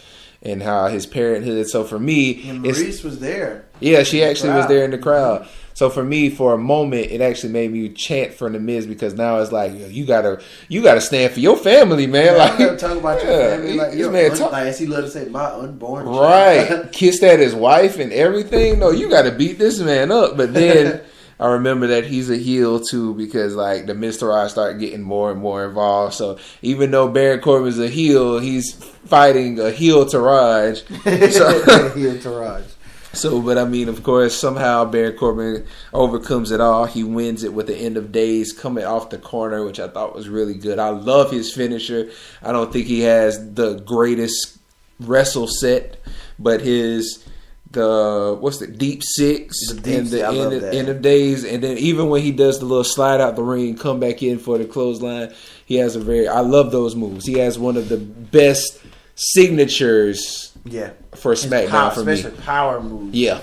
and how his parenthood. So for me, Maurice was there. Yeah, she actually was there in the crowd. So for me, for a moment, it actually made me chant for the Miz, because now it's like, you gotta stand for your family, man. Yeah, like, talk about your family, like this man like as he loved to say, my unborn child. Right, kissed at his wife and everything. No, you got to beat this man up. But then I remember that he's a heel too because like the Mr. started getting more and more involved. So even though Baron Corbin's a heel, he's fighting a heel Taraj. So, heel Taraj. So, but I mean, of course, somehow Baron Corbin overcomes it all. He wins it with the end of days coming off the corner, which I thought was really good. I love his finisher. I don't think he has the greatest wrestle set, but what's the deep six and the end of days, and then even when he does the little slide out the ring, come back in for the clothesline, he has I love those moves. He has one of the best signatures. Yeah, for SmackDown for me, especially power moves. Yeah,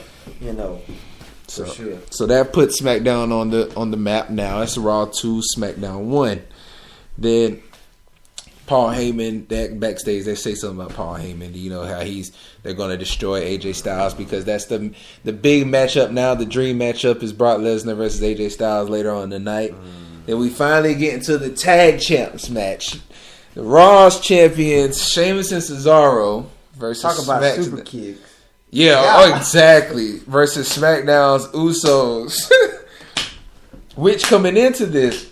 for sure. So that puts SmackDown on the map now. It's Raw 2, SmackDown 1. Then Paul Heyman, that backstage, they say something about Paul Heyman. You know how they're going to destroy AJ Styles because that's the big matchup now. The dream matchup is Brock Lesnar versus AJ Styles later on in the night. Then we finally get into the tag champs match. The Raw's champions, Sheamus and Cesaro. Versus talk about super kicks. Yeah, exactly. Versus SmackDown's Usos. Which coming into this.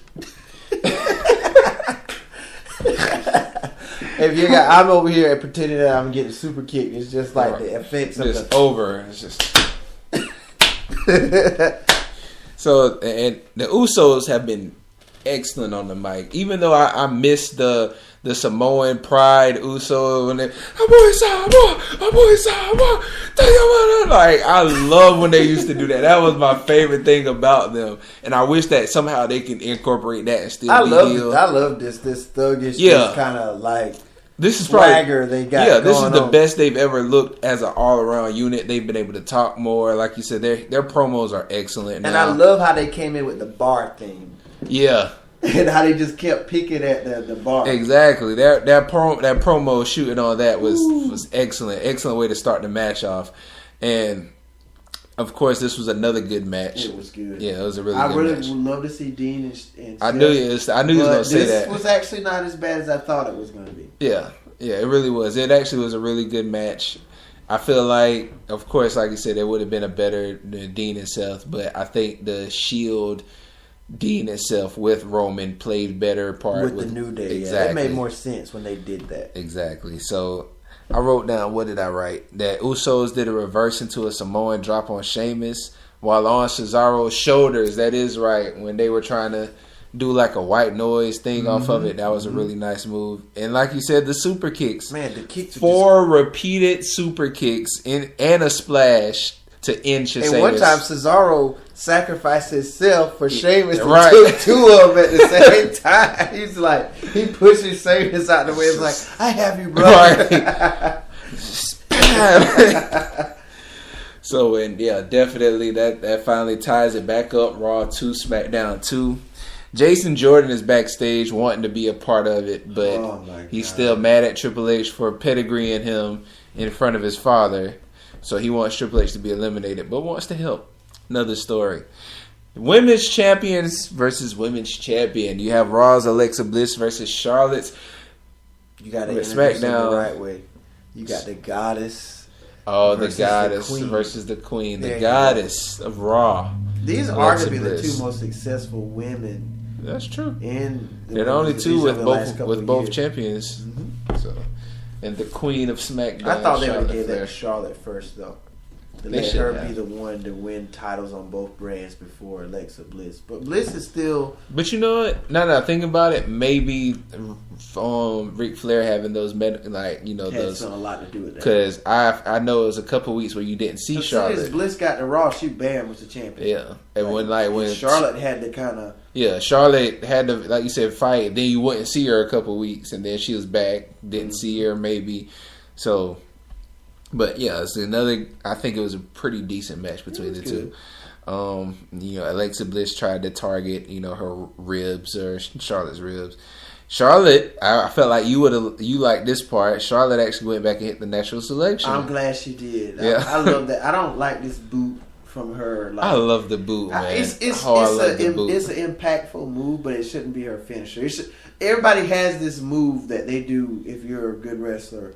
I'm over here pretending that I'm getting super kicked. It's just like the effects of the over. It's just. So, and the Usos have been excellent on the mic. Even though I missed the Samoan pride Uso when they like I love when they used to do that. That was my favorite thing about them, and I wish that somehow they can incorporate that and still. I love this thuggish kind of like this is swagger they got. Yeah, this is the best they've ever looked as an all around unit. They've been able to talk more, like you said. Their promos are excellent, and I love how they came in with the bar theme. Yeah. And how they just kept picking at the bar. Exactly. That promo shooting on that was excellent. Excellent way to start the match off. And of course, this was another good match. It was good. Yeah, it was a really good match. I would love to see Dean and Seth. I knew he was going to say that. This was actually not as bad as I thought it was going to be. Yeah, it really was. It actually was a really good match. I feel like, of course, like you said, there would have been a better Dean and Seth, but I think the Shield Dean itself with Roman played better part with the New Day. Exactly. Yeah, that made more sense when they did that. Exactly. So I wrote down, what did I write? That Usos did a reverse into a Samoan drop on Sheamus while on Cesaro's shoulders. That is right. When they were trying to do like a white noise thing off of it, that was a really nice move. And like you said, the super kicks. Man, the kicks are 4 repeated super kicks and a splash to end Sheamus. And one time Cesaro sacrificed himself for Sheamus and right. took 2 of them at the same time. He's like, he pushes Sheamus out the way. It's like, I have you, brother. Right. So, and yeah, definitely that finally ties it back up. Raw 2, SmackDown 2. Jason Jordan is backstage wanting to be a part of it, but he's still mad at Triple H for pedigreeing him in front of his father. So he wants Triple H to be eliminated, but wants to help. Another story. Women's champions versus women's champion. You have Raw's Alexa Bliss versus Charlotte's. You got to introduce them the right way. You got the goddess. Oh, the goddess versus the queen. The goddess of Raw. These are arguably the 2 most successful women. That's true. They're the only 2 with both champions. Mm-hmm. So, and the queen of SmackDown. I thought they would give that to Charlotte first, though. To let her be the one to win titles on both brands before Alexa Bliss. But Bliss is still... But you know what? Now that I think about it, maybe Ric Flair having those those had a lot to do with that. Because I know it was a couple weeks where you didn't see Charlotte. As soon as Bliss got the Raw, she bam was the champion. Yeah, and when Charlotte had to kind of Charlotte had to, like you said, fight. Then you wouldn't see her a couple weeks, and then she was back. Didn't see her maybe. So. But yeah, it's another. I think it was a pretty decent match between the 2. Alexa Bliss tried to target, her ribs or Charlotte's ribs. Charlotte, I felt like you liked this part. Charlotte actually went back and hit the natural selection. I'm glad she did. Yeah. I love that. I don't like this boot from her. I love the boot, man. It's an impactful move, but it shouldn't be her finisher. Everybody has this move that they do if you're a good wrestler.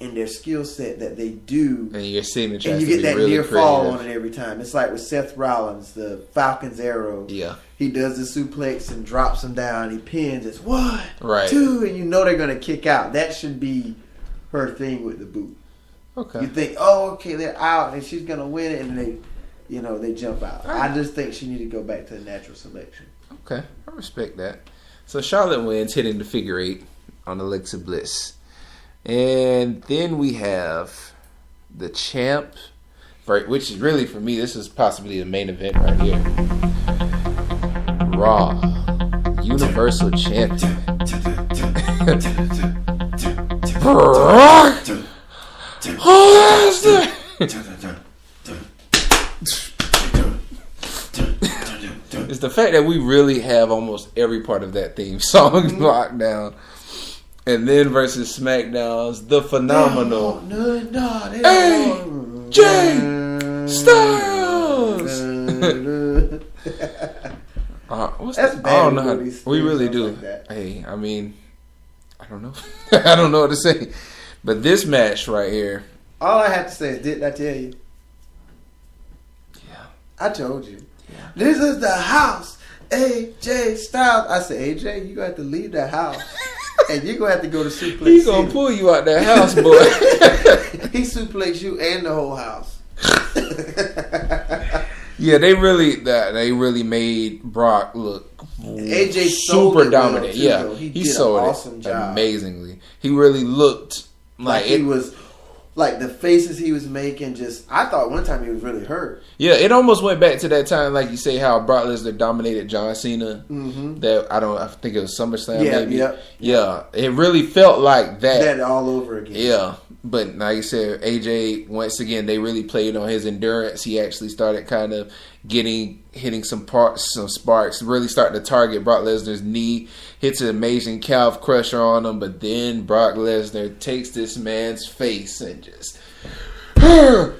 and their skill set that they do. And your signature, and you get that really near fall on it every time. It's like with Seth Rollins, the Falcon's Arrow. Yeah. He does the suplex and drops him down. He pins. It's 1, right. 2, and you know they're going to kick out. That should be her thing with the boot. Okay. You think, oh, okay, they're out, and she's going to win it, and they jump out. I just think she need to go back to the natural selection. Okay, I respect that. So Charlotte wins, hitting the figure 8 on Alexa Bliss. And then we have the champ, which is really, for me, this is possibly the main event right here. Raw Universal Champion. Brock Lesnar. It's the fact that we really have almost every part of that theme song locked down. And then versus SmackDown's the phenomenal AJ Styles. That's bad. I don't know how, we really do. Like hey, I mean, I don't know. I don't know what to say. But this match right here. All I have to say is, didn't I tell you? Yeah. I told you. Yeah. This is the house. AJ Styles. I said, AJ, you're going to have to leave the house. And you're going to have to go to Suplex He's going to pull you out that house, boy. He suplex you and the whole house. Yeah, they really made Brock look AJ super dominant. Well too, yeah, he sold an it awesome job. Amazingly. He really looked like he was. Like the faces he was making, I thought one time he was really hurt. Yeah, it almost went back to that time, like you say, how Brock Lesnar dominated John Cena. Mm-hmm. I think it was SummerSlam. Yeah, maybe. Yep. Yeah, it really felt like that. That all over again. Yeah, but like you said, AJ once again they really played on his endurance. He actually started kind of hitting some sparks, really starting to target Brock Lesnar's knee. Hits an amazing calf crusher on him, but then Brock Lesnar takes this man's face and just it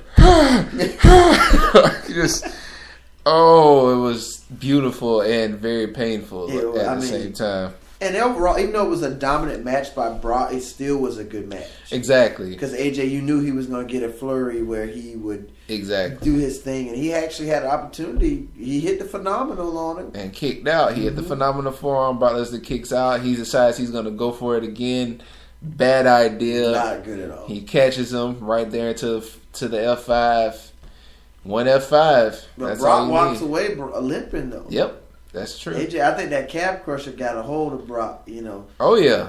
was beautiful and very painful at the same time. And overall, even though it was a dominant match by Brock, it still was a good match. Exactly. Because AJ, you knew he was going to get a flurry where he would do his thing. And he actually had an opportunity. He hit the phenomenal on it. And kicked out. He hit the phenomenal forearm. Brock Lesnar kicks out. He decides he's going to go for it again. Bad idea. Not good at all. He catches him right there to the F5. One F5. But That's Brock walks away limping, though. Yep. That's true. AJ, I think that calf crusher got a hold of Brock, Oh, yeah.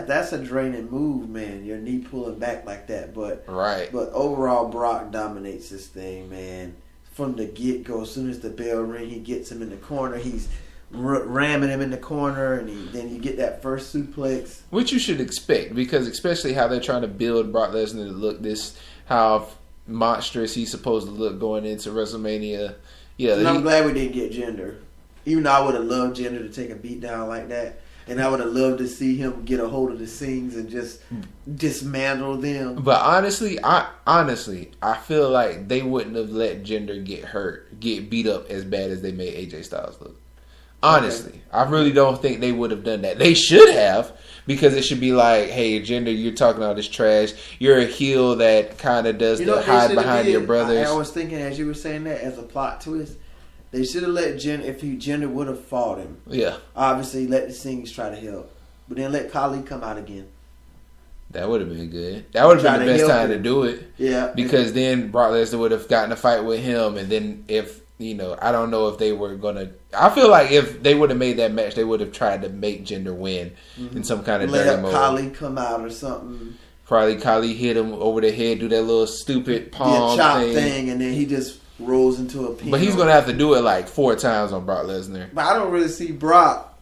That's a draining move, man. Your knee pulling back like that. But overall, Brock dominates this thing, man. From the get-go, as soon as the bell rings, he gets him in the corner. He's ramming him in the corner, and then you get that first suplex. Which you should expect, because especially how they're trying to build Brock Lesnar to look how monstrous he's supposed to look going into WrestleMania. Yeah, and I'm glad we didn't get Jinder. Even though I would have loved Jinder to take a beat down like that. And I would have loved to see him get a hold of the Sings and just dismantle them. But honestly, I feel like they wouldn't have let Jinder get beat up as bad as they made AJ Styles look. Honestly. Okay. I really don't think they would have done that. They should have, because it should be like, hey, Jinder, you're talking all this trash. You're a heel that kind of does the hide behind your brothers. I was thinking, as you were saying that, as a plot twist, they should have let Jinder would have fought him. Yeah. Obviously, let the Sings try to help. But then let Khali come out again. That would have been good. That would have been the best time to do it. Yeah. Because then Brock Lesnar would have gotten a fight with him. And then if, I don't know if they were going to. I feel like if they would have made that match, they would have tried to make Jinder win in some kind of dirty mode. Let Khali come out or something. Probably Khali hit him over the head, do that little stupid palm chop thing, and then he just rolls into a pin. But he's going to have to do it like 4 times on Brock Lesnar. But I don't really see Brock,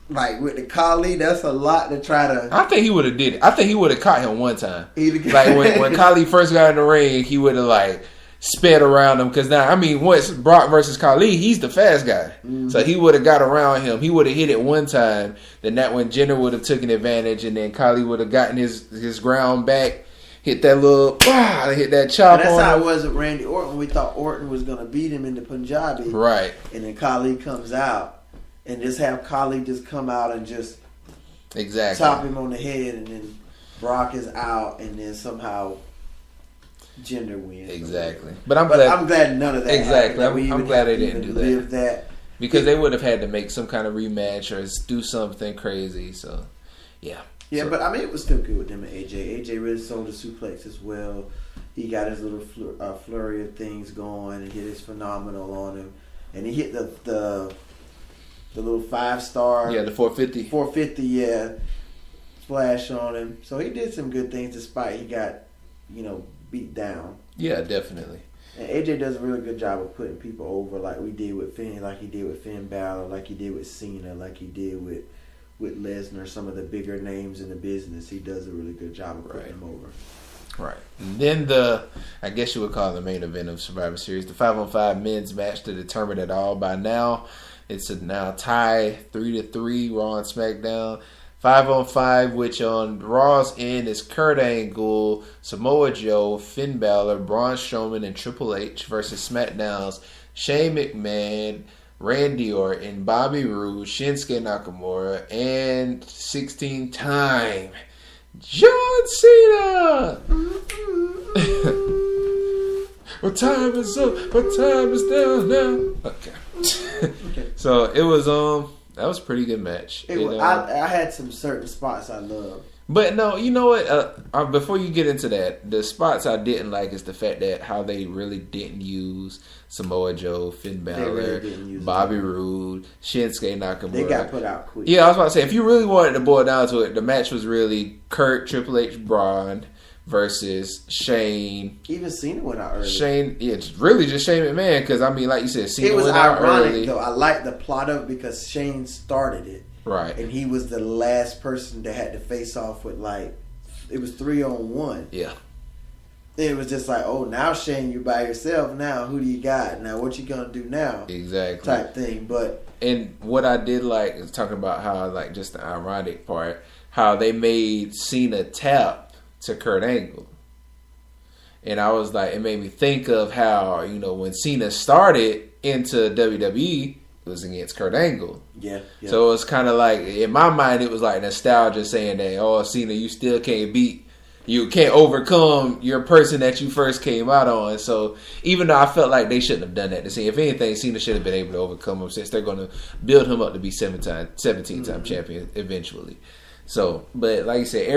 like with the Khali, that's a lot to try to. I think he would have did it. I think he would have caught him one time. Like when Khali first got in the ring, he would have like sped around him. Because now, once Brock versus Khali, he's the fast guy. Mm-hmm. So he would have got around him. He would have hit it one time. Then that when Jinder would have taken advantage, and then Khali would have gotten his ground back. Hit that little, hit that chop on him. That's how it was with Randy Orton. We thought Orton was going to beat him in the Punjabi. Right. And then Khali comes out. And just have Khali just come out and just chop him on the head. And then Brock is out, and then somehow Jinder wins. Exactly. But I'm glad none of that. Exactly. Happened. I'm glad they didn't do that. Because they would have had to make some kind of rematch or do something crazy. So, yeah. Yeah, but I mean, it was still good with them and AJ. AJ really sold the suplex as well. He got his little flurry of things going and hit his phenomenal on him. And he hit the little 5-star. Yeah, the 450. 450, yeah. Splash on him. So he did some good things despite he got, beat down. Yeah, definitely. And AJ does a really good job of putting people over like we did with Finn, like he did with Finn Balor, like he did with Cena, like he did with Lesnar, some of the bigger names in the business. He does a really good job of putting them over. Right. And then I guess you would call it the main event of Survivor Series, the 5-on-5 men's match to determine it all. By now, it's a now tie 3-3, Raw and SmackDown. 5-on-5, which on Raw's end is Kurt Angle, Samoa Joe, Finn Balor, Braun Strowman, and Triple H versus SmackDown's Shane McMahon, Randy Orton, Bobby Roode, Shinsuke Nakamura, and 16-time John Cena. What time is up? What time is down now? Okay. So it was that was a pretty good match. I had some certain spots I loved. But no, you know what? Before you get into that, the spots I didn't like is the fact that how they really didn't use Samoa Joe, Finn Balor, Bobby Roode, Shinsuke Nakamura. They got put out quick. Yeah, I was about to say, if you really wanted to boil down to it, the match was really Kurt, Triple H, Braun versus Shane. Even Cena went out early. Shane, yeah, it's really just Shane McMahon because, I mean, like you said, Cena went out early. It was ironic, though. I liked the plot of it because Shane started it. Right. And he was the last person that had to face off with, it was 3-on-1. Yeah. It was just like, oh, now Shane, you're by yourself now. Who do you got? Now, what you going to do now? Exactly. Type thing. And what I did like is talking about how, just the ironic part, how they made Cena tap to Kurt Angle. And I was like, it made me think of how, when Cena started into WWE, it was against Kurt Angle. Yeah. So it's kind of like, in my mind, it was like nostalgia saying that, oh, Cena, you still can't overcome your person that you first came out on. So even though I felt like they shouldn't have done that, to see if anything, Cena should have been able to overcome him since they're going to build him up to be 17-time champion eventually. So, but like you said,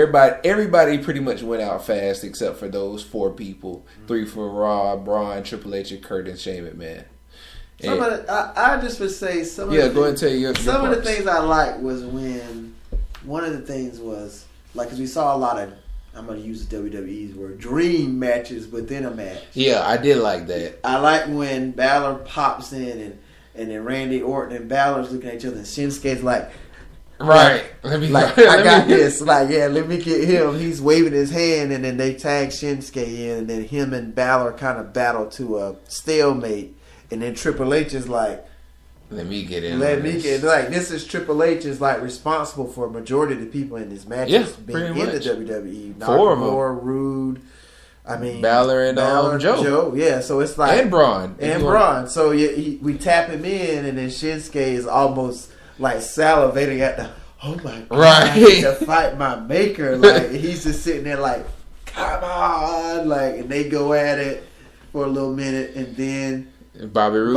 everybody pretty much went out fast except for those 4 people. 3 for Raw, Braun, Triple H, and Kurt, and Shane McMahon. I just would say some of go ahead and tell you some of the things I liked was when one of the things was because we saw a lot of, I'm going to use the WWE's word, dream matches within a match. Yeah, I did like that. I like when Balor pops in and then Randy Orton and Balor's looking at each other and Shinsuke's like, right. I got this. Let me get him. He's waving his hand, and then they tag Shinsuke in, and then him and Balor kind of battle to a stalemate. And then Triple H is like, let me get in. This is Triple H is responsible for a majority of the people in this match being in the WWE. Nakamura, Roode, Balor and Joe. Yeah, so it's like and Braun. So we tap him in, and then Shinsuke is almost salivating at the, oh my God, to fight my maker. He's just sitting there come on, and they go at it for a little minute, and then Bobby Roode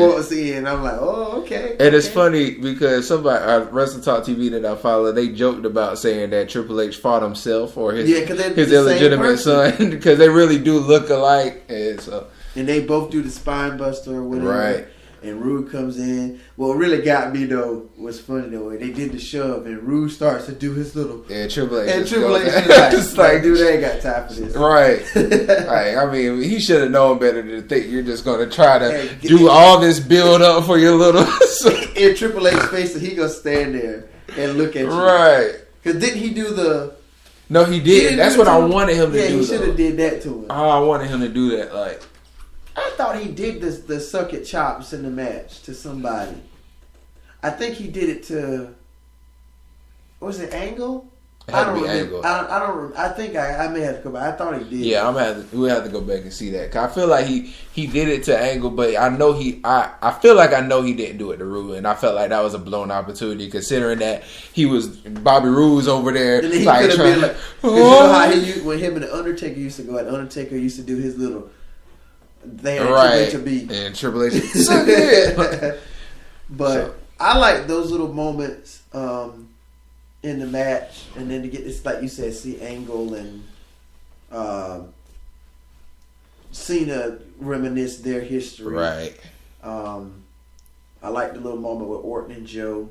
walks in. I'm like, oh, okay. And it's funny because somebody, Wrestle Talk TV that I follow, they joked about saying that Triple H fought himself or his illegitimate son because they really do look alike. And they both do the spine buster or whatever. Right. And Roode comes in. What really got me though was funny though. They did the shove and Roode starts to do his little. And Triple H is dude, they ain't got time for this. Right. Right. I mean, he should have known better than to think you're just going to try to do all this build up for your little. In Triple H's face, he gonna stand there and look at you. Right. Because didn't he do the? No, he did. That's what I wanted him to do. Yeah, he should have did that to him. Oh, I wanted him to do that. I thought he did the suck it chops in the match to somebody. I think he did it to, was it Angle? It had to be Angle. I think I may have to go back. I thought he did. Yeah, we have to go back and see that. 'Cause I feel like he did it to Angle, but I know I feel like I know he didn't do it to Roode, and I felt like that was a blown opportunity considering that he was Bobby Roode's over there. And he like, could have been like, you know how when him and the Undertaker used to go, and Undertaker used to do his little they had to be and Triple H so good. But I like those little moments in the match, and then to get this, like you said, see Angle and Cena reminisce their history. Right. I like the little moment with Orton and Joe.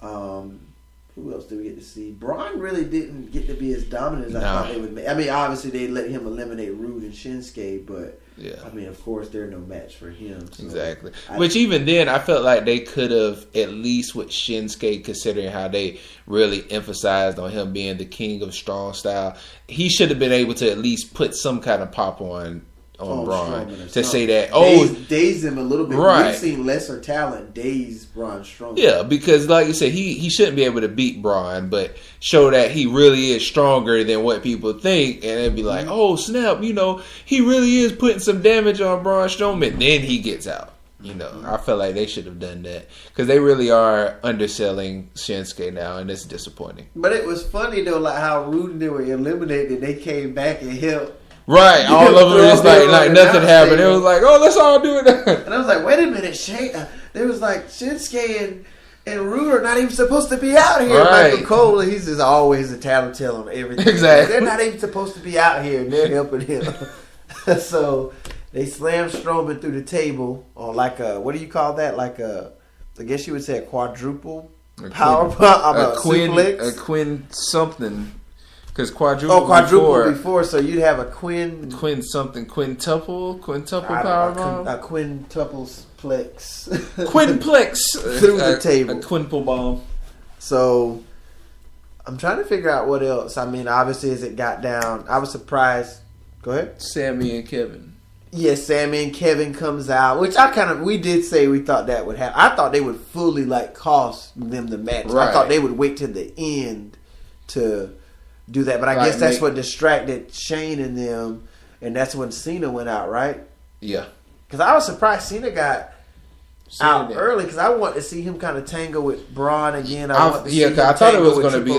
Who else did we get to see? Braun really didn't get to be as dominant as I thought they would make. I mean, obviously they let him eliminate Roode and Shinsuke, but yeah, I mean, of course, they're no match for him. So exactly. Which even then, I felt like they could have, at least with Shinsuke, considering how they really emphasized on him being the king of strong style, he should have been able to at least put some kind of pop on Braun to say that daze him a little bit. Right. We've seen lesser talent daze Braun Strowman. Yeah, because like you said, he shouldn't be able to beat Braun, but show that he really is stronger than what people think, and it'd be like, oh snap, you know, he really is putting some damage on Braun Strowman. Then he gets out. You know, I feel like they should have done that because they really are underselling Shinsuke now, and it's disappointing. But it was funny though, like how Roode and they were eliminated, and they came back and helped. Right, all of them just like nothing happened. It was like, oh, let's all do it. And I was like, wait a minute, Shane. There was like Shinsuke and Roode are not even supposed to be out here. Right. Michael Cole, he's just always a tattletale on everything. Exactly. They're not even supposed to be out here, and they're helping him. So they slammed Strowman through the table on like a, what do you call that? Like a, I guess you would say a quadruple power suplex. A quin something. Because quadruple before, so you'd have a quintuple powerbomb, a quintupleplex, through the table, a quintuple bomb. So I'm trying to figure out what else. I mean, obviously, as it got down, I was surprised. Go ahead, Sammy and Kevin. Yes, Sammy and Kevin comes out, which we did say we thought that would happen. I thought they would fully cost them the match. Right. I thought they would wait to the end to do that, but I guess that's what distracted Shane and them, and that's when Cena went out, right? Yeah. Because I was surprised Cena got out early, because I want to see him kind of tangle with Braun again. I thought it was going to be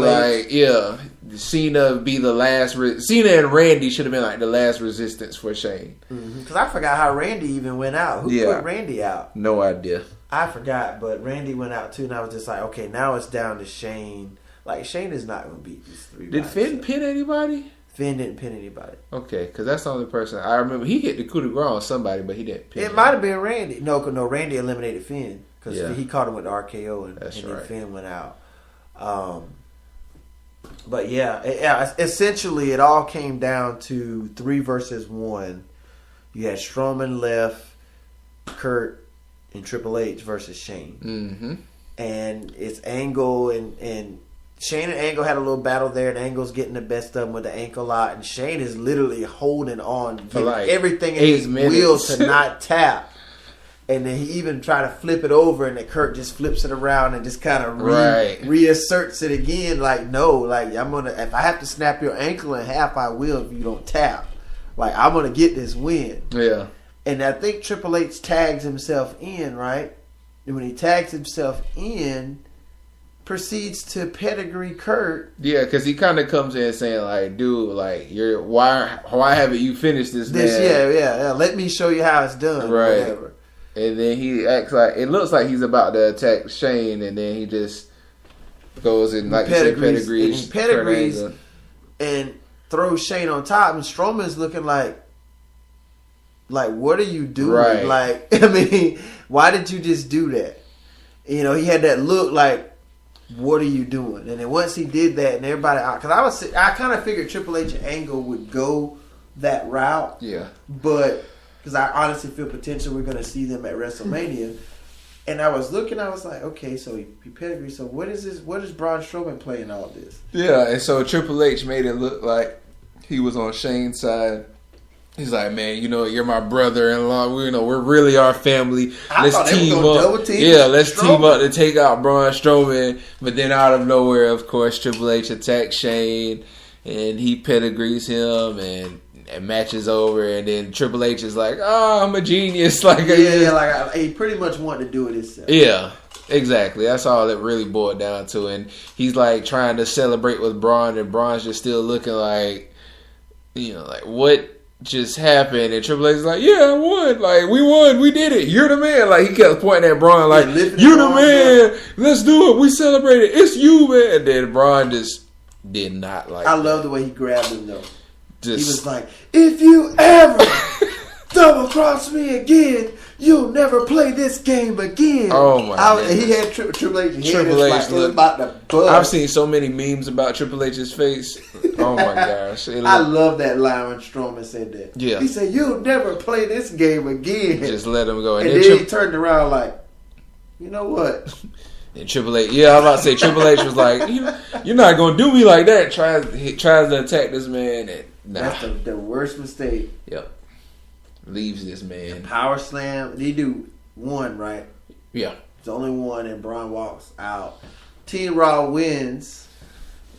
Cena be the last. Cena and Randy should have been like the last resistance for Shane. Because I forgot how Randy even went out. Who put Randy out? No idea. I forgot, but Randy went out too, and I was just like, okay, now it's down to Shane. Like, Shane is not going to beat these three. Did Finn pin anybody? Finn didn't pin anybody. Okay, because that's the only person I remember. He hit the coup de grace on somebody, but he didn't pin. It might have been Randy. No, Randy eliminated Finn because he caught him with the RKO, and then Finn went out. But essentially it all came down to 3 versus 1. You had Strowman left, Kurt, and Triple H versus Shane. Mm-hmm. And it's Angle and Shane and Angle had a little battle there, and Angle's getting the best of him with the ankle lock, and Shane is literally holding on, giving everything in his will to not tap. And then he even tried to flip it over, and then Kurt just flips it around and just kind of reasserts it again. Like, no, like if I have to snap your ankle in half, I will if you don't tap. Like, I'm gonna get this win. Yeah. And I think Triple H tags himself in, right? And when he tags himself in, proceeds to pedigree Kurt. Yeah, because he kind of comes in saying like, "Dude, like, why haven't you finished this?" Yeah. Let me show you how it's done. Right. Whatever. And then he acts like it looks like he's about to attack Shane, and then he just goes and like pedigrees and throws Shane on top, and Strowman's looking like, what are you doing? Right. Like, I mean, why did you just do that? You know, he had that look like, what are you doing? And then once he did that, and everybody, because I kind of figured Triple H and Angle would go that route. Yeah. But because I honestly feel potential we're going to see them at WrestleMania. And I was looking, I was like, okay, so he pedigree. So what is this? What is Braun Strowman playing all this? Yeah, and so Triple H made it look like he was on Shane's side. He's like, man, you know, you're my brother-in-law. We're really our family. Let's team up. Let's team up to take out Braun Strowman. But then out of nowhere, of course, Triple H attacks Shane, and he pedigrees him, and match is over. And then Triple H is like, "Oh, I'm a genius." Like, he pretty much wanted to do it himself. Yeah. Exactly. That's all it really boiled down to. And he's like trying to celebrate with Braun, and Braun's just still looking like, like what just happened? And Triple H is like, yeah, I won. Like, we won. We did it. You're the man. Like, he kept pointing at Braun like, you're the man. Up. Let's do it. We celebrated. It's you, man. And then Braun just did not like I love the way he grabbed him, though. He was like, if you ever double cross me again, you'll never play this game again. Oh my god! He had Triple H. Triple H was about to buzz. I've seen so many memes about Triple H's face. Oh my gosh! I love that line when Strowman said that. Yeah, he said, "You'll never play this game again." Just let him go. And then he turned around like, you know what? And Triple H, I was about to say Triple H was like, "You're not gonna do me like that." He tries to attack this man, and that's the worst mistake. Yep. Leaves this man. The power slam. They do one, right? Yeah. It's only one, and Braun walks out. Team Raw wins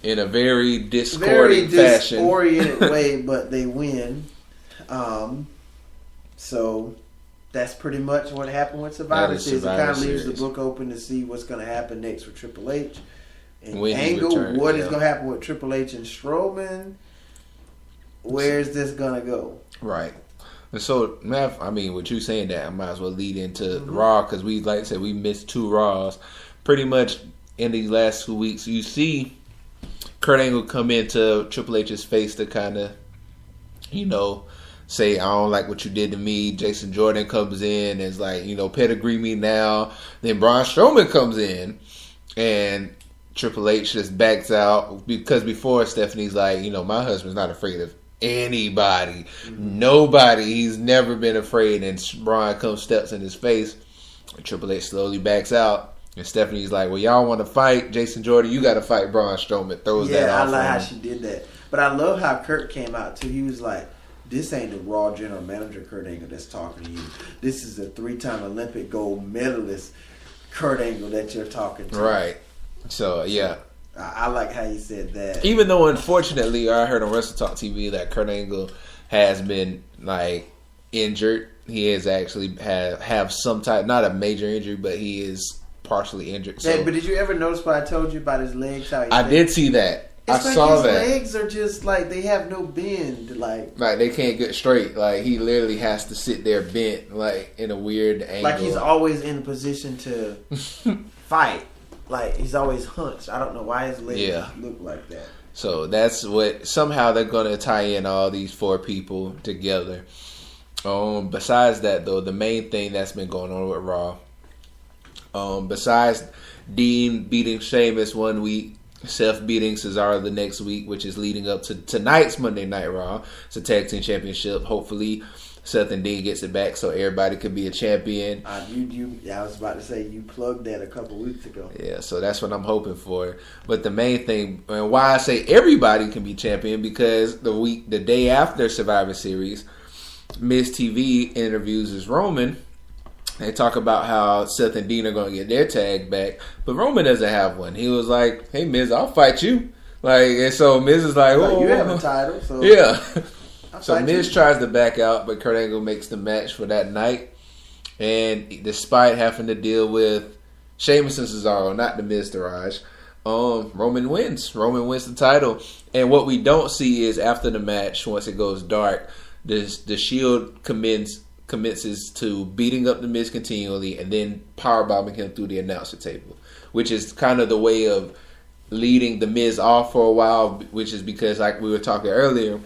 in a very disoriented way, but they win. So that's pretty much what happened with Survivor Series. It kind of leaves the book open to see what's going to happen next with Triple H and Angle. What is going to happen with Triple H and Strowman? Where's this going to go? Right. And so, I mean, with you saying that, I might as well lead into Raw, because we, like I said, we missed 2 Raws. Pretty much in these last 2 weeks, you see Kurt Angle come into Triple H's face to kind of, say, I don't like what you did to me. Jason Jordan comes in and is like, pedigree me now. Then Braun Strowman comes in, and Triple H just backs out, because before Stephanie's like, my husband's not afraid of anybody, nobody. He's never been afraid. And Braun steps in his face, and Triple H slowly backs out. And Stephanie's like, well, y'all want to fight Jason Jordan? You got to fight Braun Strowman. Throws that off. I like how she did that. But I love how Kurt came out too. He was like, this ain't the Raw general manager Kurt Angle that's talking to you. This is a 3-time Olympic gold medalist Kurt Angle that you're talking to. Right. So, yeah. I like how you said that. Even though, unfortunately, I heard on Wrestle Talk TV that Kurt Angle has been, injured. He has actually have some type, not a major injury, but he is partially injured. So. Yeah, but did you ever notice what I told you about his legs? How I did see that. It's I saw that. His legs are just they have no bend. Like they can't get straight. Like, he literally has to sit there bent, in a weird angle. Like, he's always in position to fight. Like, he's always hunched. I don't know why his legs look like that. So that's what, somehow they're going to tie in all these 4 people together. Besides that, though, the main thing that's been going on with Raw, besides Dean beating Sheamus one week, Seth beating Cesaro the next week, which is leading up to tonight's Monday Night Raw. It's a tag team championship. Hopefully Seth and Dean gets it back so everybody could be a champion. I was about to say, you plugged that a couple weeks ago. Yeah, so that's what I'm hoping for. But the main thing, and why I say everybody can be champion, because the day after Survivor Series, Miz TV interviews Roman. They talk about how Seth and Dean are going to get their tag back, but Roman doesn't have one. He was like, "Hey Miz, I'll fight you." And so Miz is like, "Oh, you have a title." So yeah. So Miz tries to back out, but Kurt Angle makes the match for that night. And despite having to deal with Sheamus and Cesaro, not the Miztourage, Roman wins. Roman wins the title. And what we don't see is after the match, once it goes dark, the Shield commences to beating up the Miz continually and then powerbombing him through the announcer table, which is kind of the way of leading the Miz off for a while, which is because, like we were talking earlier,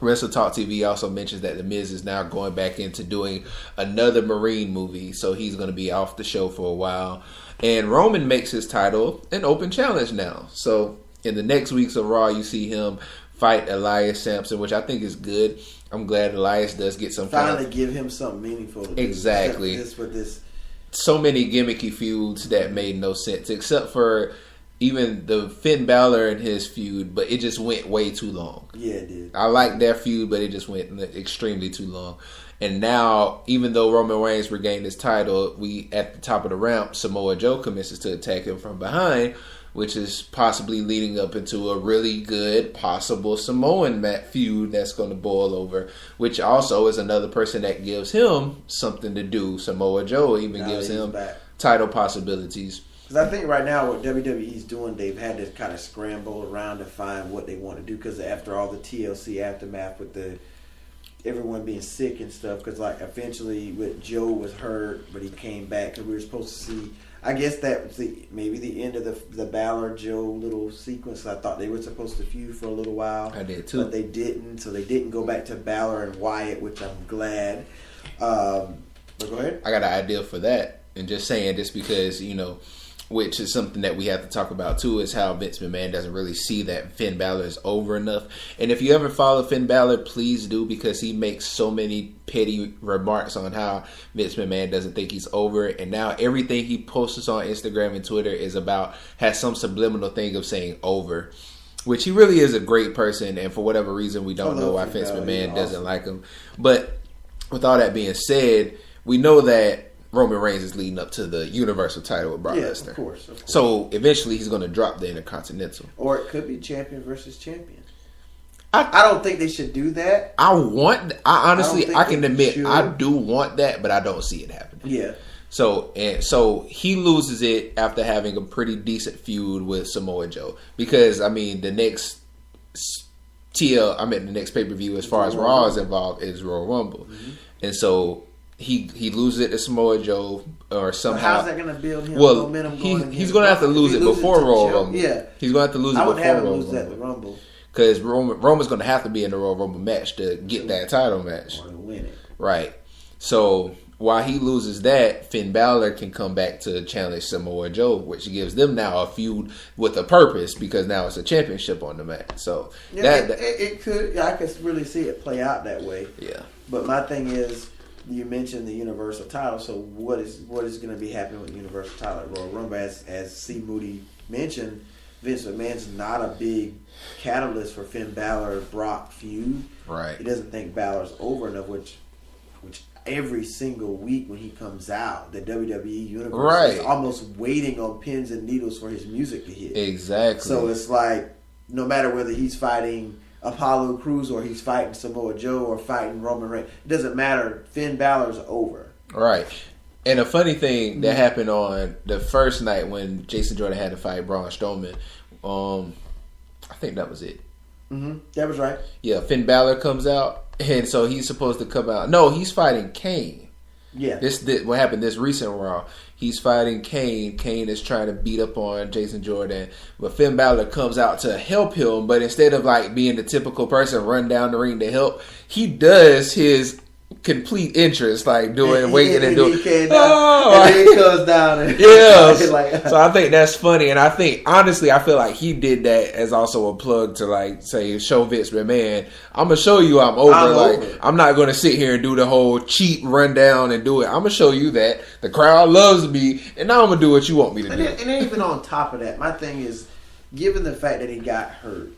Wrestle Talk TV also mentions that The Miz is now going back into doing another Marine movie, so he's going to be off the show for a while. And Roman makes his title an open challenge now. So in the next weeks of Raw, you see him fight Elias Sampson, which I think is good. I'm glad Elias does get some finally give him something meaningful to exactly do. With this. So many gimmicky feuds that made no sense, except for even the Finn Balor and his feud, but it just went way too long. Yeah, it did. I like their feud, but it just went extremely too long. And now, even though Roman Reigns regained his title, we at the top of the ramp, Samoa Joe commences to attack him from behind, which is possibly leading up into a really good possible Samoan feud that's going to boil over, which also is another person that gives him something to do. Samoa Joe even gives him title possibilities. Because I think right now what WWE's doing, they've had to kind of scramble around to find what they want to do. Because after all the TLC aftermath with everyone being sick and stuff, because like eventually with Joe was hurt, but he came back because we were supposed to see. I guess that was maybe the end of the Balor Joe little sequence. I thought they were supposed to feud for a little while. I did too, but they didn't. So they didn't go back to Balor and Wyatt, which I'm glad. But go ahead. I got an idea for that, and just saying this because which is something that we have to talk about too, is how Vince McMahon doesn't really see that Finn Balor is over enough. And if you ever follow Finn Balor, please do, because he makes so many petty remarks on how Vince McMahon doesn't think he's over. And now everything he posts on Instagram and Twitter has some subliminal thing of saying over, which he really is a great person. And for whatever reason, we don't know why Vince McMahon doesn't like him. But with all that being said, we know that Roman Reigns is leading up to the Universal title with Brock Lesnar. Of course. So eventually he's going to drop the Intercontinental. Or it could be champion versus champion. I don't think they should do that. I can admit I do want that, but I don't see it happening. Yeah. So he loses it after having a pretty decent feud with Samoa Joe, because I mean the next pay-per-view as far as Raw is involved is Royal Rumble, and so. He loses it to Samoa Joe or somehow. How's that going to build him momentum? He's going to have to lose it before Royal Rumble. Yeah, he's going to have to lose it before Royal Rumble. I would have him lose that to Rumble because Roman's going to have to be in the Royal Rumble match to get that title match. Or to win it, right? So while he loses that, Finn Balor can come back to challenge Samoa Joe, which gives them now a feud with a purpose, because now it's a championship on the mat. So it could. I could really see it play out that way. Yeah, but my thing is. You mentioned the Universal title, so what is going to be happening with the Universal title at Royal Rumble? As C. Moody mentioned, Vince McMahon's not a big catalyst for Finn Balor-Brock feud. Right. He doesn't think Balor's over enough, which every single week when he comes out, the WWE Universe is almost waiting on pins and needles for his music to hit. Exactly. So it's like, no matter whether he's fighting Apollo Crews or he's fighting Samoa Joe or fighting Roman Reigns, it doesn't matter. Finn Balor's over. Right. And a funny thing that happened on the first night when Jason Jordan had to fight Braun Strowman, I think that was it. Mm-hmm. That was right. Yeah, Finn Balor comes out, and so he's supposed to come out. No, he's fighting Kane. Yeah. This what happened this recent Raw. He's fighting Kane. Kane is trying to beat up on Jason Jordan, but Finn Balor comes out to help him. But instead of like being the typical person run down the ring to help, he does his complete interest, like waiting and doing. And then he comes down. And yeah. So I think that's funny, and I think honestly, I feel like he did that as also a plug to like say show Vince McMahon, I'm gonna show you I'm over. I'm not gonna sit here and do the whole cheat rundown and do it. I'm gonna show you that the crowd loves me, and now I'm gonna do what you want me to do. And then even on top of that, my thing is, given the fact that he got hurt,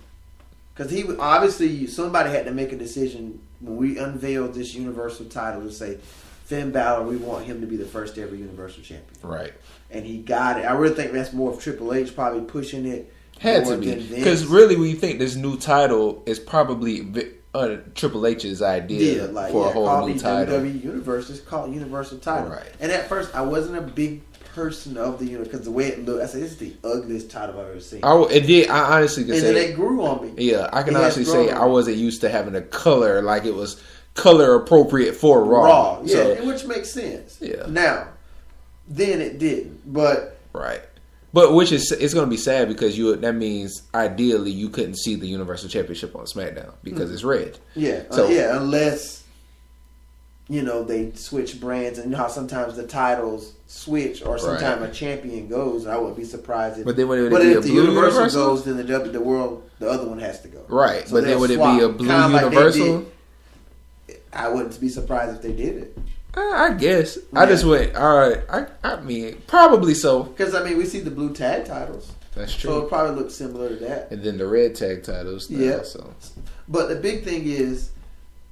because he obviously somebody had to make a decision. When we unveiled this Universal title to say, Finn Balor, we want him to be the first ever Universal Champion. Right. And he got it. I really think that's more of Triple H probably pushing it. Had to be. Because really, we think this new title is probably Triple H's idea for a whole new title. WWE Universe is called Universal title. Right. And at first, I wasn't a big person of the universe because the way it looked, I said, this is the ugliest title I've ever seen. It did. I honestly can say. And then it grew on me. Yeah, I can honestly say I wasn't used to having a color like it was color appropriate for Raw. Yeah, which makes sense. Yeah. Now, then it didn't, but right. But it's going to be sad because that means ideally you couldn't see the Universal Championship on SmackDown because it's red. Yeah. Unless they switch brands, and you know how sometimes the titles switch, or sometimes a champion goes. I wouldn't be surprised if. But then if the Universal goes, then the other one has to go. Right. So but then would it be a blue Universal? I wouldn't be surprised if they did it. I guess. Yeah. I just went, all right. I mean, probably so. Because, we see the blue tag titles. That's true. So it probably looks similar to that. And then the red tag titles. Yeah. So. But the big thing is,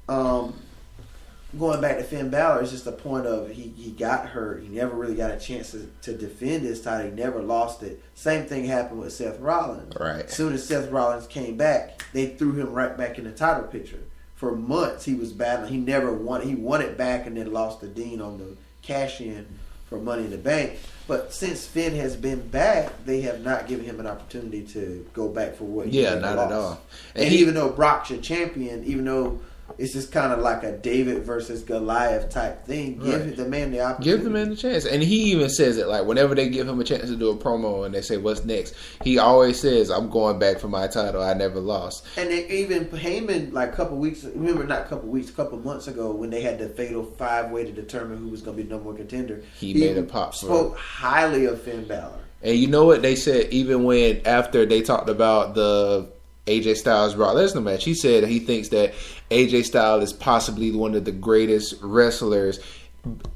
going back to Finn Balor, it's just the point of he got hurt. He never really got a chance to defend his title. He never lost it. Same thing happened with Seth Rollins. Right. As soon as Seth Rollins came back, they threw him right back in the title picture. For months, he was battling. He never won. He won it back and then lost to Dean on the cash-in for Money in the Bank. But since Finn has been back, they have not given him an opportunity to go back for what he not lost. at all. And even though Brock's your champion, even though it's just kind of like a David versus Goliath type thing, give the man the opportunity. Give the man the chance. And he even says it, like, whenever they give him a chance to do a promo and they say, what's next? He always says, I'm going back for my title. I never lost. And then even Heyman, like a couple months ago, when they had the fatal 5-way to determine who was going to be the number one contender, he made a pop. Spoke highly of Finn Balor. And you know what they said, even when after they talked about the AJ Styles Brock Lesnar match, he said he thinks that AJ Styles is possibly one of the greatest wrestlers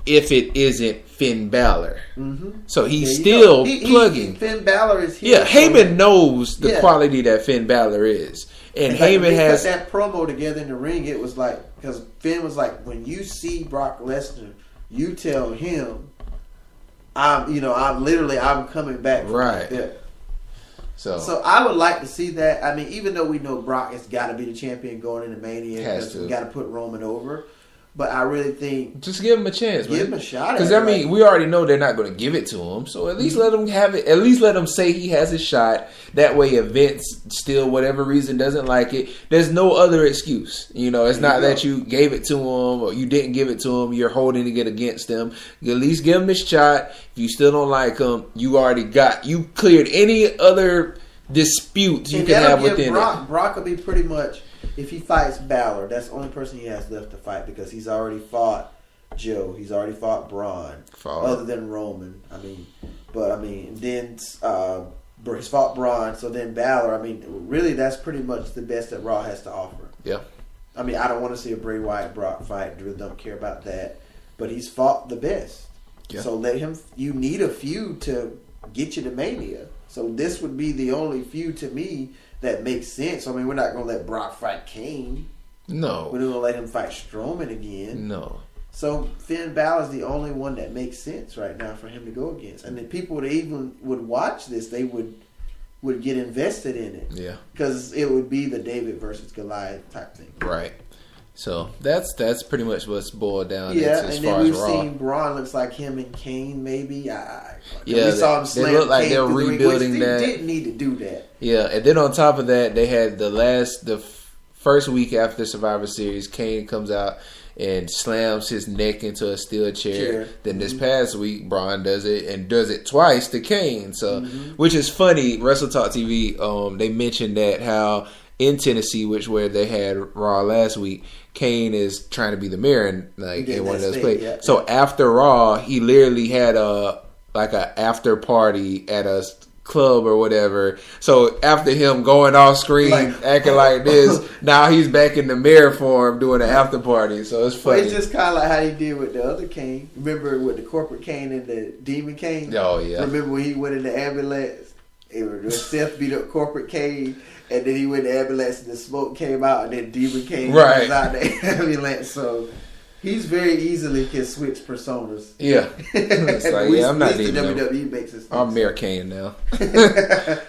if it isn't Finn Balor. Mm-hmm. So he's still plugging. Finn Balor is here. Yeah, Heyman knows the quality that Finn Balor is. And Heyman has that promo together in the ring. It was like, because Finn was like, when you see Brock Lesnar, you tell him, I'm coming back. Right. So I would like to see that. I mean, even though we know Brock has got to be the champion going into Mania, because we got to put Roman over. But I really think just give him a chance, man. Give him a shot. Because I mean, we already know they're not going to give it to him. So at least let him have it. At least let him say he has a shot. That way, if Vince still, whatever reason, doesn't like it, there's no other excuse. It's not that you gave it to him or you didn't give it to him. You're holding it against him. You at least give him his shot. If you still don't like him, you cleared any other disputes you can have within it. Brock will be pretty much. If he fights Balor, that's the only person he has left to fight, because he's already fought Joe. He's already fought Braun, other than Roman. Then he's fought Braun. So then Balor. Really, that's pretty much the best that Raw has to offer. Yeah. I don't want to see a Bray Wyatt Brock fight. Really don't care about that. But he's fought the best. Yeah. So let him. You need a feud to get you to Mania. So this would be the only feud to me that makes sense. We're not going to let Brock fight Kane. No. We're not going to let him fight Strowman again. No. So Finn Balor is the only one that makes sense right now for him to go against. And if people would watch this, they would get invested in it. Yeah. Because it would be the David versus Goliath type thing. Right. So that's pretty much what's boiled down. Yeah, as and far then we've as Raw. seen Braun looks like him and Kane maybe. We saw him slam they look like Kane they're rebuilding the ring, that. They didn't need to do that. Yeah, and then on top of that, they had the first week after Survivor Series, Kane comes out and slams his neck into a steel chair. Then this past week, Braun does it and does it twice to Kane. So, which is funny. Wrestle Talk TV, they mentioned that how in Tennessee, where they had Raw last week, Kane is trying to be the mayor in one of those plays. Yeah, so after Raw, he literally had a after party at a club or whatever. So after him going off screen, acting like this, now he's back in the mayor form doing an after party. So it's funny. It's just kind of like how he did with the other Kane. Remember with the corporate Kane and the demon Kane? Oh yeah. Remember when he went in the ambulance? Seth beat up corporate Kane. And then he went to the ambulance and the smoke came out and then Demon Kane was out the ambulance. So he's very easily can switch personas. Yeah. It's like, I'm not even WWE makes us. I'm Mayor Kane now.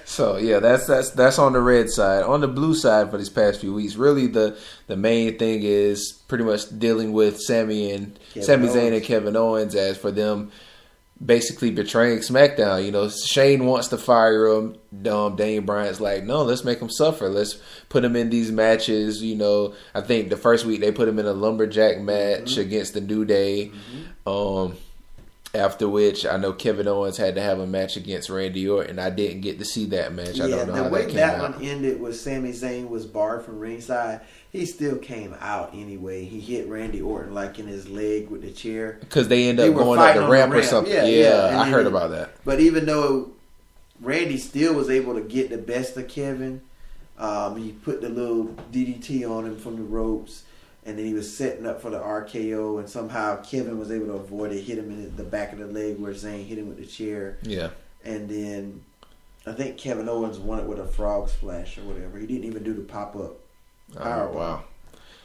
So yeah, that's on the red side. On the blue side for these past few weeks, really the main thing is pretty much dealing with Sami Zayn and Kevin Owens, as for them basically betraying SmackDown. Shane wants to fire him. Dane Bryant's like, no, let's make him suffer. Let's put him in these matches. I think the first week they put him in a lumberjack match against the New Day. After which, I know Kevin Owens had to have a match against Randy Orton. I didn't get to see that match. I don't know how that came out. The way that one ended was Sami Zayn was barred from ringside. He still came out anyway. He hit Randy Orton in his leg with the chair. Because they ended up going up the ramp or something. Yeah, I heard about that. But even though Randy still was able to get the best of Kevin, he put the little DDT on him from the ropes. And then he was setting up for the RKO, and somehow Kevin was able to avoid it, hit him in the back of the leg where Zayn hit him with the chair. Yeah. And then I think Kevin Owens won it with a frog splash or whatever. He didn't even do the pop-up powerbomb. Oh, wow.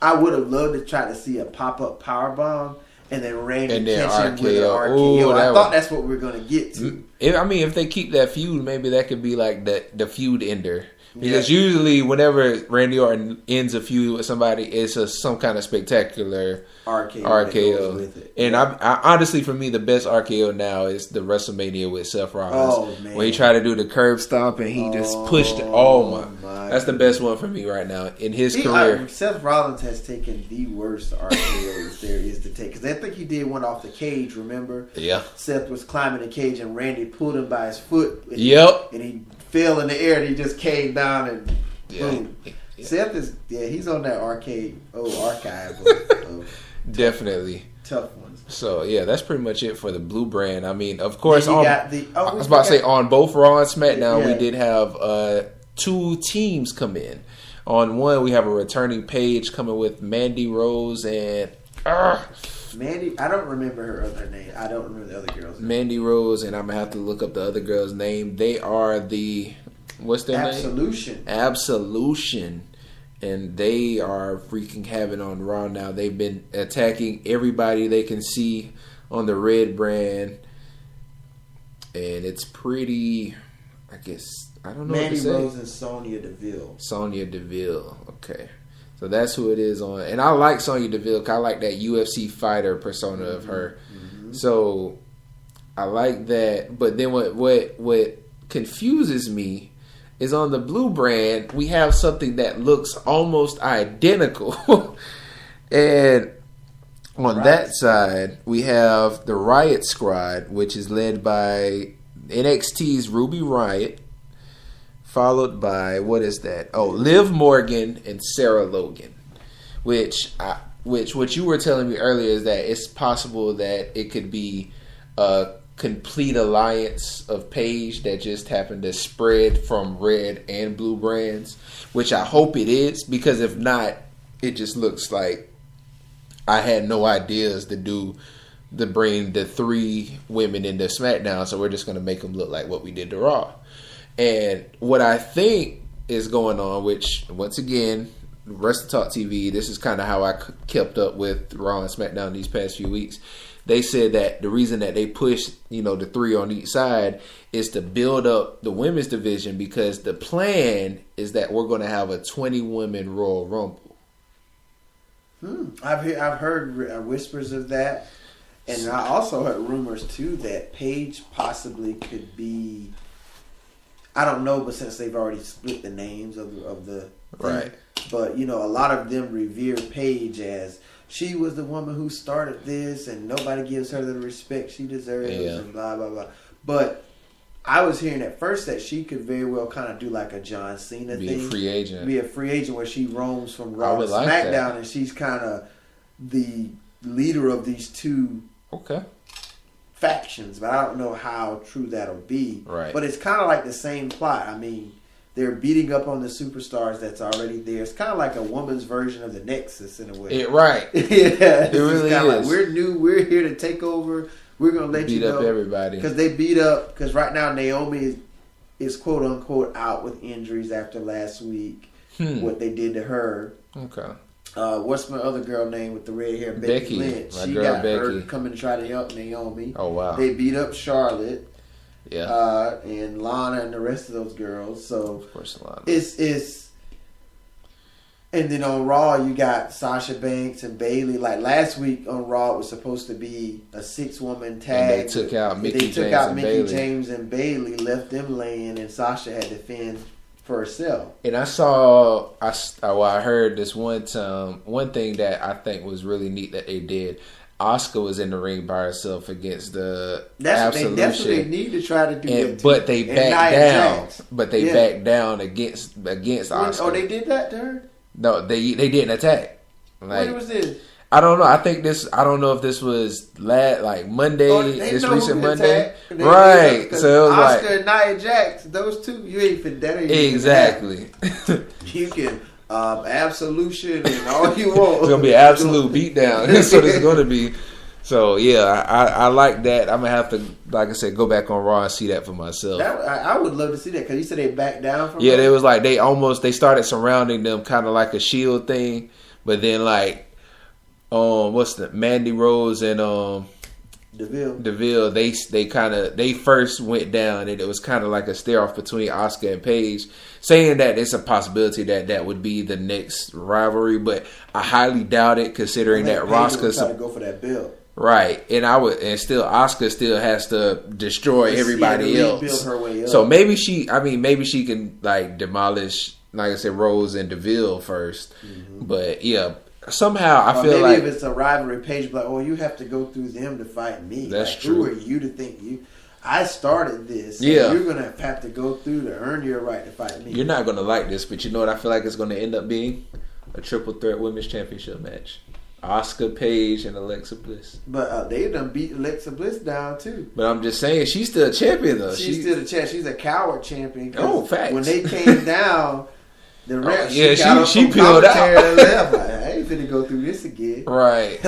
I would have loved to try to see a pop-up powerbomb and then Randy catch him with an RKO. Ooh, I thought that's what we were going to get to. If they keep that feud, maybe that could be like the feud ender. Because usually whenever Randy Orton ends a feud with somebody, it's some kind of spectacular RKO. With it. And I honestly, for me, the best RKO now is the WrestleMania with Seth Rollins. Oh, man. When he tried to do the curb stomp and he just pushed it. Oh, my. That's the best one for me right now in his career. Seth Rollins has taken the worst RKOs there is to take. Because I think he did one off the cage, remember? Yeah. Seth was climbing the cage and Randy pulled him by his foot. And he fell in the air and he just came down and boom. Yeah. Seth is he's on that archive of definitely tough ones. So that's pretty much it for the Blue brand. I mean, of course, I was about to say on both Raw and SmackDown we did have 2 teams come in. On one we have a returning Paige coming with Mandy Rose and Mandy, I don't remember her other name. I don't remember the other girl's name. Mandy Rose, and I'm going to have to look up the other girl's name. They are what's their name? Absolution. And they are freaking having on Raw now. They've been attacking everybody they can see on the Red brand. And it's pretty, I guess, I don't know Mandy what to say. Rose and Sonya Deville. Okay. So that's who it is on. And I like Sonya Deville because I like that UFC fighter persona of her. Mm-hmm. So I like that. But then what confuses me is on the Blue brand, we have something that looks almost identical. And on that side, we have the Riot Squad, which is led by NXT's Ruby Riott. Followed by, what is that? Oh, Liv Morgan and Sarah Logan. Which what you were telling me earlier is that it's possible that it could be a complete alliance of Paige that just happened to spread from Red and Blue brands. Which I hope it is, because if not, it just looks like I had no ideas to bring the 3 women into SmackDown, so we're just going to make them look like what we did to Raw. And what I think is going on, which, once again, Wrestle Talk TV, this is kind of how I kept up with Raw and SmackDown these past few weeks. They said that the reason that they pushed, the 3 on each side is to build up the women's division, because the plan is that we're going to have a 20-woman Royal Rumble. I've heard whispers of that. And I also heard rumors, too, that Paige possibly could be... I don't know, but since they've already split the names of the right, but a lot of them revere Paige as she was the woman who started this, and nobody gives her the respect she deserves, and blah blah blah. But I was hearing at first that she could very well kind of do like a John Cena thing, be a free agent where she roams from Raw to SmackDown, and she's kind of the leader of these 2. Okay. Factions, but I don't know how true that'll be. Right. But it's kind of like the same plot. I mean, they're beating up on the superstars that's already there. It's kind of like a woman's version of the Nexus in a way. Right. It really is. Like, we're new. We're here to take over. We're gonna let you know. Beat up everybody because they beat up. Because right now Naomi is quote unquote out with injuries after last week. What they did to her. Okay. What's my other girl name with the red hair? Becky Lynch. She got hurt coming to try to help Naomi. Oh, wow. They beat up Charlotte. Yeah. And Lana and the rest of those girls. So of course, Lana. It's and then on Raw you got Sasha Banks and Bayley. Like last week on Raw it was supposed to be a 6-woman tag. And they took out Mickey James and Bayley, left them laying, and Sasha had to fend for herself. And I heard this one thing that I think was really neat that they did. Asuka was in the ring by herself against the Absolution. That's what they need to try to do. But they backed down. But they backed down against Asuka. Oh, they did that to her? No, they didn't attack. When was this? I don't know. I don't know if this was Monday, this recent Monday. Right. So it was Asuka and Nia Jax, those 2, you ain't fit that. Exactly. You can Absolution and all you want. It's going to be an absolute beatdown. That's what it's going to be. So yeah, I like that. I'm gonna have to, like I said, go back on Raw and see that for myself. I would love to see that because you said they backed down from. Yeah, it was like they started surrounding them kind of like a shield thing, but then like what's the Mandy Rose and DeVille, they first went down, and it was kind of like a stare off between Asuka and Paige, saying that it's a possibility that would be the next rivalry, but I highly doubt it, considering that Asuka's trying to go for that belt. Right, and still Asuka still has to destroy everybody else. Build her way up. So maybe she can like demolish, like I said, Rose and DeVille first, but yeah. Somehow I feel like if it's a rivalry, Paige, like, you have to go through them to fight me. That's like, true. Who are you to think I started this? So yeah, you're gonna have to go through to earn your right to fight me. You're not gonna like this, but you know what I feel like it's gonna end up being? A triple threat women's championship match: Asuka, Paige, and Alexa Bliss. But they done beat Alexa Bliss down too. But I'm just saying, she's still a champion though. She's still a champion. She's a coward champion. Oh, facts. When they came down. The ref, she peeled out. Left. Like, I ain't finna go through this again. Right.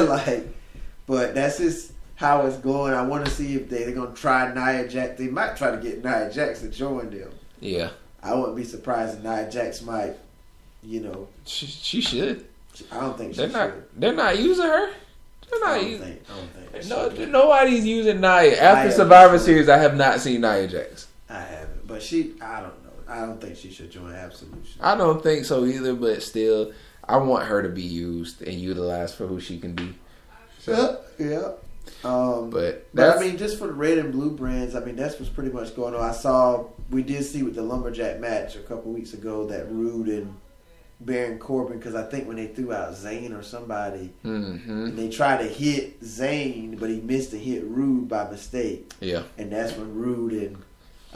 But that's just how it's going. I want to see if they're gonna try Nia Jax. They might try to get Nia Jax to join them. Yeah. I wouldn't be surprised if Nia Jax might. She should. I don't think they're not using her. They're not using. I don't think. Nobody's using Nia after Survivor Series. I have not seen Nia Jax. I haven't, but I don't know. I don't think she should join Absolution. I don't think so either, but still, I want her to be used and utilized for who she can be. So, yeah. But I mean, just for the red and blue brands, I mean, that's what's pretty much going on. We did see with the Lumberjack match a couple weeks ago that Rude and Baron Corbin, because I think when they threw out Zayn or somebody, and they tried to hit Zayn, but he missed to hit Rude by mistake. Yeah. And that's when Rude and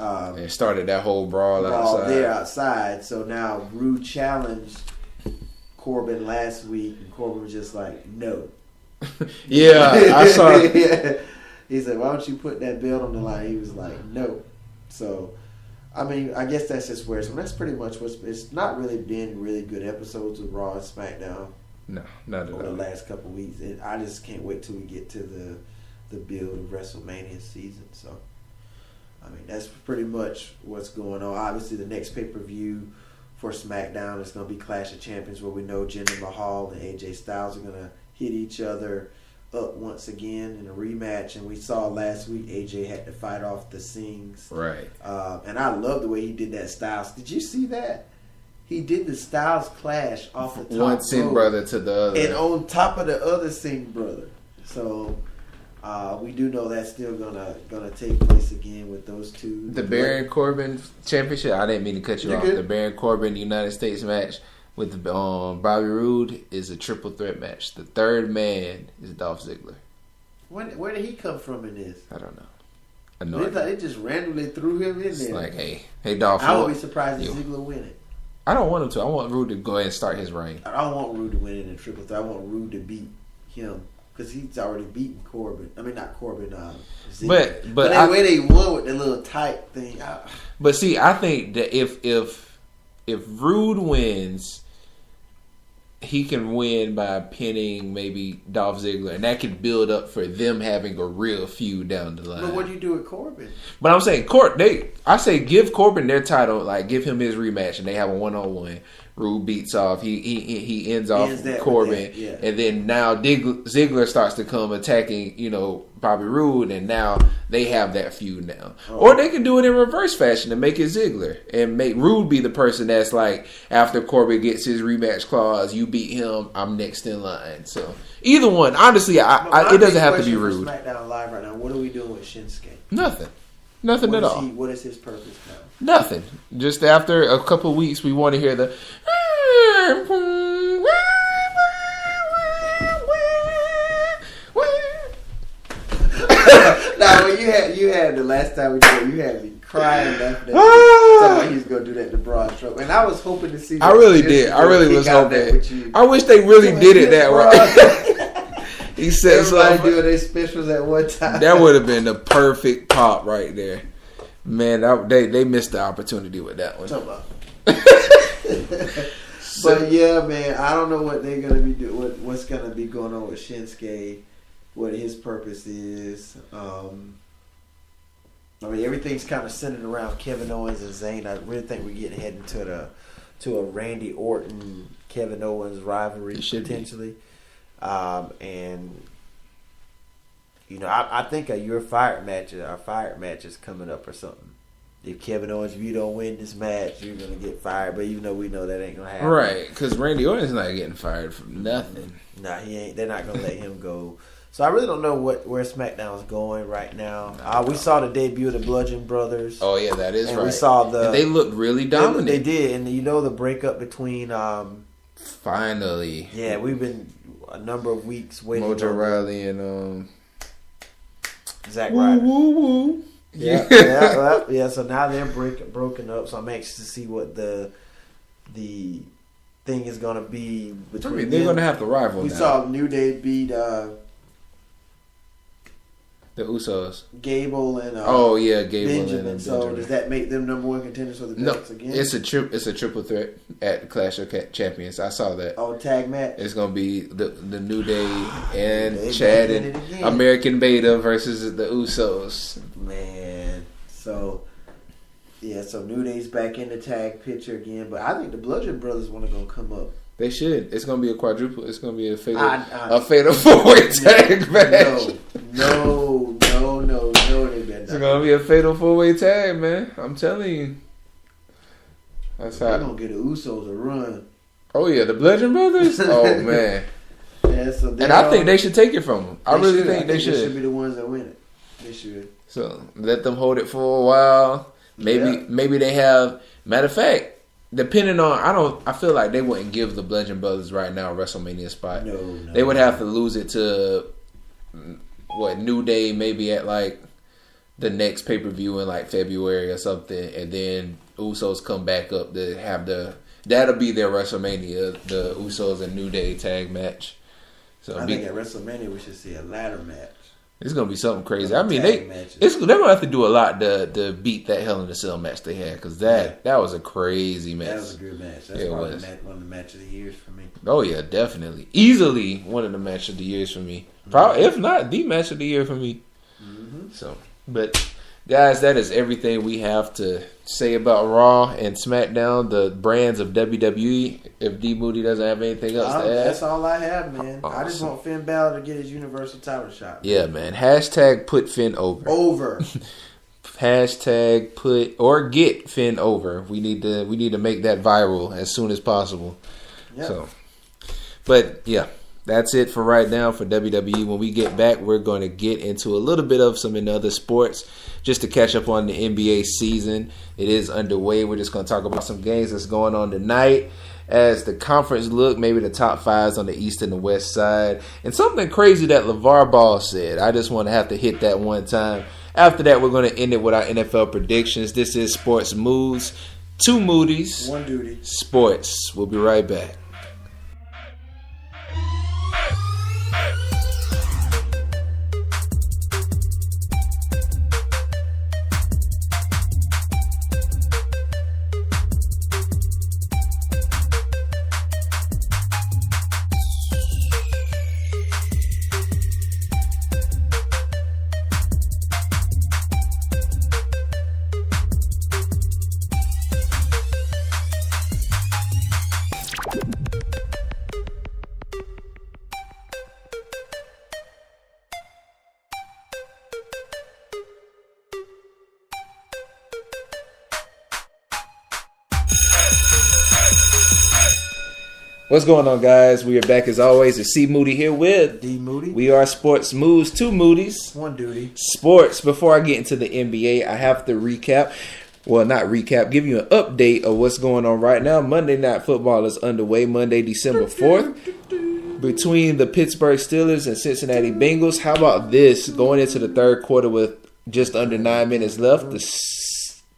it started that whole brawl outside. So now Rude challenged Corbin last week, and Corbin was just like, no. Yeah, I saw it. He said, why don't you put that belt on the line? He was like, no. So, I mean, I guess that's just where it's. That's pretty much it's not really been really good episodes of Raw and SmackDown. No, not at all. Over the last couple of weeks. And I just can't wait till we get to the build of WrestleMania season. So, I mean, that's pretty much what's going on. Obviously, the next pay-per-view for SmackDown is going to be Clash of Champions, where we know Jinder Mahal and AJ Styles are going to hit each other up once again in a rematch. And we saw last week AJ had to fight off the Sings. Right. And I love the way he did that Styles. Did you see that? He did the Styles Clash off the top one Singh brother to the other. And on top of the other Singh brother. So we do know that's still gonna take place again with those two. The Baron Corbin Championship. I didn't mean to cut you off. Good. The Baron Corbin United States match with Bobby Roode is a triple threat match. The third man is Dolph Ziggler. Where did he come from in this? I don't know. They just randomly threw him in it's there. Like, hey Dolph. I would be surprised if Ziggler win it. I don't want him to. I want Roode to go ahead and start his reign. I don't want Roode to win it in triple threat. I want Roode to beat him. Because he's already beaten Corbin. I mean, not Corbin. Ziggler. But the way they won with the little tight thing. But see, I think that if Roode wins, he can win by pinning maybe Dolph Ziggler, and that can build up for them having a real feud down the line. But what do you do with Corbin? But I'm saying I say give Corbin their title, like give him his rematch, and they have a 1-on-1. Roode beats off. He ends off Corbin, and then now Ziggler starts to come attacking, Bobby Roode, and now they have that feud now. Oh. Or they can do it in reverse fashion and make it Ziggler and make Roode be the person that's like, after Corbin gets his rematch clause, you beat him, I'm next in line. So either one, honestly, it doesn't have to be Roode. SmackDown Live right now. What are we doing with Shinsuke? Nothing at all. What is his purpose now? Nothing. Just after a couple of weeks, we want to hear the. Now, when you had the last time we did it, you had me crying after that. Somebody was gonna do that to Braun Strowman, and I was hoping to see. I really did. I really was hoping. I wish they really did it that way. He said everybody doing their specials at one time. That would have been the perfect pop right there. Man, they missed the opportunity with that one. But yeah, man, I don't know what they're gonna be doing. What's gonna be going on with Shinsuke what his purpose is. I mean, everything's kind of centered around Kevin Owens and Zayn. I really think we're getting heading to a Randy Orton Kevin Owens rivalry potentially. And you know, I think our fired match is coming up or something. If Kevin Owens, if you don't win this match, you're gonna get fired. But even though we know that ain't gonna happen, right? Because Randy Orton's not getting fired from nothing. Nah, he ain't. They're not gonna let him go. So I really don't know where SmackDown's going right now. We saw the debut of the Bludgeon Brothers. Oh yeah, that is and right. We saw and they looked really dominant. They did, and you know the breakup between. Finally. Yeah, we've been a number of weeks waiting. Mojo Rawley and Zack Ryder. Woo woo. Yeah. So now they're broken up. So I'm anxious to see what the thing is going to be between. I mean, they're going to have to rival. We saw New Day beat the Usos, Gable and Gable Benjamin. And so Benjamin. does that make them number one contenders for the belts again? It's a triple threat at Clash of Champions. I saw that. Oh, tag match. It's gonna be the New Day and Chad and American Beta versus the Usos. Man, so New Day's back in the tag picture again, but I think the Bludgeon Brothers want to go come up. They should. It's gonna be a quadruple. It's gonna be a fatal four-way tag match. No. It's gonna be a fatal four-way tag, man. I'm telling you. That's how. They're gonna get the Usos a run. Oh yeah, the Bludgeon Brothers. Oh man. Yeah, so and I think they should take it from them. I really think they should. They should be the ones that win it. They should. So let them hold it for a while. Maybe they have. Matter of fact. Depending on, I feel like they wouldn't give the Bludgeon Brothers right now a WrestleMania spot. No. They would have to lose it to New Day maybe at like the next pay-per-view in like February or something, and then Usos come back up to have that'll be their WrestleMania, the Usos and New Day tag match. So I think at WrestleMania we should see a ladder match. It's gonna be something crazy. I mean, they're gonna have to do a lot to beat that Hell in a Cell match they had, because that was a crazy match. That was a good match. That's probably one of the match of the years for me. Oh yeah, definitely, easily one of the match of the years for me. Probably, if not the match of the year for me. Mm-hmm. So, but guys, that is everything we have to say about Raw and SmackDown, the brands of WWE. If D Moody doesn't have anything else to add, that's all I have, man. Awesome. I just want Finn Balor to get his Universal title shot. Yeah, man. Hashtag put Finn over. Hashtag put or get Finn over. We need to make that viral as soon as possible. Yep. So, but yeah. That's it for right now for WWE. When we get back, we're going to get into a little bit of some in other sports just to catch up on the NBA season. It is underway. We're just going to talk about some games that's going on tonight as the conference look, maybe the top fives on the east and the west side. And something crazy that LeVar Ball said. I just want to have to hit that one time. After that, we're going to end it with our NFL predictions. This is Sports Moves. 2 Moody's. 1 Duty. Sports. We'll be right back. What's going on, guys? We are back as always. It's C Moody here with D Moody. We are Sports Moves, 2 Moody's. 1 Duty. Sports. Before I get into the NBA, I have to recap. Well, not recap. Give you an update of what's going on right now. Monday Night Football is underway. Monday, December 4th. Between the Pittsburgh Steelers and Cincinnati Bengals. How about this? Going into the third quarter with just under 9 minutes left. The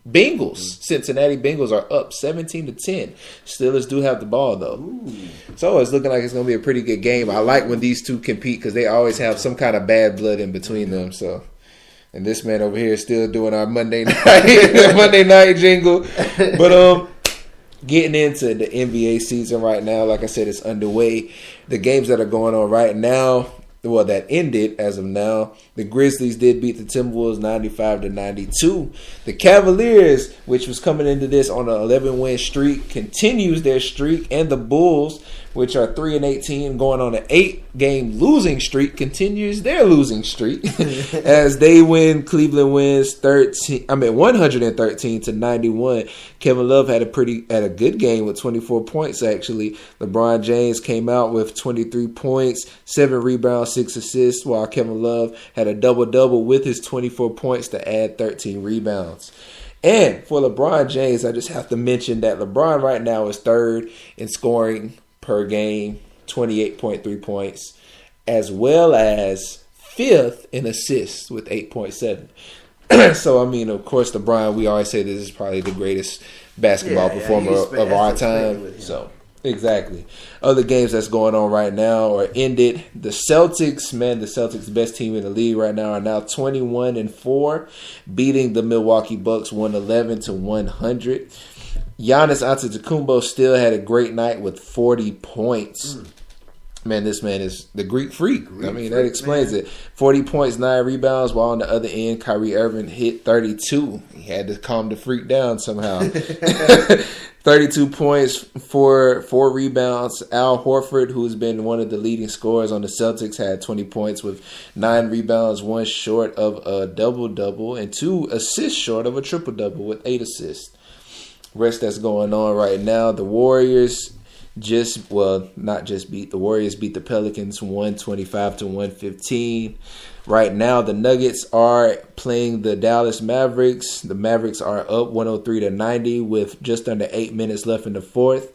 Cincinnati Bengals are up 17-10. Steelers do have the ball, though. Ooh. So it's looking like it's going to be a pretty good game. I like when these two compete because they always have some kind of bad blood in between them. So, and this man over here is still doing our Monday night jingle. But getting into the NBA season right now, like I said, it's underway. The games that are going on right now, well, that ended as of now. The Grizzlies did beat the Timberwolves 95-92. The Cavaliers, which was coming into this on an 11-win streak, continues their streak, and the Bulls, which are 3-18, going on an 8-game losing streak, continues their losing streak as they win. Cleveland wins 113-91. Kevin Love had a good game with 24 points actually. LeBron James came out with 23 points, 7 rebounds, 6 assists, while Kevin Love had a double-double with his 24 points to add 13 rebounds. And for LeBron James, I just have to mention that LeBron right now is third in scoring per game, 28.3 points, as well as fifth in assists with 8.7. So, I mean, of course, LeBron, we always say this is probably the greatest basketball performer of our time. So, exactly. Other games that's going on right now or ended. The Celtics, the best team in the league right now, are now 21-4, beating the Milwaukee Bucks 111-100. Giannis Antetokounmpo still had a great night with 40 points. Man, this man is the Greek freak. That explains it. 40 points, 9 rebounds, while on the other end, Kyrie Irving hit 32. He had to calm the freak down somehow. 32 points, 4 rebounds. Al Horford, who's been one of the leading scorers on the Celtics, had 20 points with 9 rebounds, 1 short of a double-double, and 2 assists short of a triple-double with 8 assists. Rest that's going on right now. The Warriors beat the Pelicans 125-115. Right now, the Nuggets are playing the Dallas Mavericks. The Mavericks are up 103-90 with just under 8 minutes left in the fourth.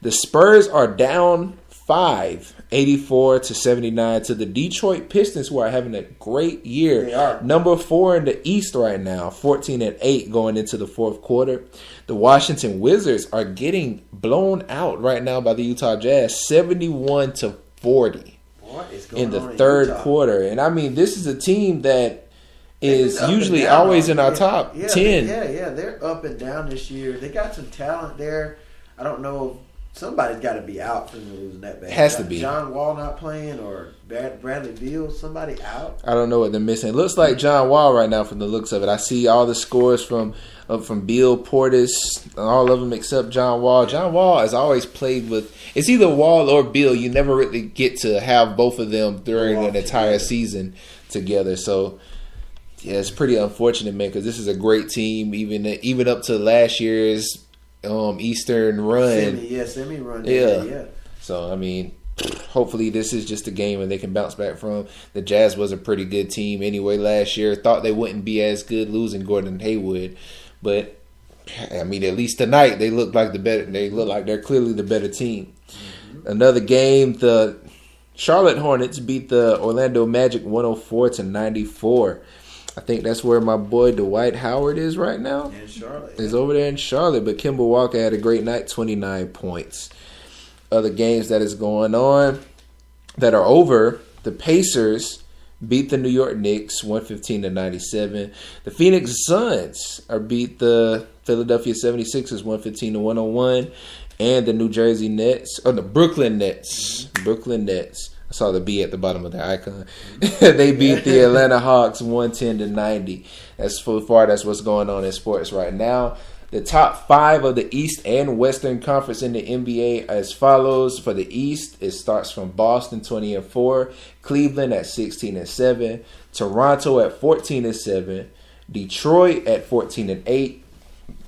The Spurs are down 5, 84-79 to the Detroit Pistons, who are having a great year. They are. Number 4 in the East right now, 14-8 going into the fourth quarter. The Washington Wizards are getting blown out right now by the Utah Jazz, 71-40 in the third quarter. And I mean, this is a team that is usually always in our top 10. They're up and down this year. They got some talent there. I don't know. Somebody's got to be out from losing that bad. Has to be. John Wall not playing or Bradley Beal, somebody out. I don't know what they're missing. It looks like John Wall right now from the looks of it. I see all the scores from Beal, Portis, all of them except John Wall. John Wall has always played with, it's either Wall or Beal. You never really get to have both of them during an entire season together. So, yeah, it's pretty unfortunate, man, because this is a great team, even up to last year's Eastern run. Semi run. Yeah. So, I mean, hopefully this is just a game and they can bounce back from. The Jazz was a pretty good team anyway last year. Thought they wouldn't be as good losing Gordon Hayward. But, I mean, at least tonight they look like they're clearly the better team. Mm-hmm. Another game, the Charlotte Hornets beat the Orlando Magic 104-94. I think that's where my boy Dwight Howard is right now. In Charlotte. He's over there in Charlotte. But Kemba Walker had a great night, 29 points. Other games that is going on that are over, the Pacers beat the New York Knicks 115-97. The Phoenix Suns beat the Philadelphia 76ers 115-101. And the Brooklyn Nets. I saw the B at the bottom of the icon. They beat the Atlanta Hawks 110-90. That's what's going on in sports right now. The top 5 of the East and Western Conference in the NBA as follows. For the East, it starts from Boston 20-4, Cleveland at 16-7, Toronto at 14-7, Detroit at 14-8,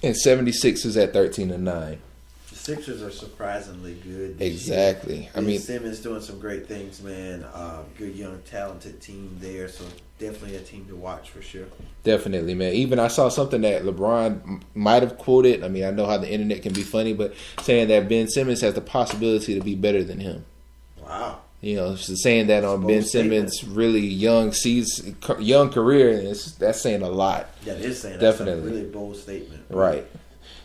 and 76ers at 13-9. Sixers are surprisingly good. Exactly. I mean, Simmons doing some great things, man. Good young, talented team there. So definitely a team to watch for sure. Definitely, man. Even I saw something that LeBron might have quoted. I mean, I know how the internet can be funny, but saying that Ben Simmons has the possibility to be better than him. Wow. You know, saying that on Ben Simmons' really young career, that's saying a lot. Yeah, it is saying definitely. That's a really bold statement. Right.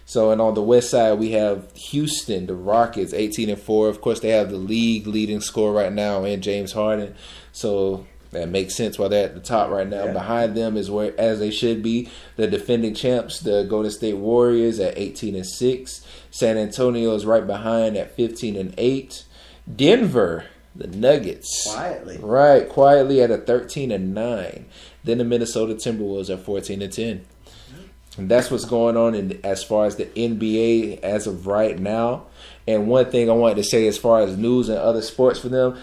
So, and on the west side, we have Houston, the Rockets, 18-4. Of course, they have the league leading scorer right now in James Harden. So that makes sense why they're at the top right now. Yeah. Behind them is where, as they should be, the defending champs, the Golden State Warriors at 18-6. San Antonio is right behind at 15-8. Denver, The Nuggets. Quietly at a 13-9. Then the Minnesota Timberwolves are 14-10. And that's what's going on as far as the NBA as of right now. And one thing I wanted to say as far as news and other sports for them,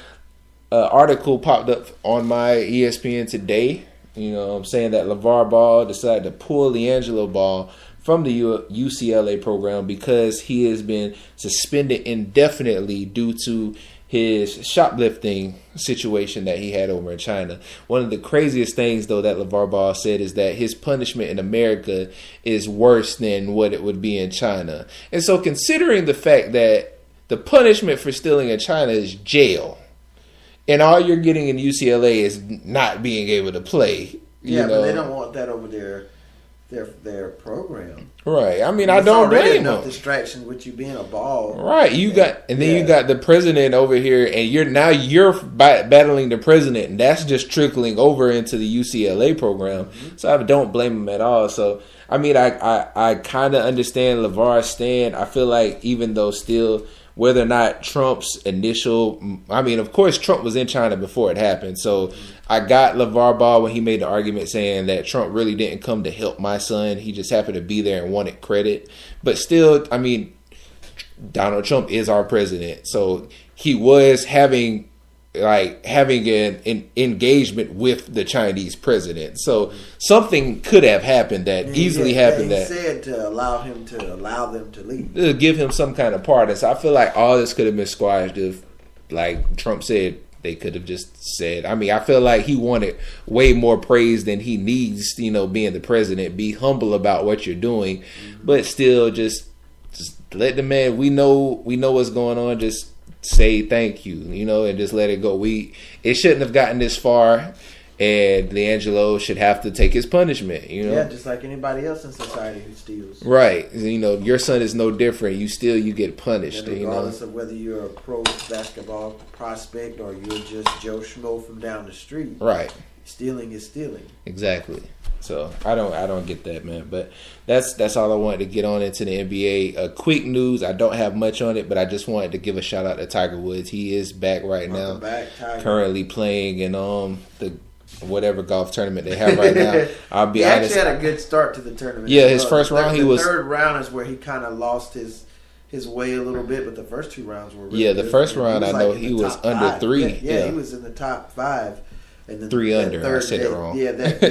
an article popped up on my ESPN today. Saying that LeVar Ball decided to pull LiAngelo Ball from the UCLA program because he has been suspended indefinitely due to his shoplifting situation that he had over in China. One of the craziest things, though, that LeVar Ball said is that his punishment in America is worse than what it would be in China. And so considering the fact that the punishment for stealing in China is jail, and all you're getting in UCLA is not being able to play. But they don't want that over their program. Right. I mean, I don't blame them. Distraction with you being a ball. Right. You got the president over here, and you're battling the president, and that's just trickling over into the UCLA program. Mm-hmm. So I don't blame him at all. So I mean, I kind of understand LeVar's stand. I feel like even though still, whether or not Trump's initial, I mean, of course, Trump was in China before it happened. So I got LeVar Ball when he made the argument saying that Trump really didn't come to help my son. He just happened to be there and wanted credit. But still, I mean, Donald Trump is our president. So he was having an engagement with the Chinese president. So something could have happened that easily happened. He said to allow them to leave. To give him some kind of pardon. So I feel like all this could have been squashed if, like Trump said, they could have just said. I mean, I feel like he wanted way more praise than he needs, being the president. Be humble about what you're doing, but still just let the man, we know what's going on, just say thank you, and just let it go. It shouldn't have gotten this far, and LiAngelo should have to take his punishment. Yeah, just like anybody else in society who steals. Right. Your son is no different. You get punished. And regardless of whether you're a pro basketball prospect or you're just Joe Schmo from down the street. Right. Stealing is stealing. Exactly. So I don't get that, man. But that's all I wanted to get on into the NBA. Quick news. I don't have much on it, but I just wanted to give a shout out to Tiger Woods. He is back right now. Currently playing in the whatever golf tournament they have right now. I'll be honest. He actually had a good start to the tournament. Yeah, his first round the third round is where he kind of lost his way a little bit, but the first two rounds were really the first round I know he was under 3. Yeah, he was in the top 5. And then 3 under. I said it wrong. Yeah, that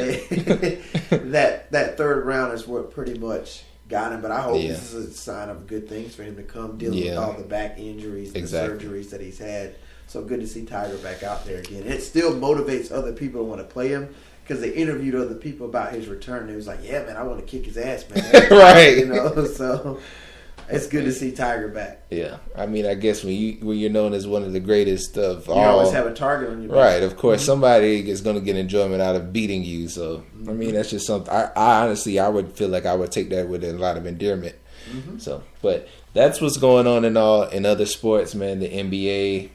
third round is what pretty much got him. But I hope this is a sign of good things for him to come dealing with all the back injuries and surgeries that he's had. So good to see Tiger back out there again. It still motivates other people to want to play him because they interviewed other people about his return. They was like, "Yeah, man, I want to kick his ass, man." Right. So it's good to see Tiger back. Yeah, I mean, I guess when you're known as one of the greatest of all, you always have a target on your back. Right, of course, somebody is going to get enjoyment out of beating you. So, I mean, that's just something. I honestly, I would feel like I would take that with a lot of endearment. Mm-hmm. So, but that's what's going on in other sports, man. The NBA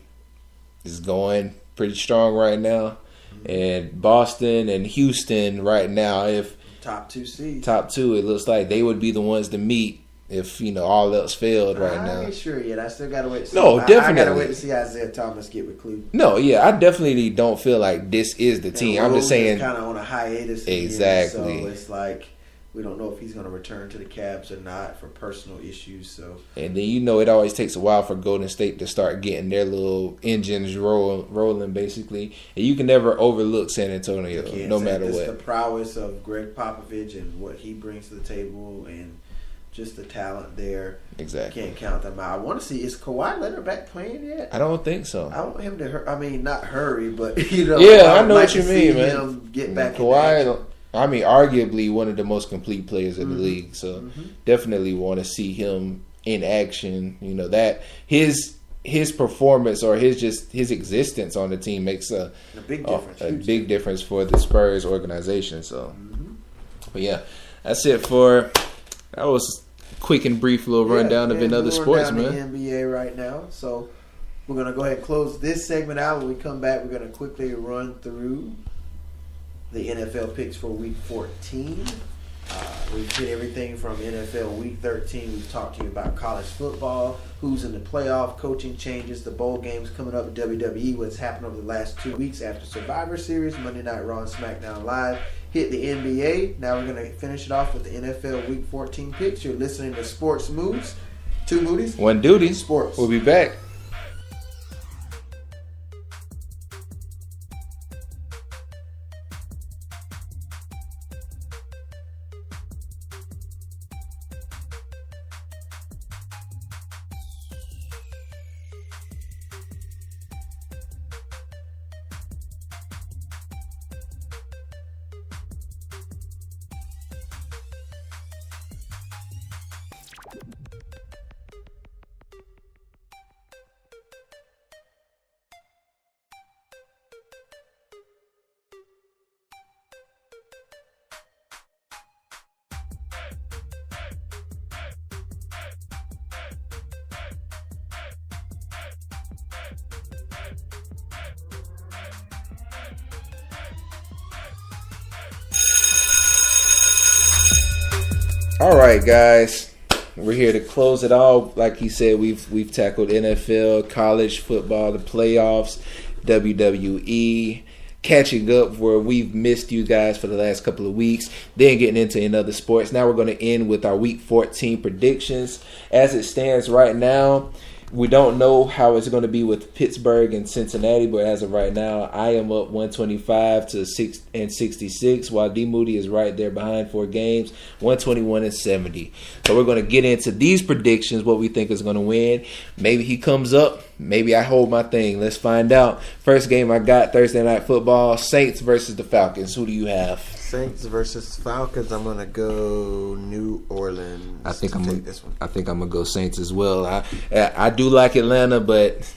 is going pretty strong right now, and Boston and Houston right now, if top 2 seeds, it looks like they would be the ones to meet. If all else failed right now. I ain't sure yet. I still gotta wait to see. No, definitely. I gotta wait to see Isaiah Thomas get with Cleveland. No, yeah, I definitely don't feel like this is the team. I'm just saying, kind of on a hiatus. Exactly. So it's like we don't know if he's going to return to the Cavs or not for personal issues. So and then it always takes a while for Golden State to start getting their little engines rolling, basically. And you can never overlook San Antonio, no matter what. The prowess of Greg Popovich and what he brings to the table and just the talent there. Exactly. Can't count them out. I want to see, is Kawhi Leonard back playing yet? I don't think so. I want him to not hurry, but Yeah, I know what you mean, man. Him get back Kawhi, I mean, arguably one of the most complete players in the league. So definitely want to see him in action. That his performance or his existence on the team makes a big difference. A big difference for the Spurs organization. So, but yeah, that's it for. That was a quick and brief little rundown of another sports, man. The NBA right now. So we're going to go ahead and close this segment out. When we come back, we're going to quickly run through the NFL picks for Week 14. We've hit everything from NFL Week 13. We've talked to you about college football, who's in the playoff, coaching changes, the bowl games coming up, WWE, what's happened over the last 2 weeks after Survivor Series, Monday Night Raw and SmackDown Live. Hit the NBA. Now we're going to finish it off with the NFL Week 14 picks. You're listening to Sports Moods. 2 Moodies. 1 Duty. Sports. We'll be back. All right, guys, we're here to close it all. Like he said, we've tackled NFL, college football, the playoffs, WWE, catching up where we've missed you guys for the last couple of weeks, then getting into another sports. Now we're going to end with our Week 14 predictions. As it stands right now, we don't know how it's going to be with Pittsburgh and Cincinnati, but as of right now, I am up 125 to 66, while D Moody is right there behind 4 games, 121 and 70. So we're going to get into these predictions, what we think is going to win. Maybe he comes up, maybe I hold my thing. Let's find out. First game I got, Thursday Night Football, Saints versus the Falcons. Who do you have? Saints versus Falcons. I'm gonna go New Orleans. I think I'm gonna go Saints as well. I do like Atlanta, but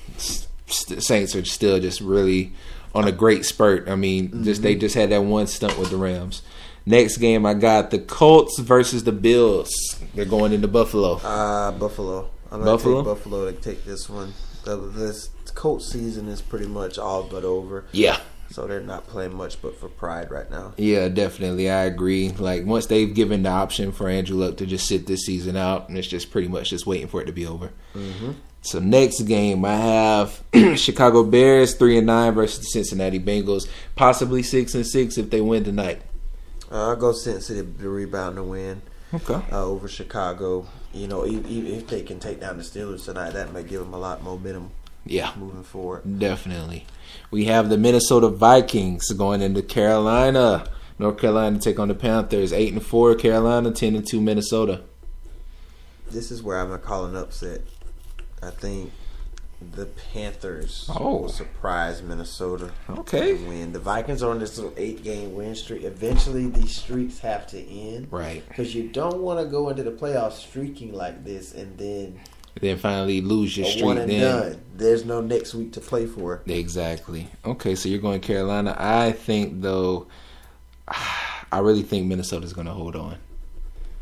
Saints are still just really on a great spurt. I mean, they just had that one stunt with the Rams. Next game, I got the Colts versus the Bills. They're going into Buffalo. Buffalo. I'm gonna take Buffalo to take this one. This Colts season is pretty much all but over. Yeah. So they're not playing much but for pride right now. Yeah, definitely. I agree. Like, once they've given the option for Andrew Luck to just sit this season out, and it's just pretty much just waiting for it to be over. Mm-hmm. So next game, I have Chicago Bears 3-9 versus the Cincinnati Bengals, possibly 6-6 if they win tonight. I'll go Cincinnati to rebound and win. Okay. Over Chicago. You know, even if they can take down the Steelers tonight, that might give them a lot more momentum. Yeah, moving forward. Definitely. We have the Minnesota Vikings going into Carolina. North Carolina take on the Panthers. 8-4 Carolina, 10-2 Minnesota. This is where I'm gonna call an upset. I think the Panthers will surprise Minnesota. Okay. And win. The Vikings are on this little 8-game win streak. Eventually, these streaks have to end. Right. Because you don't want to go into the playoffs streaking like this and then finally lose your streak. One and done. There's no next week to play for. Exactly. Okay, so you're going Carolina. I think, though, I really think Minnesota's going to hold on.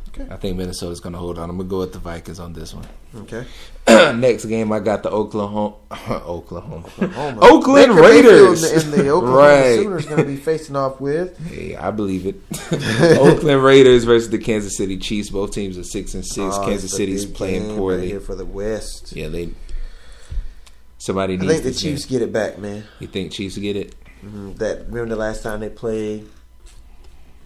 Okay. I think Minnesota's going to hold on. I'm going to go with the Vikings on this one. Okay. Next game, I got the Oakland Raiders. And the Oklahoma Sooners going to be facing off with. Hey, I believe it. Oakland Raiders versus the Kansas City Chiefs. Both teams are 6-6. Kansas City's playing poorly. Right here for the West. Yeah, somebody needs. I think the Chiefs get it back, man. You think Chiefs get it? Mm-hmm. Remember the last time they played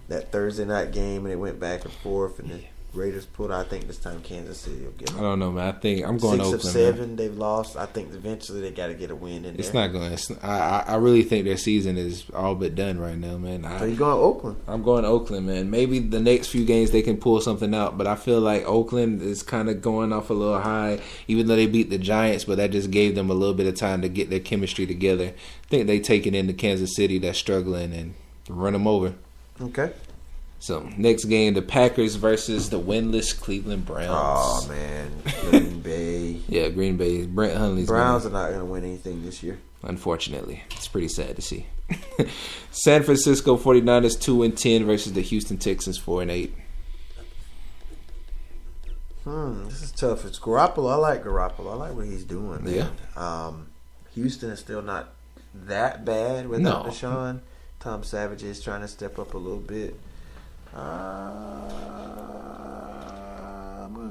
that Thursday night game and it went back and forth and the Raiders pulled out. I think this time Kansas City will get them. I don't know, man. I think I'm going 6 Oakland. 6 of 7 they've lost. I think eventually they got to get a win in there. It's not going. I really think their season is all but done right now, man. So you going Oakland? I'm going Oakland, man. Maybe the next few games they can pull something out, but I feel like Oakland is kind of going off a little high, even though they beat the Giants, but that just gave them a little bit of time to get their chemistry together. I think they take it into Kansas City that's struggling and run them over. Okay. So, next game, the Packers versus the winless Cleveland Browns. Oh, man. Green Bay. Yeah, Green Bay. Brent Hundley's Browns are not going to win anything this year. Unfortunately. It's pretty sad to see. San Francisco 49ers 2-10 versus the Houston Texans 4-8. This is tough. It's Garoppolo. I like Garoppolo. I like what he's doing, man. Yeah. Houston is still not that bad without Deshaun. Tom Savage is trying to step up a little bit.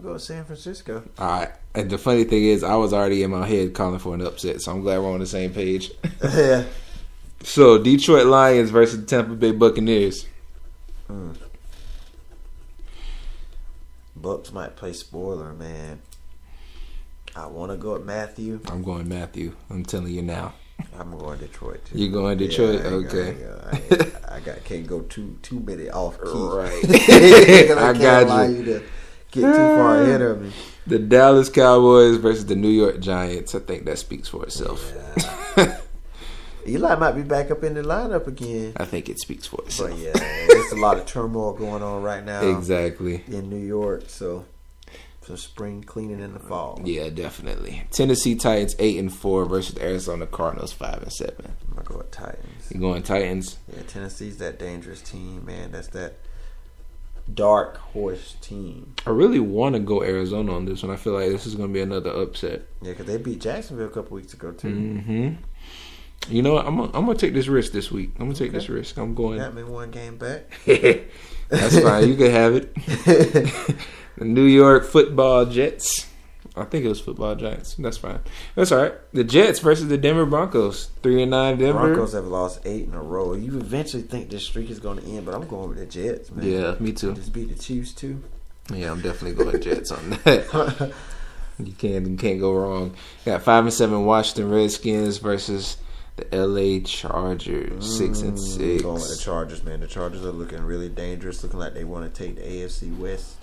go with San Francisco. All right. And the funny thing is, I was already in my head calling for an upset, so I'm glad we're on the same page. Yeah. So, Detroit Lions versus the Tampa Bay Buccaneers. Bucks might play spoiler, man. I want to go with Matthew. I'm going Matthew. I'm telling you now. I'm going Detroit too. You going Detroit? Yeah, okay. Can't go too many off key. Right. I can't allow you to get too far ahead of me. The Dallas Cowboys versus the New York Giants. I think that speaks for itself. Yeah. Eli might be back up in the lineup again. I think it speaks for itself. But yeah, there's a lot of turmoil going on right now. Exactly. In New York, so some spring cleaning in the fall. Yeah, definitely. Tennessee Titans 8-4 versus the Arizona Cardinals 5-7. I'm gonna go with Titans. You going Titans? Yeah, Tennessee's that dangerous team, man. That's that dark horse team. I really want to go Arizona on this one. I feel like this is going to be another upset. Yeah, because they beat Jacksonville a couple weeks ago too. Mm-hmm. You know what? I'm gonna take this risk this week. I'm gonna take this risk. I'm going. Got me one game back. That's fine. You can have it. The New York Football Jets. I think it was Football Giants. That's fine. That's all right. The Jets versus the Denver Broncos. 3-9 Denver. Broncos have lost 8 in a row. You eventually think this streak is going to end, but I'm going with the Jets, man. Yeah, me too. Just beat the Chiefs too. Yeah, I'm definitely going Jets on that. You can't go wrong. Got 5-7 Washington Redskins versus the LA Chargers. 6-6. Going with the Chargers, man. The Chargers are looking really dangerous. Looking like they want to take the AFC West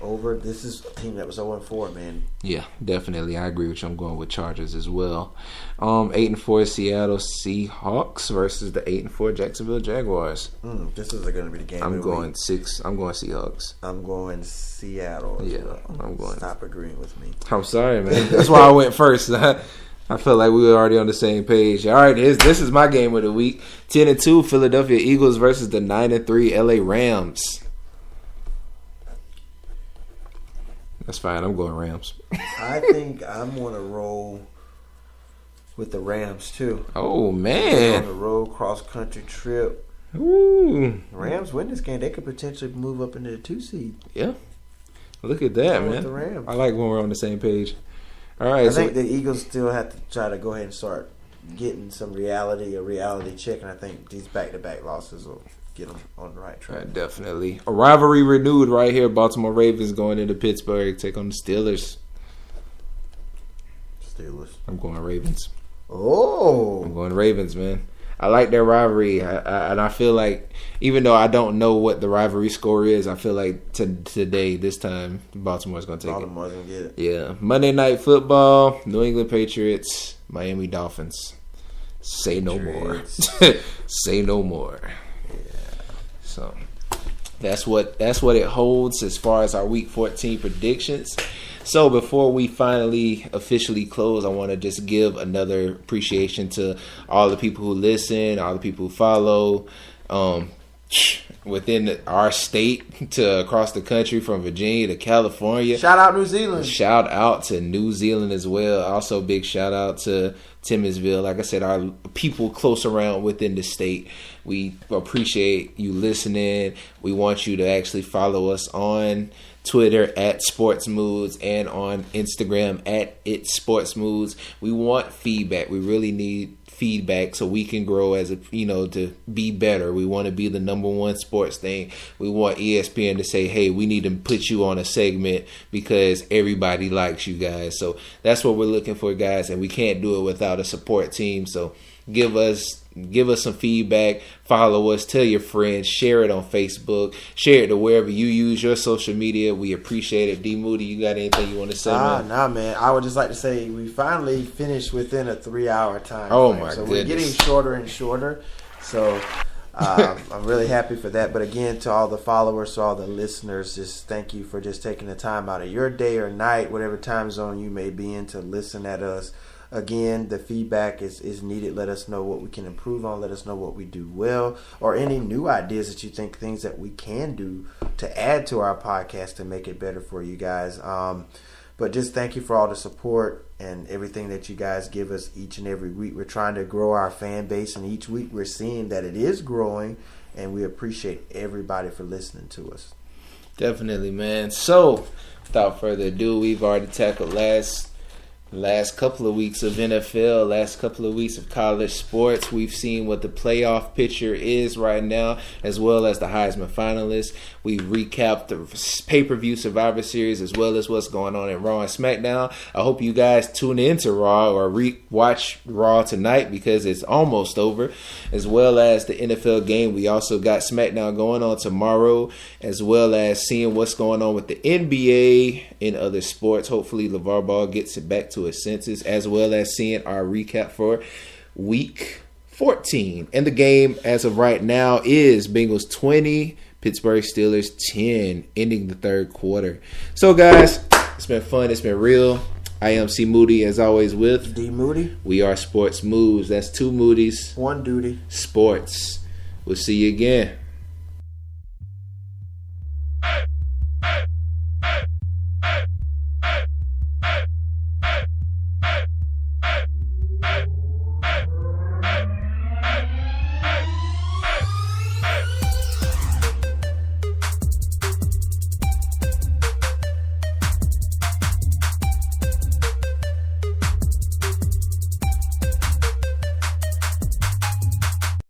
over. This is a team that was 0-4, man. Yeah, definitely. I agree with you. I'm going with Chargers as well. 8-4 Seattle Seahawks versus the 8-4 Jacksonville Jaguars. This is going to be the game. I'm going Seahawks. I'm going Seattle. Yeah, I'm going. Stop agreeing with me. I'm sorry, man. That's why I went first. I felt like we were already on the same page. All right, this is my game of the week. 10-2 Philadelphia Eagles versus the 9-3 LA Rams. That's fine. I'm going Rams. I think I'm going to roll with the Rams too. Oh man! On the road cross country trip. Ooh. Rams win this game. They could potentially move up into the 2 seed. Yeah. Look at that, man. The Rams. I like when we're on the same page. All right. I think the Eagles still have to try to go ahead and start getting a reality check, and I think these back-to-back losses will get them on the right track. Definitely. A rivalry renewed right here. Baltimore Ravens going into Pittsburgh, take on the Steelers. Steelers. I'm going Ravens. Oh. I'm going Ravens, man. I like their rivalry, and I feel like even though I don't know what the rivalry score is, I feel like today, this time, Baltimore's going to take Baltimore's going to get it. Yeah. Monday Night Football, New England Patriots, Miami Dolphins. Say no more. Say no more. Yeah. So that's what it holds as far as our Week 14 predictions. So before we finally officially close, I want to just give another appreciation to all the people who listen, all the people who follow, within our state to across the country, from Virginia to California. Shout out New Zealand. Shout out to New Zealand as well. Also big shout out to Timminsville. Like I said, our people close around within the state. We appreciate you listening. We want you to actually follow us on Twitter at Sports Moods and on Instagram at It's Sports Moods. We want feedback. We really need feedback so we can grow as to be better. We want to be the number one sports thing. We want ESPN to say, hey, we need to put you on a segment because everybody likes you guys. So that's what we're looking for, guys, and we can't do it without a support team. So give us some feedback, follow us, tell your friends, share it on Facebook, share it to wherever you use your social media. We appreciate it. D Moody, you got anything you want to say, man? Nah, man. I would just like to say we finally finished within a 3-hour time. Oh, frame. my So goodness. we're getting shorter and shorter. So I'm really happy for that. But again, to all the followers, to all the listeners, just thank you for just taking the time out of your day or night, whatever time zone you may be in, to listen at us. Again, the feedback is needed. Let us know what we can improve on. Let us know what we do well, or any new ideas that you think, things that we can do to add to our podcast to make it better for you guys. But just thank you for all the support and everything that you guys give us each and every week. We're trying to grow our fan base, and each week we're seeing that it is growing, and we appreciate everybody for listening to us. Definitely, man. So, without further ado, we've already tackled last couple of weeks of NFL, last couple of weeks of college sports. We've seen what the playoff picture is right now, as well as the Heisman finalists. We recapped the pay-per-view Survivor Series, as well as what's going on in Raw and SmackDown. I hope you guys tune into Raw or watch Raw tonight because it's almost over, as well as the NFL game. We also got SmackDown going on tomorrow, as well as seeing what's going on with the NBA and other sports. Hopefully, LeVar Ball gets it back to his senses, as well as seeing our recap for Week 14. And the game, as of right now, is Bengals 20, Pittsburgh Steelers 10, ending the third quarter. So, guys, it's been fun. It's been real. I am C. Moody, as always, with D. Moody. We are Sports Moves. That's two Moodies. One duty. Sports. We'll see you again.